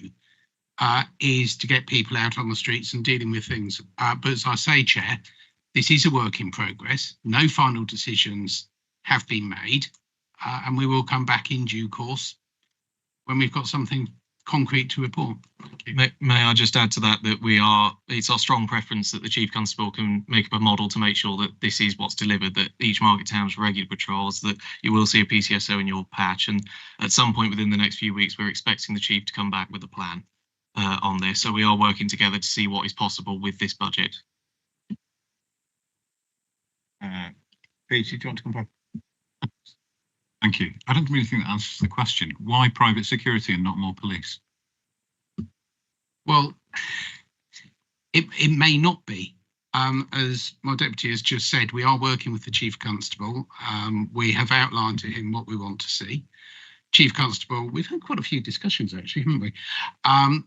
is to get people out on the streets and dealing with things. But as I say, Chair, this is a work in progress. No final decisions have been made, and we will come back in due course when we've got something concrete to report. May I just add to that it's our strong preference that the Chief Constable can make up a model to make sure that this is what's delivered, that each market town's regular patrols, that you will see a PCSO in your patch, and at some point within the next few weeks we're expecting the Chief to come back with a plan on this. So we are working together to see what is possible with this budget. Peter, do you want to come back? Thank you. I don't really think that answers the question. Why private security and not more police? Well, it may not be. As my deputy has just said, we are working with the Chief Constable. We have outlined to him what we want to see. Chief Constable, we've had quite a few discussions actually, haven't we?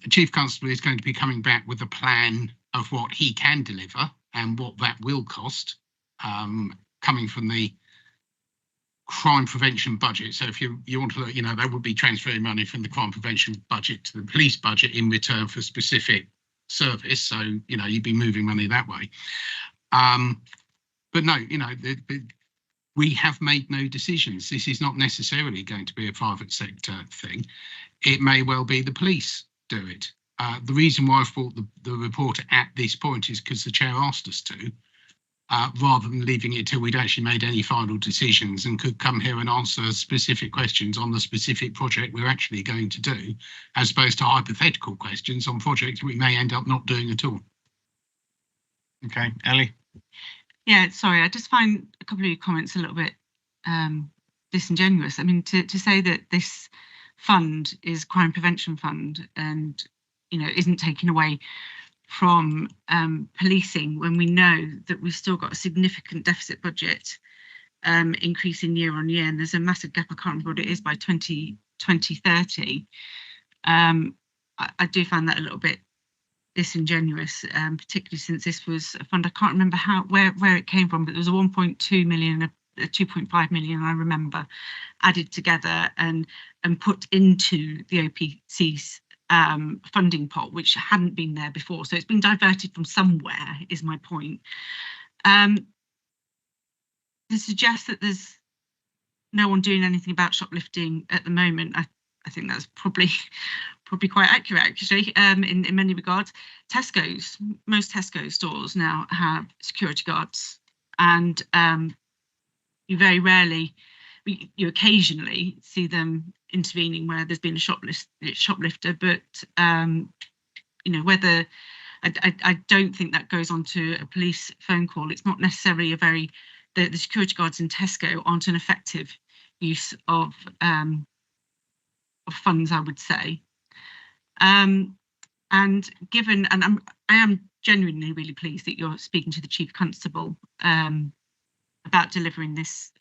Chief Constable is going to be coming back with a plan of what he can deliver and what that will cost, coming from the crime prevention budget. So if you want to look, they would be transferring money from the crime prevention budget to the police budget in return for specific service. So, you'd be moving money that way. But no, we have made no decisions. This is not necessarily going to be a private sector thing. It may well be the police do it. The reason why I've brought the report at this point is because the chair asked us to, rather than leaving it till we'd actually made any final decisions and could come here and answer specific questions on the specific project we're actually going to do, as opposed to hypothetical questions on projects we may end up not doing at all. Okay, Ellie. Yeah, sorry, I just find a couple of your comments a little bit disingenuous. I mean, to say that this fund is crime prevention fund and, isn't taken away from policing when we know that we've still got a significant deficit budget increasing year on year, and there's a massive gap. I can't remember what it is by 2030. I do find that a little bit disingenuous, particularly since this was a fund. I can't remember where it came from, but there was a 1.2 million, a 2.5 million, I remember, added together and put into the OPC's funding pot, which hadn't been there before. So it's been diverted from somewhere, is my point. to suggest that there's no one doing anything about shoplifting at the moment, I think that's probably quite accurate, actually, in many regards. Most Tesco stores now have security guards, and you very rarely, you occasionally see them intervening where there's been a shoplifter, but whether I don't think that goes on to a police phone call. It's not necessarily the security guards in Tesco aren't an effective use of funds, I would say. And I am genuinely really pleased that you're speaking to the Chief Constable about delivering this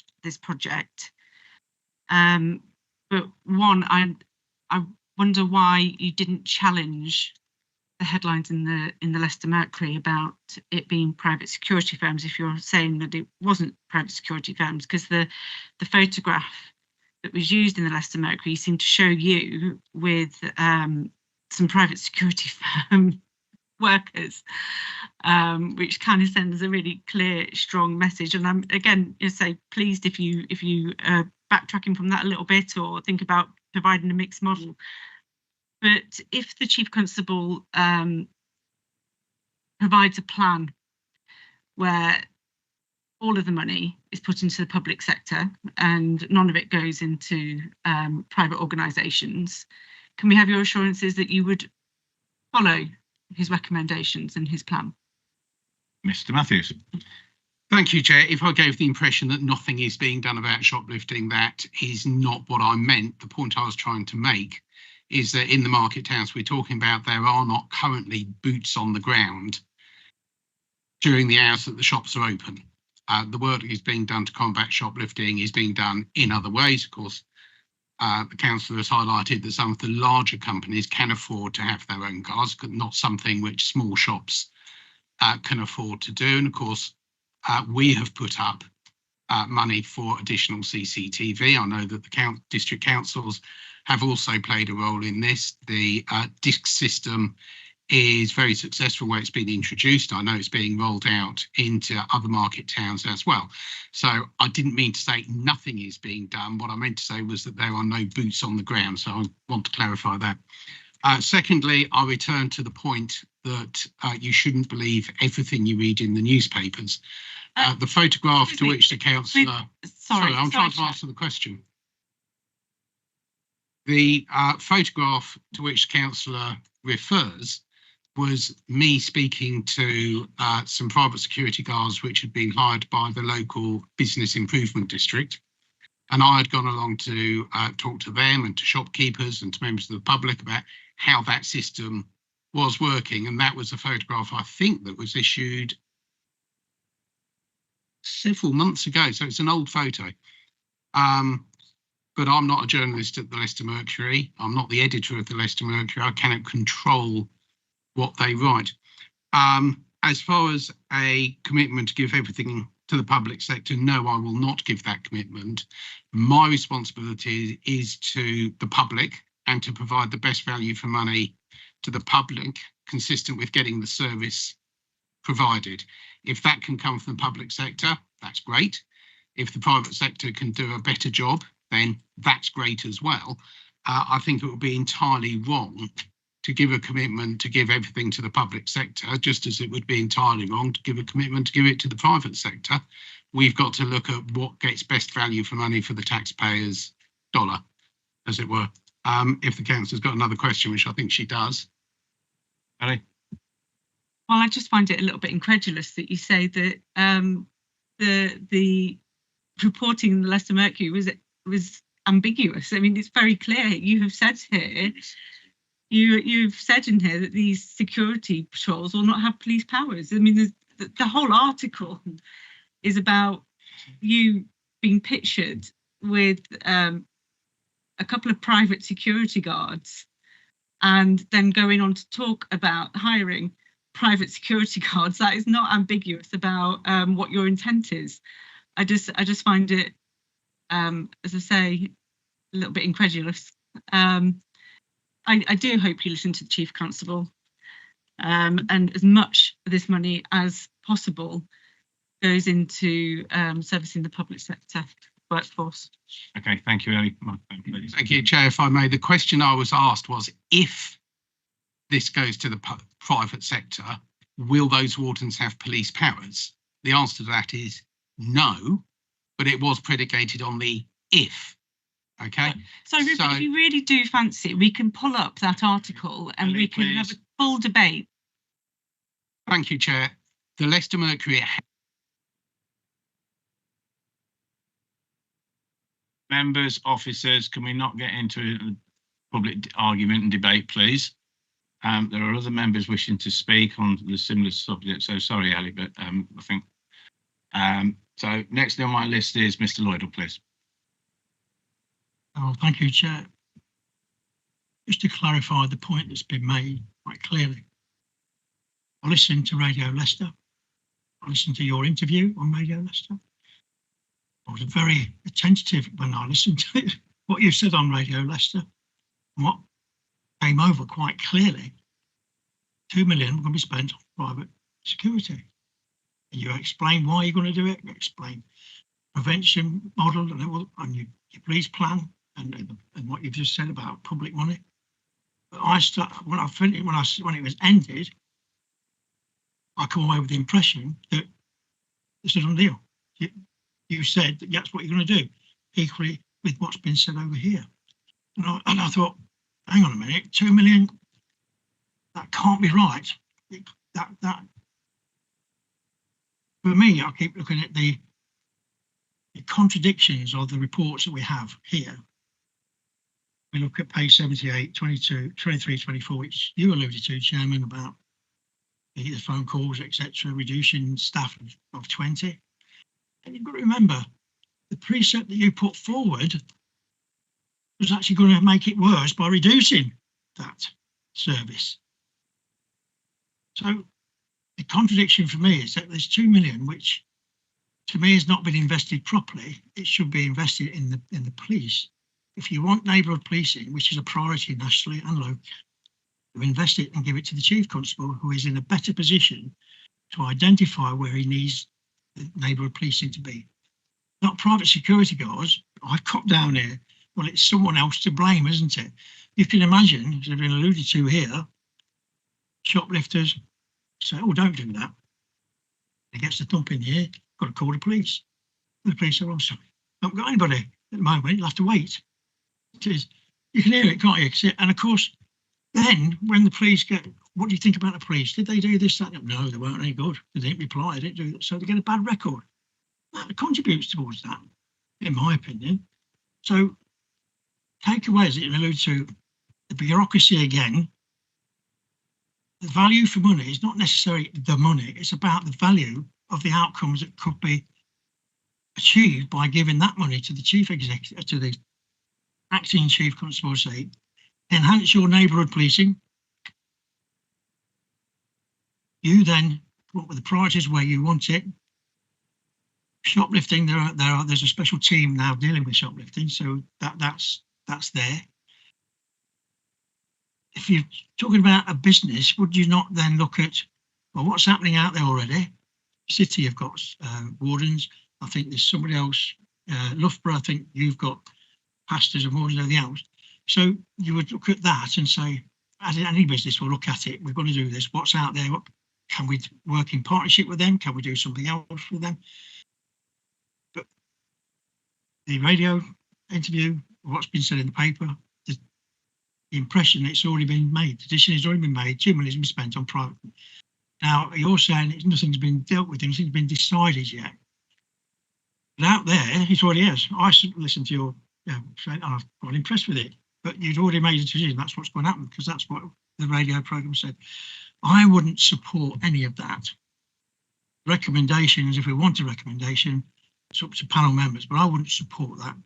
project. But one, I wonder why you didn't challenge the headlines in the Leicester Mercury about it being private security firms, if you're saying that it wasn't private security firms, because the photograph that was used in the Leicester Mercury seemed to show you with some private security firm workers, which kind of sends a really clear, strong message. And I'm again pleased if you backtracking from that a little bit, or think about providing a mixed model. But if the Chief Constable provides a plan where all of the money is put into the public sector and none of it goes into private organisations, can we have your assurances that you would follow his recommendations and his plan? Mr. Matthews. Thank you, Chair. If I gave the impression that nothing is being done about shoplifting, that is not what I meant. The point I was trying to make is that in the market towns we're talking about, there are not currently boots on the ground during the hours that the shops are open. The work that is being done to combat shoplifting is being done in other ways. Of course, the councillor has highlighted that some of the larger companies can afford to have their own guards, but not something which small shops can afford to do. And of course, we have put up money for additional CCTV. I know that the district councils have also played a role in this. The DISC system is very successful where it's been introduced. I know it's being rolled out into other market towns as well. So I didn't mean to say nothing is being done. What I meant to say was that there are no boots on the ground. So I want to clarify that. Secondly, I return to the point that you shouldn't believe everything you read in the newspapers. The photograph to which the councillor... Sorry, I'm trying to answer the question. The photograph to which councillor refers was me speaking to some private security guards which had been hired by the local business improvement district. And I had gone along to talk to them and to shopkeepers and to members of the public about how that system was working. And that was a photograph, I think, that was issued several months ago. So it's an old photo. But I'm not a journalist at the Leicester Mercury. I'm not the editor of the Leicester Mercury. I cannot control what they write. As far as a commitment to give everything to the public sector, no, I will not give that commitment. My responsibility is to the public and to provide the best value for money to the public, consistent with getting the service provided. If that can come from the public sector, that's great. If the private sector can do a better job, then that's great as well. I think it would be entirely wrong to give a commitment to give everything to the public sector, just as it would be entirely wrong to give a commitment to give it to the private sector. We've got to look at what gets best value for money for the taxpayers' dollar, as it were. If the councillor's got another question, which I think she does. Ellie? Well, I just find it a little bit incredulous that you say that the reporting in the Leicester Mercury was ambiguous. I mean, it's very clear. You have said here, you've said in here that these security patrols will not have police powers. I mean, the whole article is about you being pictured with a couple of private security guards and then going on to talk about hiring private security guards. That is not ambiguous about what your intent is. I just find it, as I say, a little bit incredulous. I do hope you listen to the Chief Constable, and as much of this money as possible goes into servicing the public sector workforce. Okay, thank you, Ellie. Thank you, Chair. If I may, the question I was asked was, if this goes to the private sector, will those wardens have police powers? The answer to that is no, but it was predicated on the if. Okay. So, Rupert, if you really do fancy it, we can pull up that article and Ellie, we can have a full debate. Thank you, Chair. The Leicester Mercury. Members, officers, can we not get into a public argument and debate, please? There are other members wishing to speak on the similar subject, so sorry, Ellie, but I think. So next on my list is Mr. Lloydell, please. Oh, thank you, Chair. Just to clarify the point that's been made quite clearly. I listened to Radio Leicester. I listened to your interview on Radio Leicester. I was very attentive when I listened to it, what you said on Radio Leicester, and what came over quite clearly. 2 million were going to be spent on private security. And you explain why you're going to do it. You explain prevention model and your police plan and what you've just said about public money. But when it was ended, I come away with the impression that it's a done deal. You said that that's what you're going to do, equally with what's been said over here. And I thought, hang on a minute, 2 million, that can't be right. That for me, I keep looking at the contradictions of the reports that we have here. We look at page 78, 22, 23, 24, which you alluded to, Chairman, about the phone calls, etc., reducing staff of 20. And you've got to remember, the precept that you put forward was actually going to make it worse by reducing that service. So the contradiction for me is that there's 2 million, which to me has not been invested properly. It should be invested in the police. If you want neighbourhood policing, which is a priority nationally and locally, to invest it and give it to the Chief Constable, who is in a better position to identify where he needs the neighbourhood policing to be. Not private security guards. I've cut down here. Well, it's someone else to blame, isn't it? You can imagine, as has been alluded to here, shoplifters say, oh, don't do that. It gets the thump in here, got to call the police. The police are, I'm sorry, I haven't got anybody at the moment, you'll have to wait. It is, you can hear it, can't you? And of course, then when the police get, what do you think about the police? Did they do this, that? No, they weren't any good. They didn't reply, they didn't do that. So they get a bad record. That contributes towards that, in my opinion. So takeaways that you allude to, the bureaucracy again. The value for money is not necessarily the money, it's about the value of the outcomes that could be achieved by giving that money to the chief executive, to the acting chief constable, say, enhance your neighbourhood policing. You then come up with the priorities where you want it. Shoplifting, there's a special team now dealing with shoplifting, so that's there. If you're talking about a business, would you not then look at, well, what's happening out there already? City, you've got wardens. I think there's somebody else, Loughborough, I think you've got pastors and wardens and everything else. So you would look at that and say, as in any business, we'll look at it. We've got to do this. What's out there? Can we work in partnership with them? Can we do something else with them? But the radio interview, what's been said in the paper, the impression it's already been made. The decision has already been made. 2 million has been spent on private. Now, you're saying nothing's been dealt with, nothing's been decided yet. But out there, it already is. I listened to your saying, I'm not impressed with it. But you'd already made a decision. That's what's going to happen, because that's what the radio programme said. I wouldn't support any of that. Recommendations, if we want a recommendation, it's up to panel members, but I wouldn't support that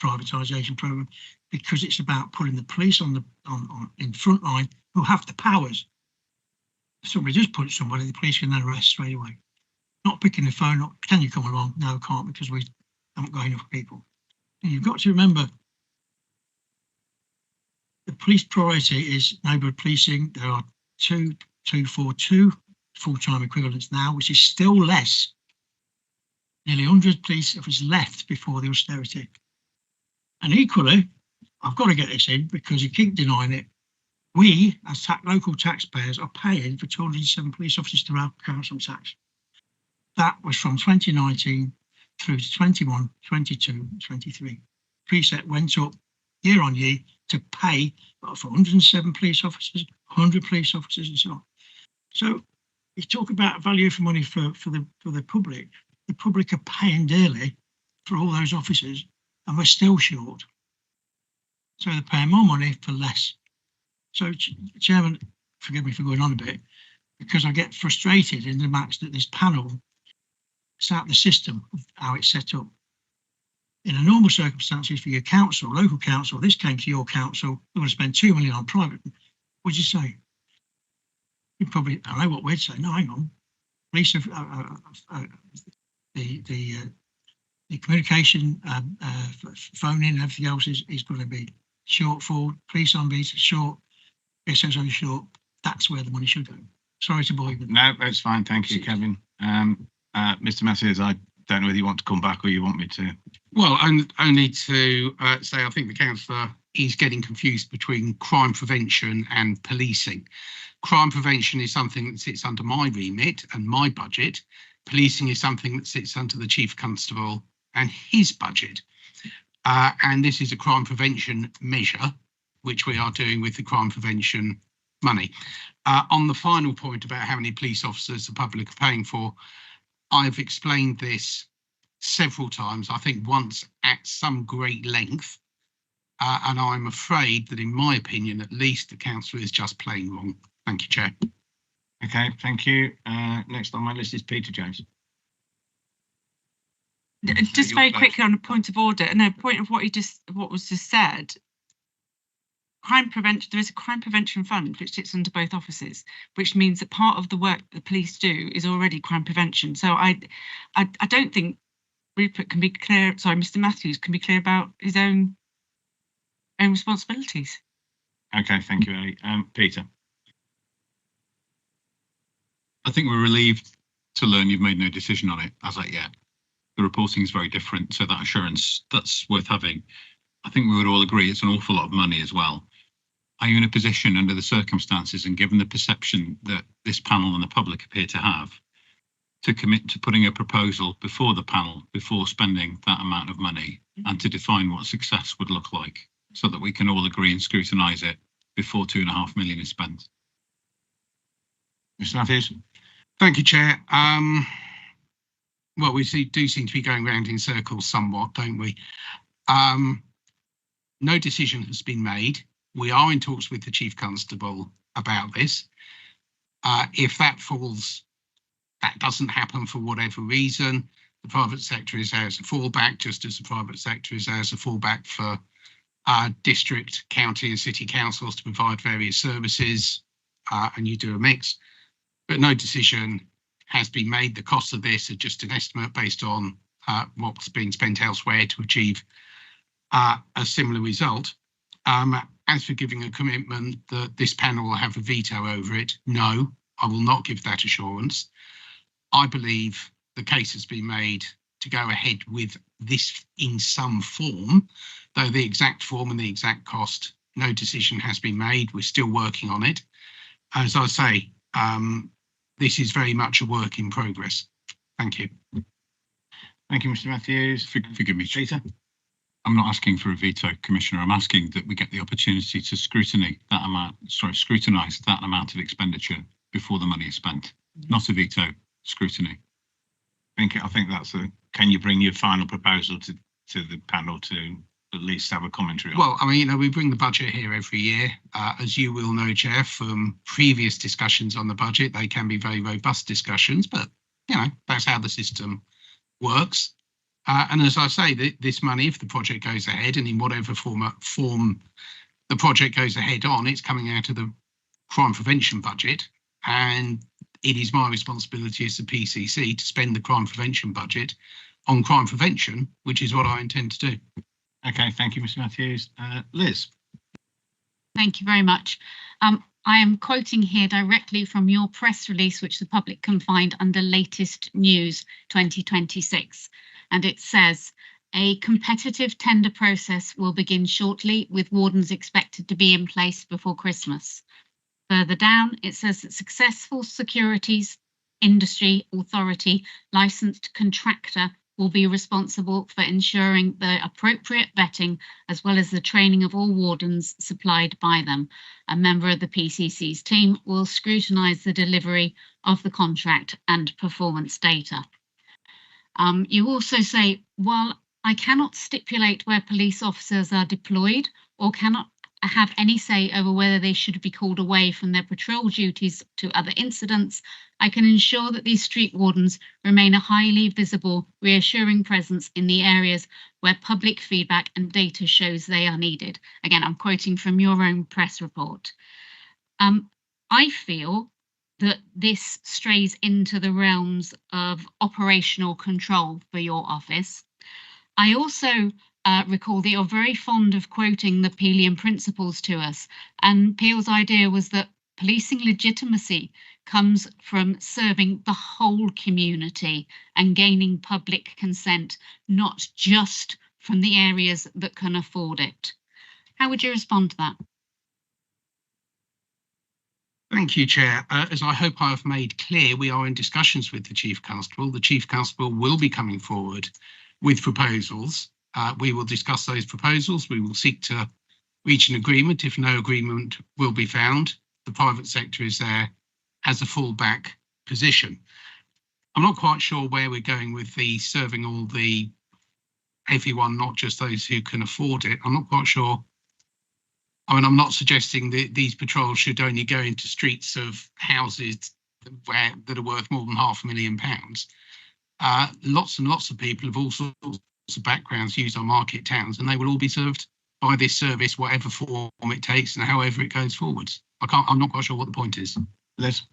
privatisation programme, because it's about putting the police in front line who have the powers. If somebody just puts somebody, the police can then arrest straight away. Not picking the phone up, can you come along? No, can't, because we haven't got enough people. And you've got to remember, the police priority is neighbourhood policing. There are 242 full-time equivalents now, which is still less Nearly 100 police officers left before the austerity. And equally, I've got to get this in because you keep denying it. We, as local taxpayers, are paying for 207 police officers to our council tax. That was from 2019 through to 21, 22, 23. Preset went up year on year to pay for 107 police officers, 100 police officers and so on. So you talk about value for money for the public. The public are paying dearly for all those officers and we're still short. So they're paying more money for less. So, Chairman, forgive me for going on a bit, because I get frustrated in the max that this panel set the system of how it's set up. In a normal circumstances for your council, local council, this came to your council, we're going to spend 2 million on private. What'd you say? You probably, I know what we'd say. No, hang on. Police, the communication, phoning and everything else is going to be shortfall. Police on beat short. SSO short. That's where the money should go. Sorry to bore you. No, that's fine. Thank you, Kevin. Mr. Matthews, I don't know whether you want to come back or you want me to. Well, only to say I think the councillor is getting confused between crime prevention and policing. Crime prevention is something that sits under my remit and my budget. Policing is something that sits under the Chief Constable and his budget. And this is a crime prevention measure, which we are doing with the crime prevention money. On the final point about how many police officers the public are paying for, I've explained this several times, I think once at some great length, and I'm afraid that in my opinion, at least, the councillor is just plain wrong. Thank you, Chair. Okay, thank you. Next on my list is Peter James. Just very quickly on a point of order, and a point of what was just said. Crime prevention. There is a crime prevention fund which sits under both offices, which means that part of the work the police do is already crime prevention. So I don't think Rupert can be clear. Sorry, Mr. Matthews can be clear about his own responsibilities. Okay, thank you, Ellie. Peter. I think we're relieved to learn you've made no decision on it as of yet. The reporting is very different, so that assurance, that's worth having. I think we would all agree it's an awful lot of money as well. Are you in a position under the circumstances and given the perception that this panel and the public appear to have, to commit to putting a proposal before the panel, before spending that amount of money, and to define what success would look like so that we can all agree and scrutinise it before 2.5 million is spent? Mr. Matthews. Thank you, Chair. Well, we do seem to be going round in circles somewhat, don't we? No decision has been made. We are in talks with the Chief Constable about this. If that doesn't happen for whatever reason, the private sector is there as a fallback, just as the private sector is there as a fallback for district, county and city councils to provide various services, and you do a mix. But no decision has been made. The costs of this are just an estimate based on what's been spent elsewhere to achieve a similar result. As for giving a commitment that this panel will have a veto over it, no, I will not give that assurance. I believe the case has been made to go ahead with this in some form, though the exact form and the exact cost, no decision has been made. We're still working on it. As I say, this is very much a work in progress. Thank you. Thank you, Mr. Matthews. Forgive me, Peter. I'm not asking for a veto, Commissioner. I'm asking that we get the opportunity to scrutinise that amount of expenditure before the money is spent. Not a veto, scrutiny. I think that's can you bring your final proposal to the panel to at least have a commentary on? Well, I mean, we bring the budget here every year. As you will know, Chair, from previous discussions on the budget, they can be very robust discussions, but, that's how the system works. And as I say, this money, if the project goes ahead and in whatever form the project goes ahead on, it's coming out of the crime prevention budget. And it is my responsibility as the PCC to spend the crime prevention budget on crime prevention, which is what I intend to do. Okay, thank you, Mr. Matthews. Liz. Thank you very much. I am quoting here directly from your press release, which the public can find under latest news 2026. And it says, a competitive tender process will begin shortly, with wardens expected to be in place before Christmas. Further down, it says that successful securities industry authority licensed contractor will be responsible for ensuring the appropriate vetting as well as the training of all wardens supplied by them. A member of the PCC's team will scrutinise the delivery of the contract and performance data. You also say, while I cannot stipulate where police officers are deployed or cannot have any say over whether they should be called away from their patrol duties to other incidents, I can ensure that these street wardens remain a highly visible, reassuring presence in the areas where public feedback and data shows they are needed. Again, I'm quoting from your own press report. I feel that this strays into the realms of operational control for your office. I also recall that you're very fond of quoting the Peelian principles to us, and Peel's idea was that policing legitimacy comes from serving the whole community and gaining public consent, not just from the areas that can afford it. How would you respond to that? Thank you, Chair. As I hope I have made clear, we are in discussions with the Chief Constable. The Chief Constable will be coming forward with proposals. We will discuss those proposals. We will seek to reach an agreement. If no agreement will be found, the private sector is there as a fallback position. I'm not quite sure where we're going with the serving all the everyone, not just those who can afford it. I'm not quite sure. I mean, I'm not suggesting that these patrols should only go into streets of houses that are worth more than £500,000. Lots and lots of people of all sorts of backgrounds use our market towns, and they will all be served by this service, whatever form it takes and however it goes forwards. I'm not quite sure what the point is. Liz?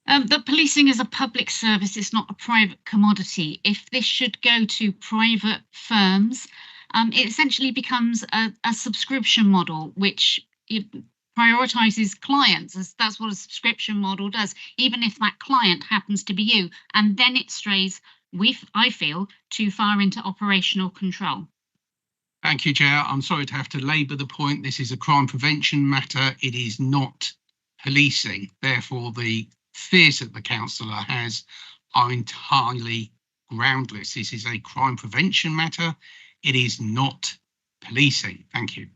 The policing is a public service, it's not a private commodity. If this should go to private firms, it essentially becomes a subscription model, which prioritises clients, as that's what a subscription model does, even if that client happens to be you. And then it strays, I feel, too far into operational control. Thank you, Chair. I'm sorry to have to labour the point. This is a crime prevention matter. It is not policing. Therefore, the fears that the councillor has are entirely groundless. This is a crime prevention matter. It is not policing. Thank you.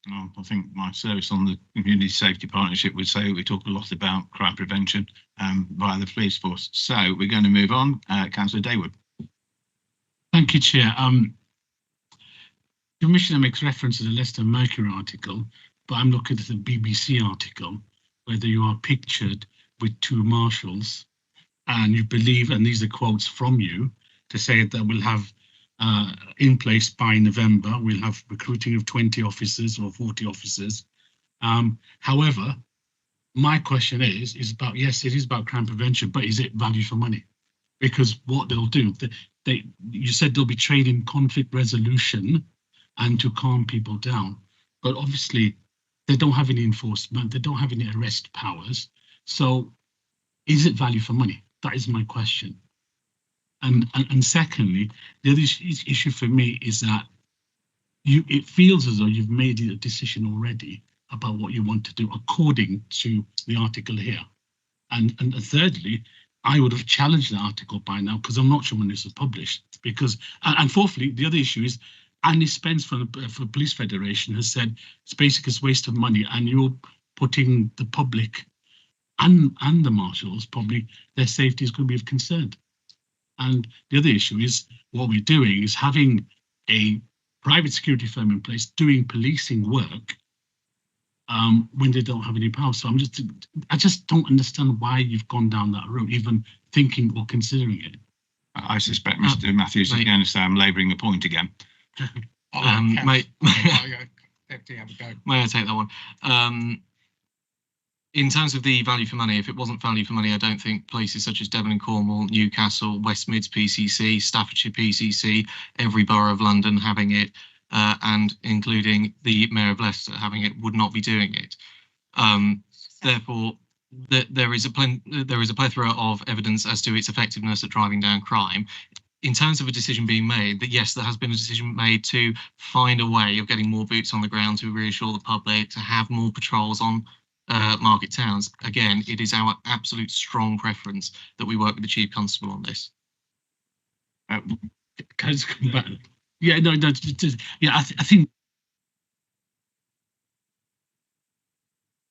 Well, I think my service on the Community Safety Partnership would say we talk a lot about crime prevention via the police force. So we're going to move on. Councillor Daywood. Thank you, Chair. Commissioner makes reference to the Leicester Mercury article, but I'm looking at the BBC article, where you are pictured with two marshals, and you believe, and these are quotes from you, to say that we'll have in place by November, we'll have recruiting of 20 officers or 40 officers. However, my question is about, yes, it is about crime prevention, but is it value for money? Because what they'll do, you said they'll be trained in conflict resolution and to calm people down, but obviously they don't have any enforcement, they don't have any arrest powers. So is it value for money? That is my question. And secondly, the other issue for me is that it feels as though you've made a decision already about what you want to do according to the article here. And thirdly, I would have challenged the article by now, because I'm not sure when this was published. Because and fourthly, the other issue is Annie Spence from the Police Federation has said it's basically a waste of money, and you're putting the public and the marshals, probably their safety is going to be of concern. And the other issue is what we're doing is having a private security firm in place doing policing work when they don't have any power. So I just don't understand why you've gone down that route, even thinking or considering it. I suspect Mr. Matthews is going to say I'm labouring the point again. May I take that one? In terms of the value for money, if it wasn't value for money, I don't think places such as Devon and Cornwall, Newcastle, West Mids PCC, Staffordshire PCC, every borough of London having it and including the Mayor of Leicester having it, would not be doing it. Therefore, there is a plethora of evidence as to its effectiveness at driving down crime. In terms of a decision being made, that yes, there has been a decision made to find a way of getting more boots on the ground to reassure the public, to have more patrols on market towns. Again, it is our absolute strong preference that we work with the Chief Constable on this. Can I just come back? Yeah, no, yeah, I think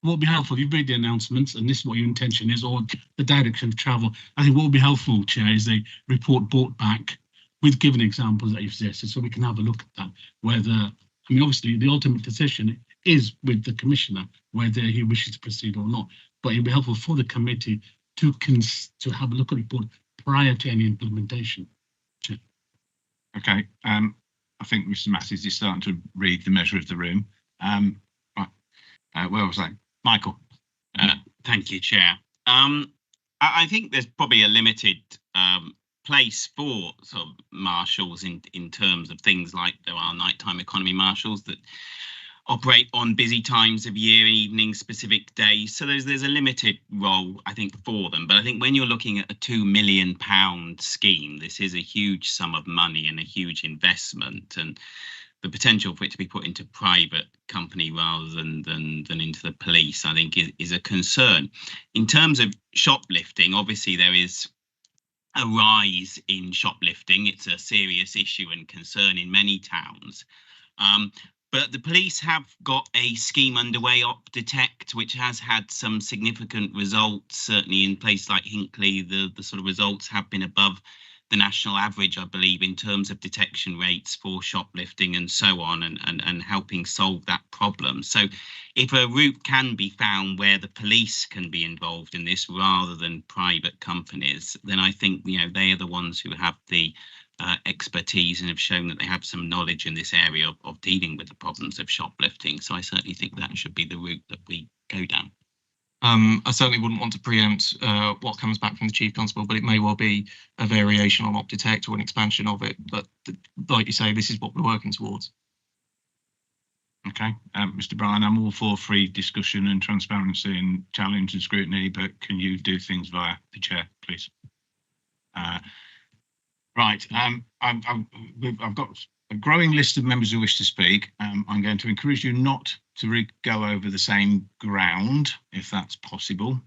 what would be helpful, you've made the announcements and this is what your intention is, or the direction of travel. I think what would be helpful, Chair, is a report brought back with given examples that you've suggested, so we can have a look at that. Whether, I mean, obviously the ultimate decision is with the Commissioner, whether he wishes to proceed or not. But it'd be helpful for the committee to have a look at the report prior to any implementation. Chair. Okay, I think Mr. Matthews is starting to read the measure of the room. Right, where was I? Michael. Thank you, Chair. I think there's probably a limited place for sort of marshals in terms of things like there are nighttime economy marshals that operate on busy times of year, evenings, specific days. So there's a limited role, I think, for them. But I think when you're looking at a £2 million scheme, this is a huge sum of money and a huge investment, and the potential for it to be put into private company rather than into the police, I think, is a concern. In terms of shoplifting, obviously there is a rise in shoplifting. It's a serious issue and concern in many towns. But the police have got a scheme underway, Op Detect, which has had some significant results. Certainly in places like Hinckley, the sort of results have been above the national average, I believe, in terms of detection rates for shoplifting and so on, and helping solve that problem. So if a route can be found where the police can be involved in this rather than private companies, then I think, you know, they are the ones who have the expertise and have shown that they have some knowledge in this area of dealing with the problems of shoplifting. So I certainly think that should be the route that we go down. I certainly wouldn't want to preempt what comes back from the Chief Constable, but it may well be a variation on Op Detect or an expansion of it. But like you say, this is what we're working towards. Okay, Mr. Bryan, I'm all for free discussion and transparency and challenge and scrutiny, but can you do things via the chair, please? Right, I've got a growing list of members who wish to speak. I'm going to encourage you not to go over the same ground, if that's possible.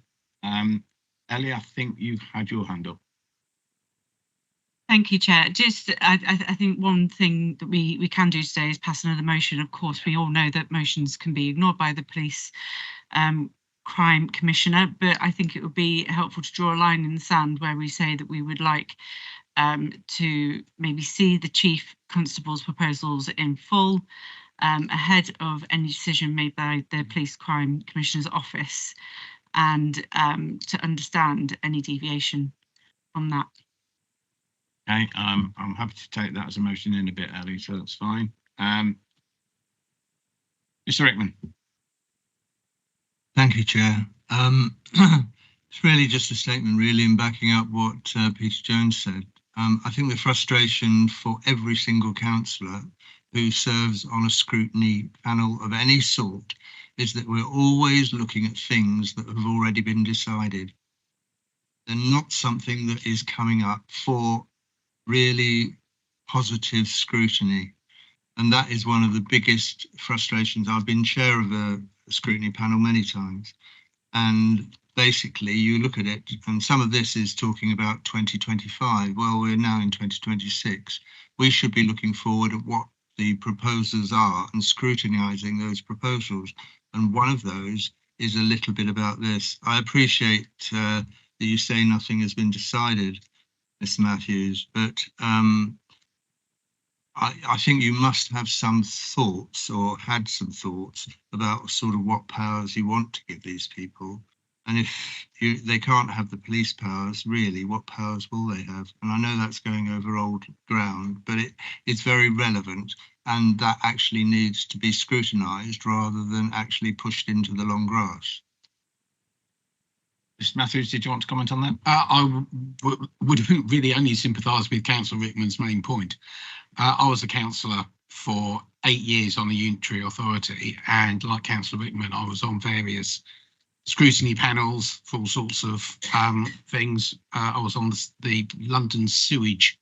Ellie, I think you've had your hand up. Thank you, Chair. Just, I think one thing that we can do today is pass another motion. Of course, we all know that motions can be ignored by the police crime commissioner, but I think it would be helpful to draw a line in the sand where we say that we would like to maybe see the Chief Constable's proposals in full ahead of any decision made by the Police Crime Commissioner's Office, and to understand any deviation from that. Okay, I'm happy to take that as a motion in a bit, Ellie, so that's fine. Mr. Rickman. Thank you, Chair. It's really just a statement, really, in backing up what Peter Jones said. I think the frustration for every single councillor who serves on a scrutiny panel of any sort is that we're always looking at things that have already been decided. They're not something that is coming up for really positive scrutiny. And that is one of the biggest frustrations. I've been chair of a scrutiny panel many times. And basically you look at it, and some of this is talking about 2025. Well, we're now in 2026. We should be looking forward at what the proposals are and scrutinising those proposals. And one of those is a little bit about this. I appreciate that you say nothing has been decided, Mr. Matthews, but I think you must have some thoughts, or had some thoughts, about sort of what powers you want to give these people. And if they can't have the police powers, really, what powers will they have? And I know that's going over old ground, but it's very relevant, and that actually needs to be scrutinised rather than actually pushed into the long grass. Mr. Matthews, did you want to comment on that? I would really only sympathise with Councillor Rickman's main point. I was a councillor for 8 years on the Unitary Authority, and like Councillor Wickman, I was on various scrutiny panels for all sorts of things. I was on the London Sewage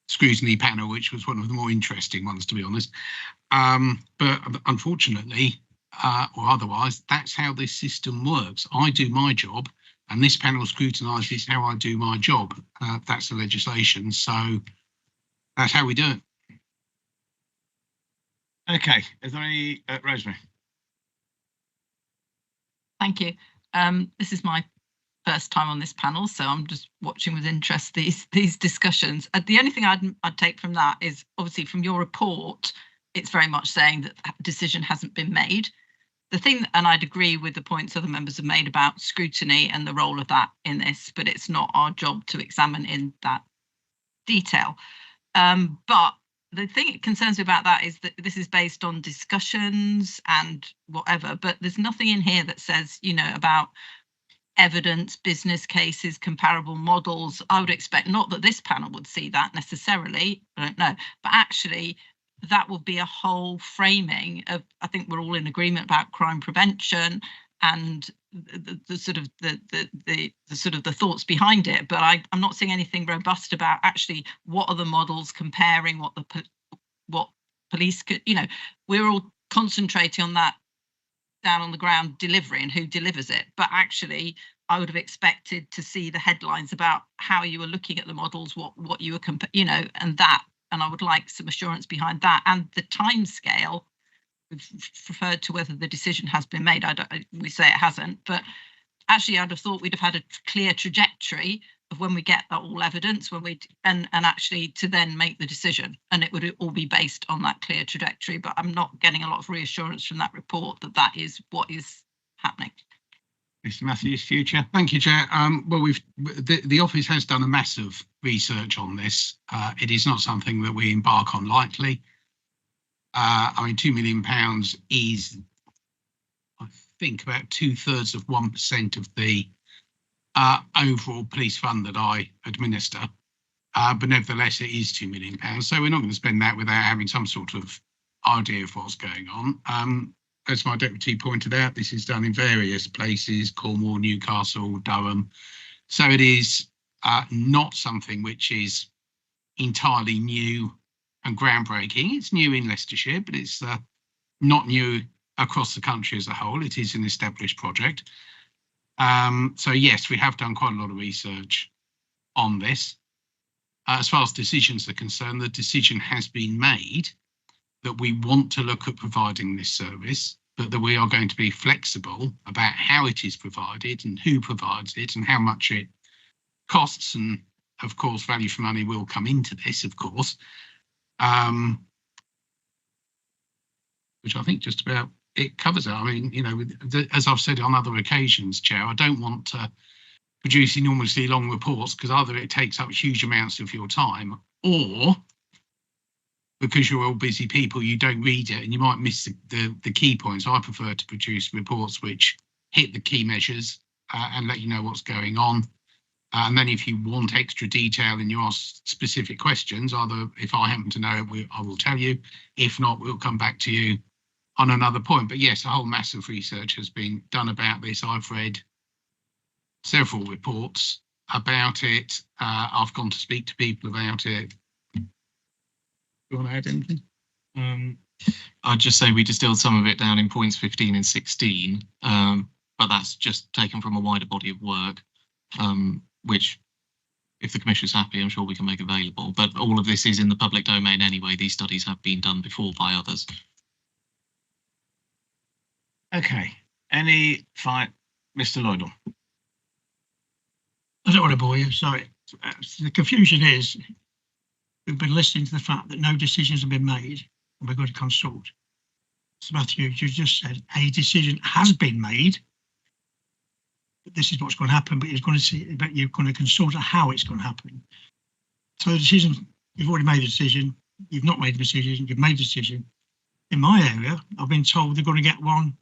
Scrutiny panel, which was one of the more interesting ones, to be honest. But unfortunately, or otherwise, that's how this system works. I do my job, and this panel scrutinises how I do my job. That's the legislation, so that's how we do it. Okay, is there any, Rosemary? Thank you. This is my first time on this panel, so I'm just watching with interest these discussions. The only thing I'd take from that is, obviously from your report, it's very much saying that the decision hasn't been made. The thing, and I'd agree with the points other members have made about scrutiny and the role of that in this, but it's not our job to examine in that detail. But the thing that concerns me about that is that this is based on discussions and whatever, but there's nothing in here that says, you know, about evidence, business cases, comparable models. I would expect not that this panel would see that necessarily, I don't know, but actually that will be a whole framing of, I think we're all in agreement about crime prevention and the sort of the thoughts behind it, but I'm not seeing anything robust about actually what are the models comparing what police could, you know, we're all concentrating on that down on the ground delivery and who delivers it, but actually I would have expected to see the headlines about how you were looking at the models, what you were you know, and I would like some assurance behind that, and the time scale. We've referred to whether the decision has been made. We say it hasn't, but actually I'd have thought we'd have had a clear trajectory of when we get that all evidence, when we and actually to then make the decision, and it would all be based on that clear trajectory. But I'm not getting a lot of reassurance from that report that that is what is happening. Mr. Matthews, future. Thank you, Chair. Well, the office has done a massive research on this. It is not something that we embark on lightly. I mean, £2 million is, I think, about 2/3 of 1% of the overall police fund that I administer. But nevertheless, it is £2 million. So we're not going to spend that without having some sort of idea of what's going on. As my deputy pointed out, this is done in various places, Cornwall, Newcastle, Durham. So it is not something which is entirely new and groundbreaking. It's new in Leicestershire, but it's not new across the country as a whole. It is an established project. So yes, we have done quite a lot of research on this. As far as decisions are concerned, the decision has been made that we want to look at providing this service, but that we are going to be flexible about how it is provided and who provides it and how much it costs. And of course, value for money will come into this, of course. Which I think just about it covers it. I mean, you know, as I've said on other occasions, Chair, I don't want to produce enormously long reports because either it takes up huge amounts of your time, or because you're all busy people, you don't read it and you might miss the key points. I prefer to produce reports which hit the key measures and let you know what's going on. And then if you want extra detail and you ask specific questions, either if I happen to know it, I will tell you. If not, we'll come back to you on another point. But yes, a whole massive research has been done about this. I've read several reports about it. I've gone to speak to people about it. Do you want to add anything? I'd just say we distilled some of it down in points 15 and 16, but that's just taken from a wider body of work. Which, if the Commissioner's happy, I'm sure we can make available. But all of this is in the public domain anyway. These studies have been done before by others. Okay. Any fight, Mr. Lloydell? I don't want to bore you, sorry. The confusion is we've been listening to the fact that no decisions have been made and we're going to consult. So Matthew, you just said a decision has been made. This is what's going to happen, but you're going to see, but you're going to consult on how it's going to happen. So the decision, you've already made the decision, you've not made the decision, you've made the decision. In my area, I've been told they're going to get one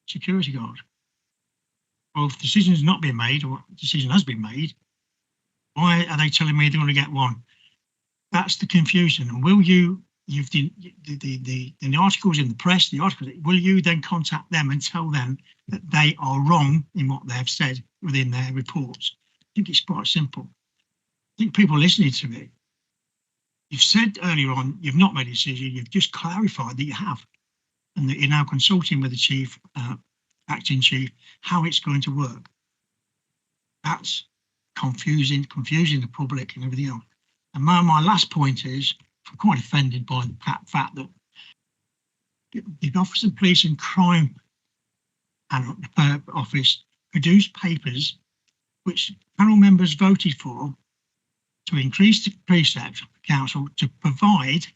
security guard. Well, if the decision has not been made, or the decision has been made, why are they telling me they're going to get one? That's the confusion. And will you you've the articles in the press, the articles, will you then contact them and tell them that they are wrong in what they've said within their reports? I think it's quite simple. I think people listening to me, you've said earlier on, you've not made a decision, you've just clarified that you have, and that you're now consulting with the chief, acting chief, how it's going to work. That's confusing the public and everything else. And my last point is, I'm quite offended by the fact that the Office of Police and Crime Office produced papers which panel members voted for to increase the precept of the council to provide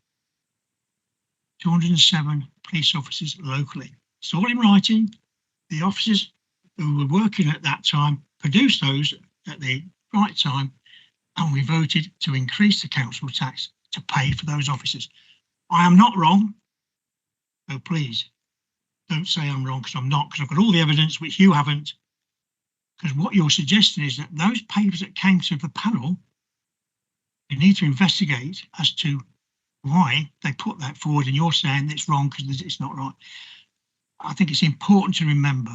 207 police officers locally. It's all in writing. The officers who were working at that time produced those at the right time, and we voted to increase the council tax to pay for those officers. I am not wrong, so please don't say I'm wrong, because I'm not, because I've got all the evidence which you haven't. Because what you're suggesting is that those papers that came to the panel, you need to investigate as to why they put that forward, and you're saying it's wrong because it's not right. I think it's important to remember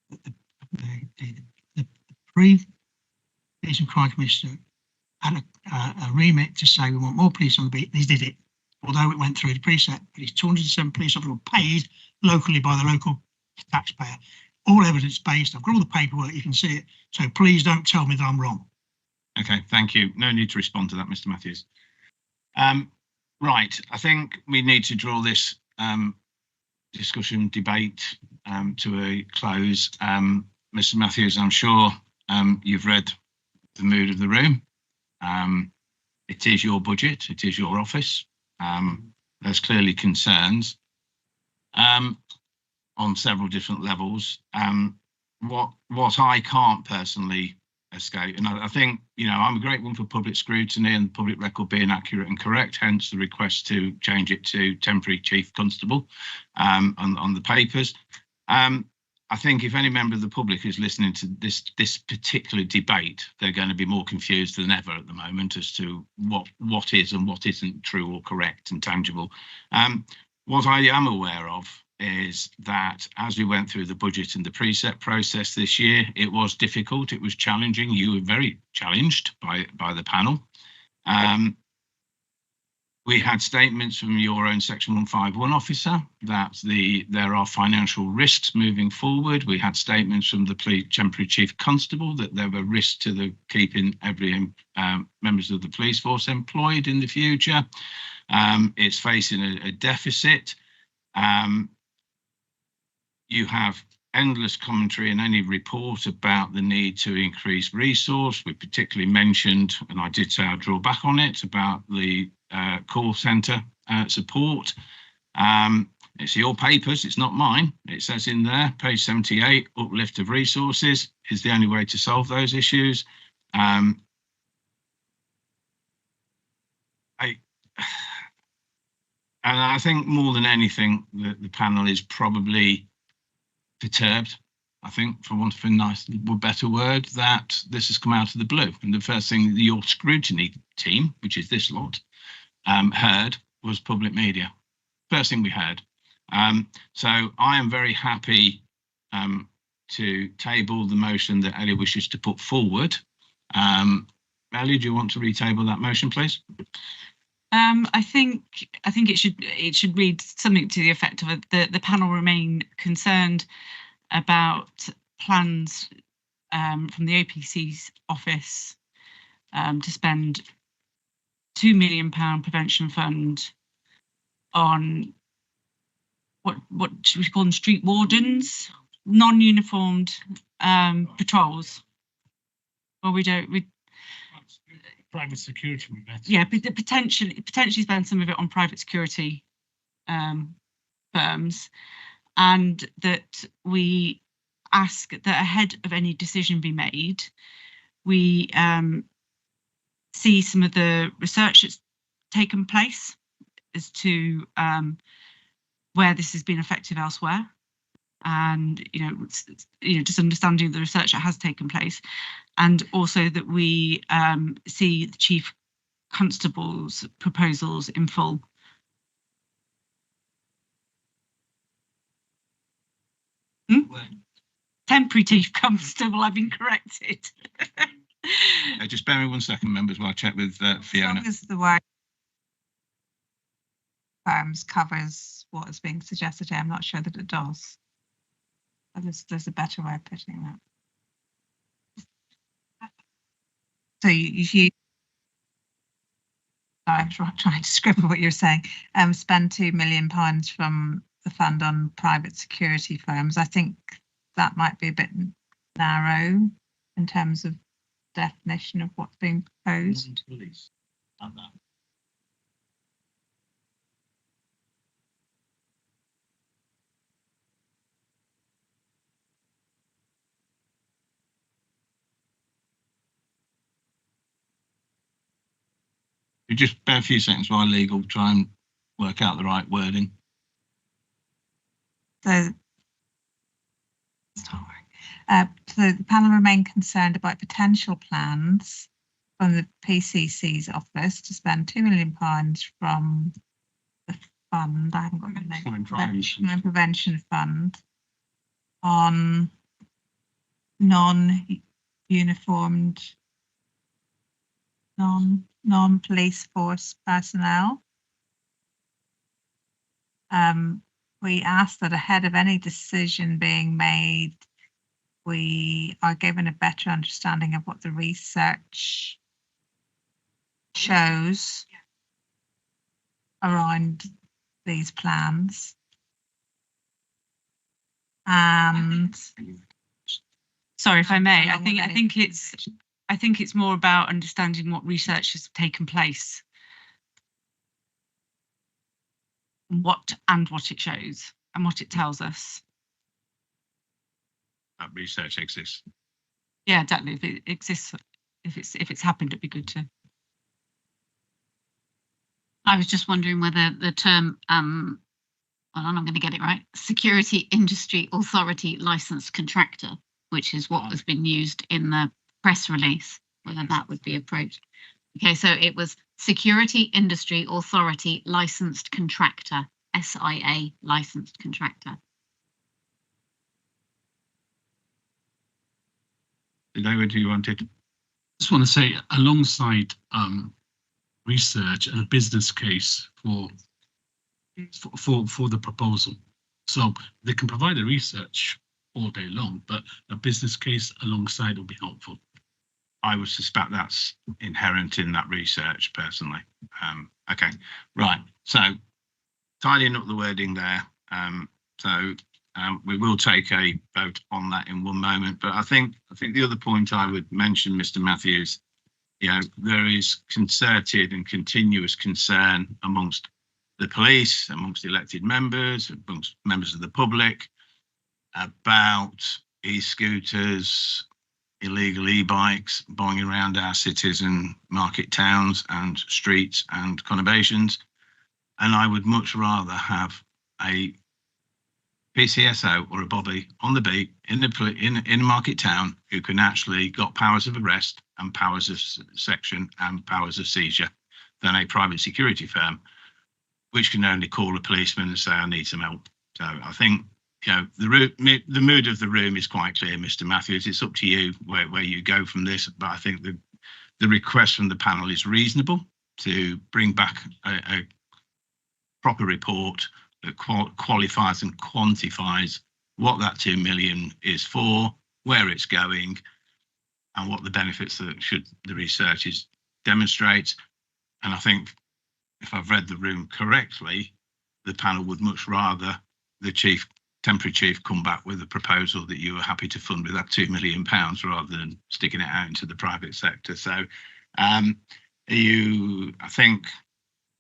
that the pre-Police and Crime Commissioner had a remit to say we want more police on the beat, and he did it, although it went through the precept. But his 207 police officers were paid locally by the local taxpayer. All evidence based. I've got all the paperwork, you can see it. So please don't tell me that I'm wrong. Okay, thank you. No need to respond to that, Mr. Matthews. Right, I think we need to draw this discussion debate to a close. Mr. Matthews, I'm sure you've read the mood of the room. It is your budget, it is your office. There's clearly concerns on several different levels. What I can't personally escape, and I think, you know, I'm a great one for public scrutiny and public record being accurate and correct, hence the request to change it to temporary chief constable on the papers. I think if any member of the public is listening to this particular debate, they're going to be more confused than ever at the moment as to what is and what isn't true or correct and tangible. What I am aware of is that as we went through the budget and the precept process this year, it was difficult, it was challenging. You were very challenged by the panel. We had statements from your own Section 151 officer that there are financial risks moving forward. We had statements from the temporary chief constable that there were risks to the keeping every members of the police force employed in the future. It's facing a deficit. You have endless commentary in any report about the need to increase resource. We particularly mentioned, and I did say I'd draw back on it, about the call centre support. It's your papers, it's not mine. It says in there, page 78, uplift of resources is the only way to solve those issues. And I think more than anything, the panel is probably perturbed, I think, for want of a nice, better word, that this has come out of the blue. And the first thing that your scrutiny team, which is this lot, heard was public media. First thing we heard. So I am very happy to table the motion that Ellie wishes to put forward. Ellie, do you want to retable that motion, please? I think it should read something to the effect of the panel remain concerned about plans from the OPC's office to spend £2 million prevention fund on what should we call them, street wardens, non-uniformed patrols. Well, we private security. Yeah, but potentially spend some of it on private security firms, and that we ask that ahead of any decision be made, we see some of the research that's taken place as to where this has been effective elsewhere, and just understanding the research that has taken place, and also that we see the chief constable's proposals in full Temporary chief constable, I've been corrected. Just bear with me 1 second, members, while I check with Fiona. As long as the word firms covers what is being suggested here, I'm not sure that it does. There's a better way of putting that. So you I'm trying to scribble what you're saying. Spend £2 million from the fund on private security firms. I think that might be a bit narrow in terms of definition of what's being proposed. You just bear a few seconds while legal try and work out the right wording. So the panel remain concerned about potential plans from the PCC's office to spend £2 million from the fund. I haven't got the name. Crime Prevention Fund on non-uniformed, non-police force personnel. We ask that ahead of any decision being made, we are given a better understanding of what the research shows around these plans. And sorry, if I may, I think it's more about understanding what research has taken place. What it shows and what it tells us. That research exists. Yeah, exactly. If it exists, if it's happened, it'd be good to. I was just wondering whether the term, well, I'm not going to get it right, Security Industry Authority Licensed Contractor, which is what has been used in the press release, whether that would be approached. Okay, so it was Security Industry Authority Licensed Contractor, SIA Licensed Contractor. David, do you wanted? I just want to say, alongside research and a business case for the proposal. So they can provide the research all day long, but a business case alongside will be helpful. I would suspect that's inherent in that research, personally. Okay, right. So tidying up the wording there. We will take a vote on that in one moment. But I think the other point I would mention, Mr. Matthews, there is concerted and continuous concern amongst the police, amongst elected members, amongst members of the public about e-scooters, illegal e-bikes bombing around our cities and market towns and streets and conurbations. And I would much rather have a PCSO or a bobby on the beat in a market town who can actually got powers of arrest and powers of section and powers of seizure than a private security firm, which can only call a policeman and say, I need some help. So I think, the mood of the room is quite clear, Mr. Matthews. It's up to you where you go from this. But I think the request from the panel is reasonable to bring back a proper report that qualifies and quantifies what that 2 million is for, where it's going, and what the benefits that should the researchers demonstrate. And I think if I've read the room correctly, the panel would much rather the temporary chief come back with a proposal that you are happy to fund with that £2 million rather than sticking it out into the private sector. So I think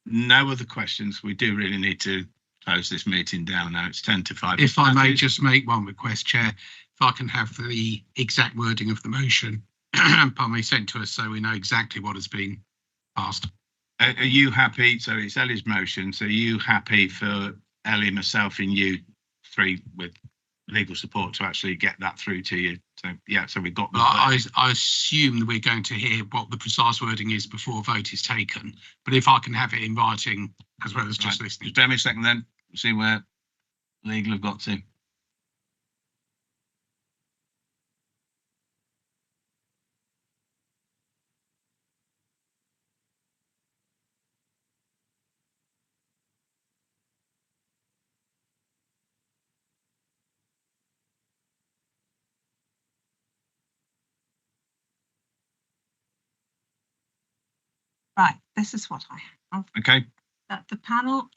no other questions. We do really need to close this meeting down now. It's 10 to 5. If I may just make one request, Chair, if I can have the exact wording of the motion sent to us so we know exactly what has been passed. Are you happy? So it's Ellie's motion. So are you happy for Ellie, myself and you three with legal support to actually get that through to you? So yeah, so we've got the I assume that we're going to hear what the precise wording is before a vote is taken. But if I can have it in writing as well as just listening. Just bear me a second then. We'll see where legal have got to. Right, this is what I have. Okay. That the panel,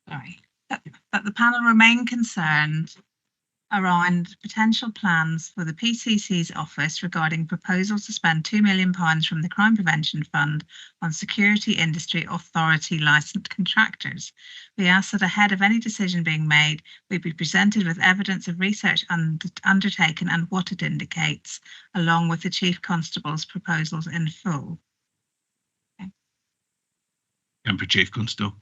that the panel remain concerned around potential plans for the PCC's office regarding proposals to spend £2 million from the Crime Prevention Fund on Security Industry Authority licensed contractors. We ask that ahead of any decision being made, we be presented with evidence of research undertaken and what it indicates, along with the Chief Constable's proposals in full. Emperor Chief Constable.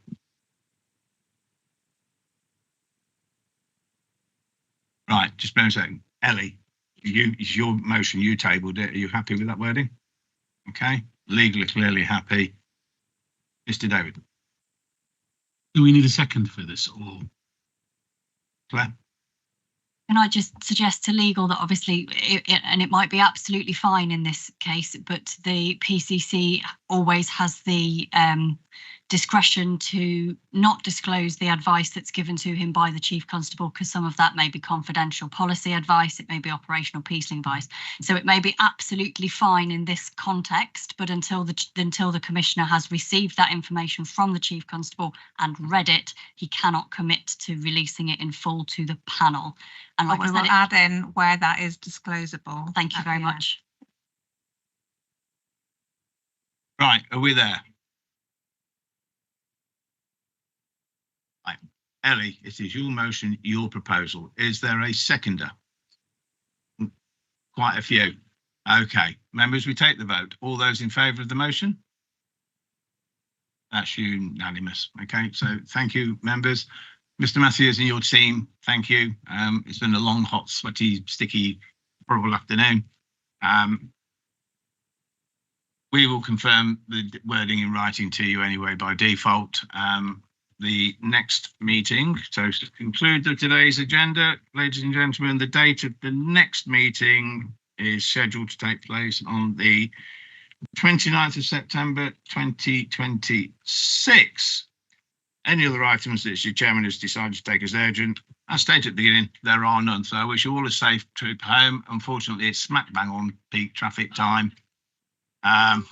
Right, just bear a second. Ellie, it's your motion, you tabled it. Are you happy with that wording? Okay, legally clearly happy. Mr. David. Do we need a second for this, or Claire? Can I just suggest to legal that obviously, and it might be absolutely fine in this case, but the PCC always has the discretion to not disclose the advice that's given to him by the Chief Constable, because some of that may be confidential policy advice, it may be operational policing advice. So it may be absolutely fine in this context, but until the Commissioner has received that information from the Chief Constable and read it, he cannot commit to releasing it in full to the panel. And like we will add in where that is disclosable. Thank you very much. Right, are we there? Right. Ellie, it is your motion, your proposal. Is there a seconder? Quite a few. Okay, members, we take the vote. All those in favour of the motion? That's unanimous. Okay, so thank you, members. Mr. Matthews and your team, thank you. It's been a long, hot, sweaty, sticky, horrible afternoon. We will confirm the wording in writing to you anyway by default. The next meeting, so to conclude today's agenda, ladies and gentlemen, the date of the next meeting is scheduled to take place on the 29th of September 2026. Any other items that your chairman has decided to take as urgent? As stated at the beginning, there are none. So I wish you all a safe trip home. Unfortunately, it's smack bang on peak traffic time. And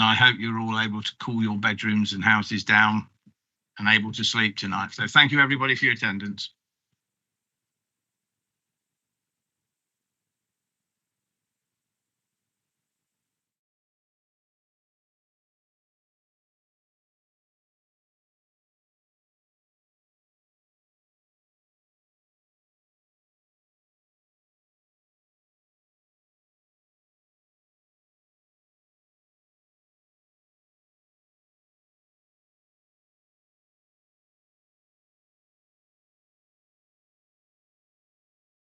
I hope you're all able to cool your bedrooms and houses down and able to sleep tonight. So thank you everybody for your attendance.